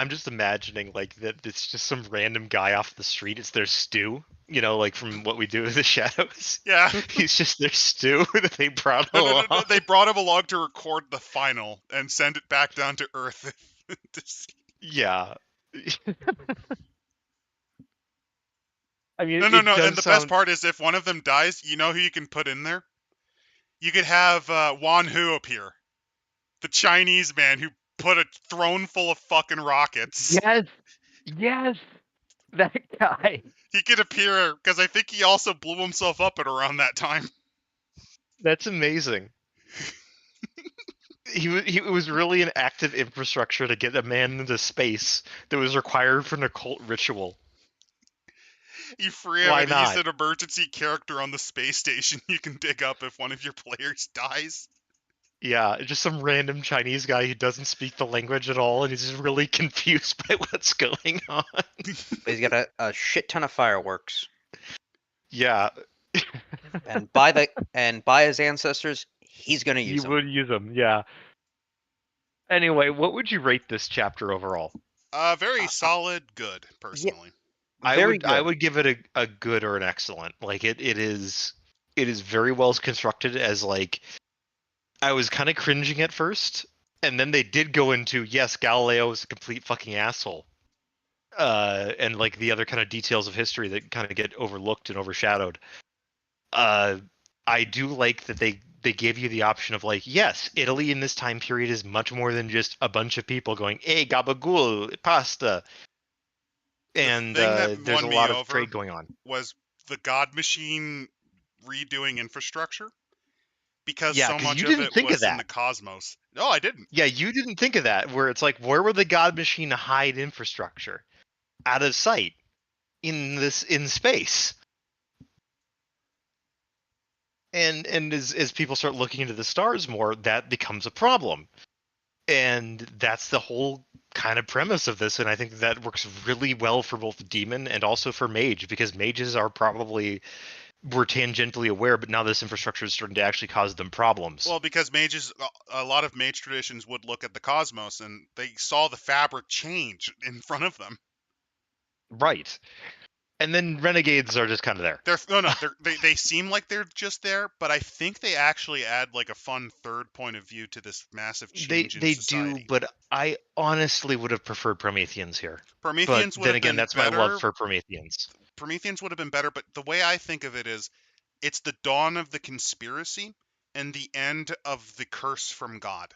just imagining like that it's just some random guy off the street. It's their stew, like from What We Do in the Shadows. Yeah. He's just their stew that they brought along. No, they brought him along to record the final and send it back down to Earth. Yeah. I mean, No. And the best part is if one of them dies, you know who you can put in there? You could have Wan Hu appear. The Chinese man who put a throne full of fucking rockets. Yes, that guy. He could appear because I think he also blew himself up at around that time. That's amazing. He was really an active infrastructure to get a man into space that was required for an occult ritual. You free him, and he's an emergency character on the space station you can dig up if one of your players dies. Yeah, just some random Chinese guy who doesn't speak the language at all, and he's just really confused by what's going on. He's got a shit ton of fireworks. Yeah. and by his ancestors, he's gonna use them. He would use them, yeah. Anyway, what would you rate this chapter overall? Very solid, good, personally. Yeah, I would give it a good or an excellent. Like it is very well constructed as like I was kind of cringing at first, and then they did go into yes, Galileo is a complete fucking asshole. And like the other kind of details of history that kind of get overlooked and overshadowed. I do like that they gave you the option of like, yes, Italy in this time period is much more than just a bunch of people going, hey, gabagool, pasta. And there's a lot of trade going on. Was the God Machine redoing infrastructure? Because yeah, so much you of didn't it think was of that. in the cosmos. No, I didn't. Yeah, you didn't think of that, where it's like, where would the God Machine hide infrastructure? Out of sight. In space. And as people start looking into the stars more, that becomes a problem. And that's the whole kind of premise of this, and I think that works really well for both Demon and also for Mage, because mages are probably were tangentially aware, but now this infrastructure is starting to actually cause them problems. Well, because a lot of mage traditions would look at the cosmos and they saw the fabric change in front of them. Right. And then renegades are just kind of there. They seem like they're just there, but I think they actually add like a fun third point of view to this massive change in society. They do, but I honestly would have preferred Prometheans here. Prometheans would have been that's better. my love for Prometheans. Prometheans would have been better, but the way I think of it is, it's the dawn of the conspiracy and the end of the curse from God.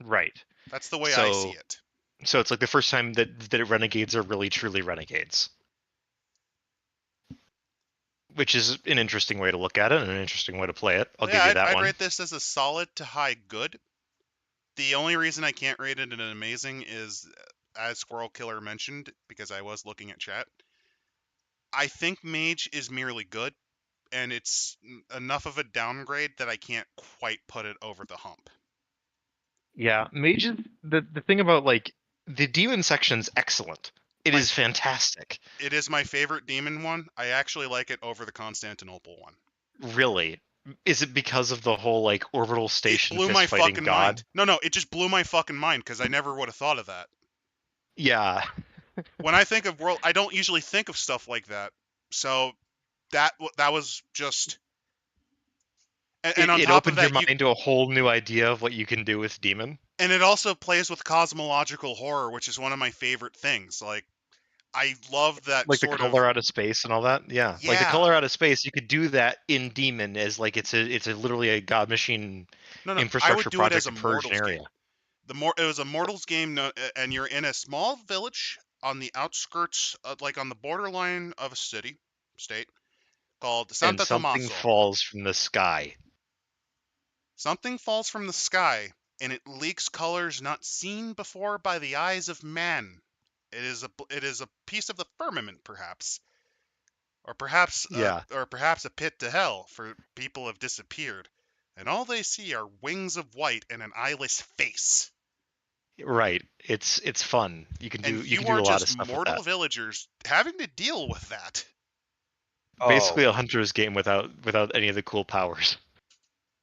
Right. That's the way I see it. So it's like the first time that renegades are really truly renegades. which is an interesting way to look at it and an interesting way to play it. I'll Yeah, give you that I'd one. rate this as a solid to high good. The only reason I can't rate it an amazing is, as Squirrel Killer mentioned, because I was looking at chat, I think Mage is merely good, and it's enough of a downgrade that I can't quite put it over the hump. Yeah, Mages. The thing about like the demon section's excellent. It My- is fantastic. It is my favorite demon one. I actually like it over the Constantinople one. Really. Is it because of the whole like orbital It station blew fist my fighting fucking god? mind. No, it just blew my fucking mind because I never would have thought of that. Yeah. When I think of world, I don't usually think of stuff like that. So that was just, and on It top of opened your that, you mind to a whole new idea of what you can do with demon. and it also plays with cosmological horror, which is one of my favorite things. Like I love that Like the sort of, color out of space and all that. Yeah. Like the yeah. color out of space, you could do that in demon as like it's a literally a god machine No, I would infrastructure do it as project a to purge an Mortals area. game. It was a Mortals game, and you're in a small village on the outskirts, like on the borderline of a state called And Santa something Tommaso. falls from the sky. Something falls from the sky, and it leaks colors not seen before by the eyes of man. It is a piece of the firmament, perhaps, Yeah. or perhaps a pit to hell, for people have disappeared, and all they see are wings of white and an eyeless face. Right. It's fun. And You can you do are a lot just of stuff with that. mortal villagers having to deal with that. Basically Oh, a hunter's game without any of the cool powers.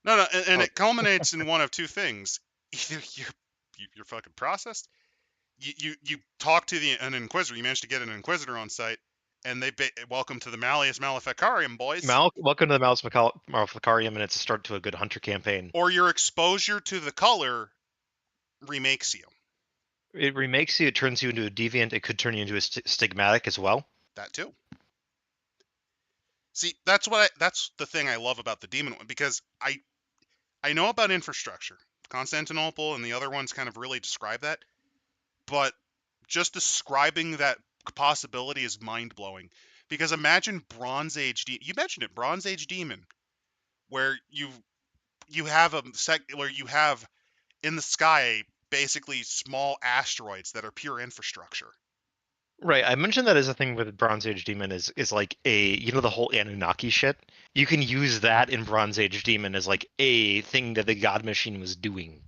No, and oh, it culminates in one of two things: either you're fucking processed, you talk to an inquisitor, you manage to get an inquisitor on site, and welcome to the Malleus Maleficarium, boys. Welcome to the Maleficarium, and it's a start to a good hunter campaign. Or your exposure to the color remakes you. It remakes you. It turns you into a deviant. It could turn you into a stigmatic as well. That too. See, that's the thing I love about the demon one, because I know about infrastructure. Constantinople and the other ones kind of really describe that, but just describing that possibility is mind-blowing. Because imagine Bronze Age you mentioned it, Bronze Age demon, where you have where you have in the sky basically small asteroids that are pure infrastructure. Right. I mentioned that as a thing with Bronze Age Demon is like the whole Anunnaki shit. You can use that in Bronze Age Demon as like a thing that the God Machine was doing.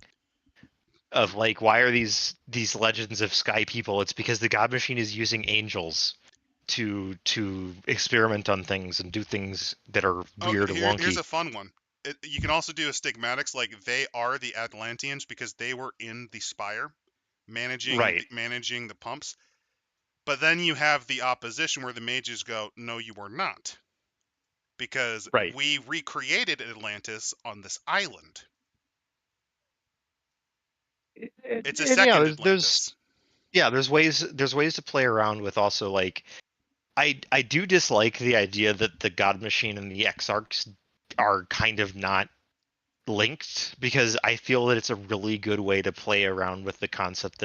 Of like, why are these legends of sky people? It's because the God Machine is using angels to experiment on things and do things that are Oh, weird and here's wonky. a fun one. You can also do a stigmatics, like they are the Atlanteans because they were in the spire Right. managing the pumps. But then you have the opposition where the mages go, no, you were not. Because Right. we recreated Atlantis on this island. It's a And yeah, second there's Atlantis. yeah, there's ways to play around with also like I do dislike the idea that the God Machine and the Exarchs are kind of not linked because I feel that it's a really good way to play around with the concept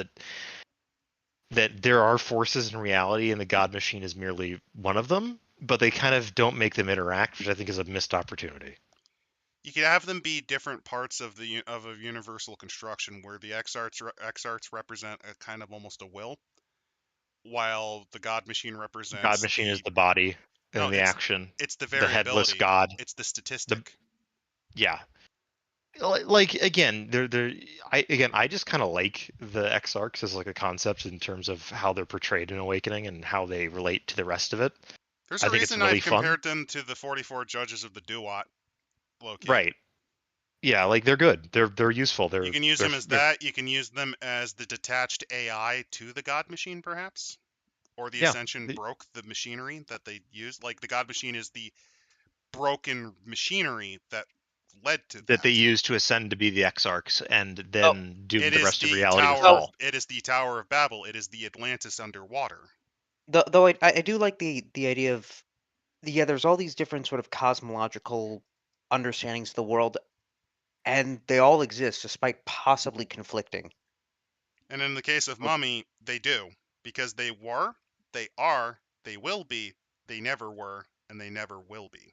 that there are forces in reality and the God Machine is merely one of them, but they kind of don't make them interact, which I think is a missed opportunity. You could have them be different parts of a universal construction, where the Exarchs represent a kind of almost a will, while the God Machine God represents Machine is the body no, and the action, it's the the headless variability, God. it's the The statistic. yeah, like again, I just kind of like the Exarchs as like a concept in terms of how they're portrayed in Awakening and how they relate to the rest of it. There's I a think it's reason really I've fun. compared them to the 44 judges of the Duat, low-key. Right. Yeah, like they're good. They're useful. You can use them as that. You can use them as the detached AI to the God Machine, perhaps. Or the yeah. Ascension broke the machinery that they used. Like, the God Machine is the broken machinery that led to That they that. use to ascend to be the Exarchs and oh, then doom It the is rest of the reality to oh. fall. It is the Tower of Babel. It is the Atlantis underwater. Though I do like the idea of there's all these different sort of cosmological understandings of the world, and they all exist despite possibly conflicting. And in the case of Well, Mummy, they do. Because they were, they are, they will be, they never were, and they never will be.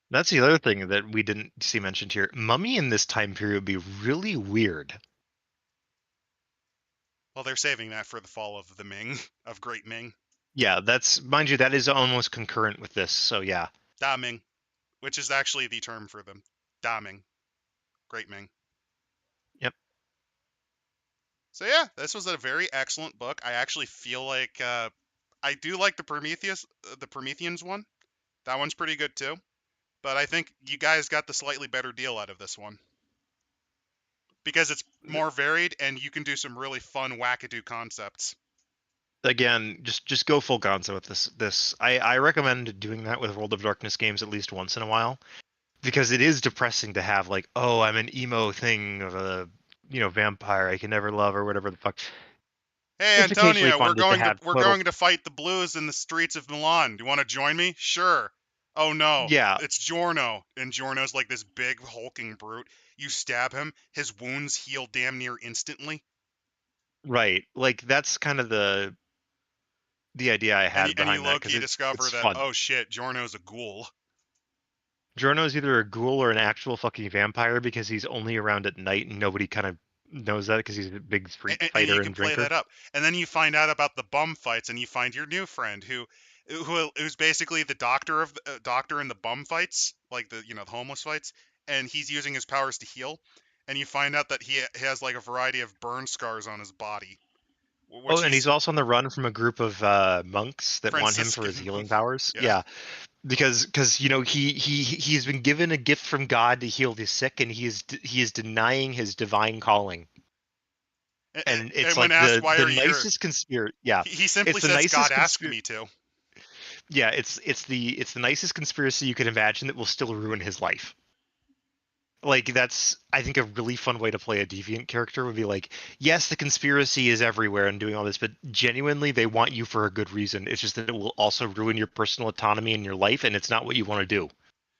That's the other thing that we didn't see mentioned here. Mummy in this time period would be really weird. Well, they're saving that for the fall of the Ming, of Great Ming. Yeah, that's, mind you, that is almost concurrent with this. So yeah, Da Ming, which is actually the term for them. Da Ming. Great Ming. Yep. So yeah, this was a very excellent book. I actually feel like I do like the Prometheans one. That one's pretty good too. But I think you guys got the slightly better deal out of this one. Because it's more varied and you can do some really fun wackadoo concepts. Again, just go full gonzo with this. I recommend doing that with World of Darkness games at least once in a while, because it is depressing to have like, oh, I'm an emo thing of a vampire I can never love or whatever the fuck. Hey It's occasionally Antonio, fun just to have we're total. going to fight the blues in the streets of Milan. Do you want to join me? Sure. Oh no, Yeah, it's Giorno. And Giorno's like this big hulking brute. You stab him, his wounds heal damn near instantly. right. Like that's kind of the idea I And had and you behind that, low because key discover it's that, fun. oh shit, Giorno's a ghoul. Giorno's either a ghoul or an actual fucking vampire, because he's only around at night and nobody kind of knows that because he's a big street And you fighter can and play drinker. that up. And then you find out about the bum fights, and you find your new friend who's basically the doctor of the doctor in the bum fights, like the the homeless fights, and he's using his powers to heal. And you find out that he has like a variety of burn scars on his body, Oh, which and he's he's also on the run from a group of monks that want him for his Franciscan healing monk. powers. Yeah, Yeah, because he's been given a gift from God to heal the sick, and he is denying his divine calling. And it's and when like asked why the are you here, nicest conspiracy. Yeah, he simply it's the says God nicest asked conspiracy. me to. Yeah, it's the nicest conspiracy you can imagine that will still ruin his life. Like that's, I think, a really fun way to play a deviant character would be like, yes, the conspiracy is everywhere and doing all this, but genuinely they want you for a good reason. It's just that it will also ruin your personal autonomy in your life, and it's not what you want to do.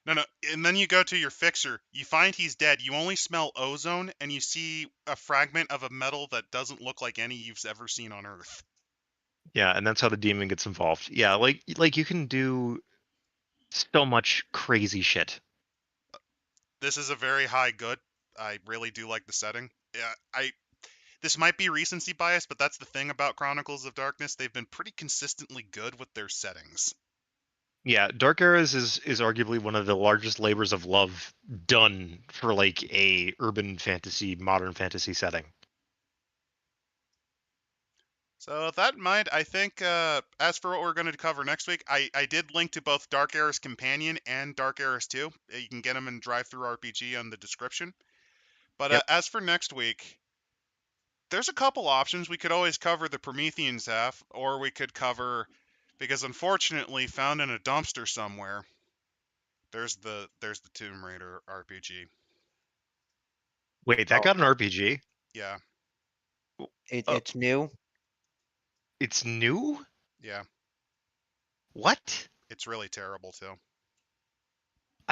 No, and then you go to your fixer. You find he's dead. You only smell ozone, and you see a fragment of a metal that doesn't look like any you've ever seen on Earth. Yeah, and that's how the demon gets involved. Yeah, like you can do so much crazy shit. This is a very high good. I really do like the setting. Yeah, this might be recency bias, but that's the thing about Chronicles of Darkness. They've been pretty consistently good with their settings. Yeah, Dark Eras is arguably one of the largest labors of love done for like a urban fantasy, modern fantasy setting. So with that in mind, I think as for what we're going to cover next week, I did link to both Dark Eras Companion and Dark Eras 2. You can get them in Drive-Thru RPG on the description. But Yep. as for next week, there's a couple options. We could always cover the Prometheans half, or we could cover, because unfortunately, found in a dumpster somewhere, there's the Tomb Raider RPG. Wait, that Oh, got an RPG? Yeah, Oh, it's new. it's new? yeah, What? it's really terrible too.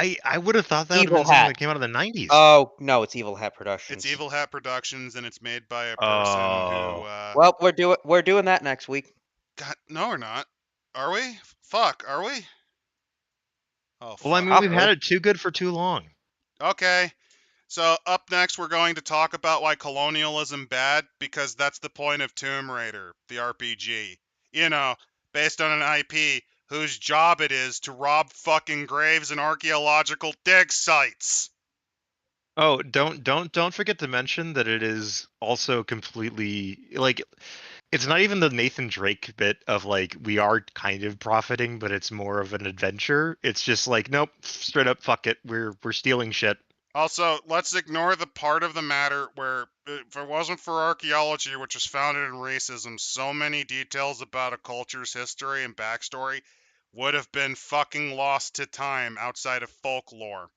I would have thought that would have Evil been something Hat. that came out of the 90s. Oh no, it's Evil Hat It's Productions. Evil Hat Productions, and it's made by a person who, Oh. Well, we're doing that next week. God, no, we're not. Are we? Fuck, are we? Oh Well, I fuck. mean, we've Probably. had it too good for too long. Okay. So up next, we're going to talk about why colonialism bad, because that's the point of Tomb Raider, the RPG. You know, based on an IP whose job it is to rob fucking graves and archaeological dig sites. Oh, don't forget to mention that it is also completely like, it's not even the Nathan Drake bit of like we are kind of profiting, but it's more of an adventure. It's just like, nope, straight up fuck it. We're stealing shit. Also, let's ignore the part of the matter where, if it wasn't for archaeology, which is founded in racism, so many details about a culture's history and backstory would have been fucking lost to time outside of folklore.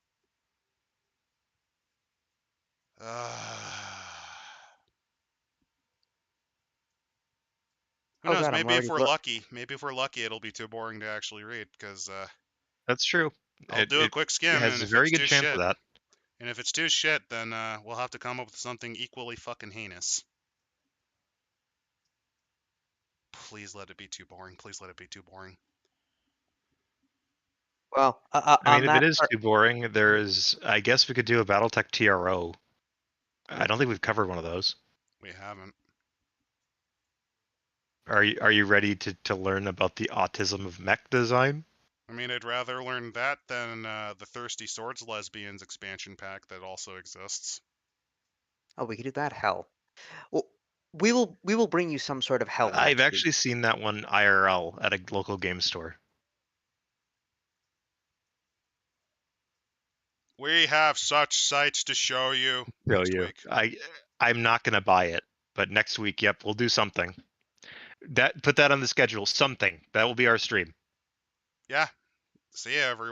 Who Oh knows? god, I'm Maybe if already we're lucky, it'll be too boring to actually read, because That's true. I'll do a It quick skim, has and a if very it's good too chance of shit, that. then we'll have to come up with something equally fucking heinous. please let it be too boring. Please let it be too boring. Well, I on mean, if that it is part, too boring, I guess we could do a BattleTech TRO. I don't think we've covered one of those. We haven't. Are you ready to learn about the autism of mech design? I mean, I'd rather learn that than the Thirsty Swords Lesbians expansion pack that also exists. oh, we could do that. Hell, well, we will bring you some sort of hell I've next actually week. seen that one IRL at a local game store. We have such sights to show you Show next you. week. I'm not gonna buy it, but next week, yep, we'll do something. Put that on the schedule. Something that will be our stream. Yeah. See ya, everyone.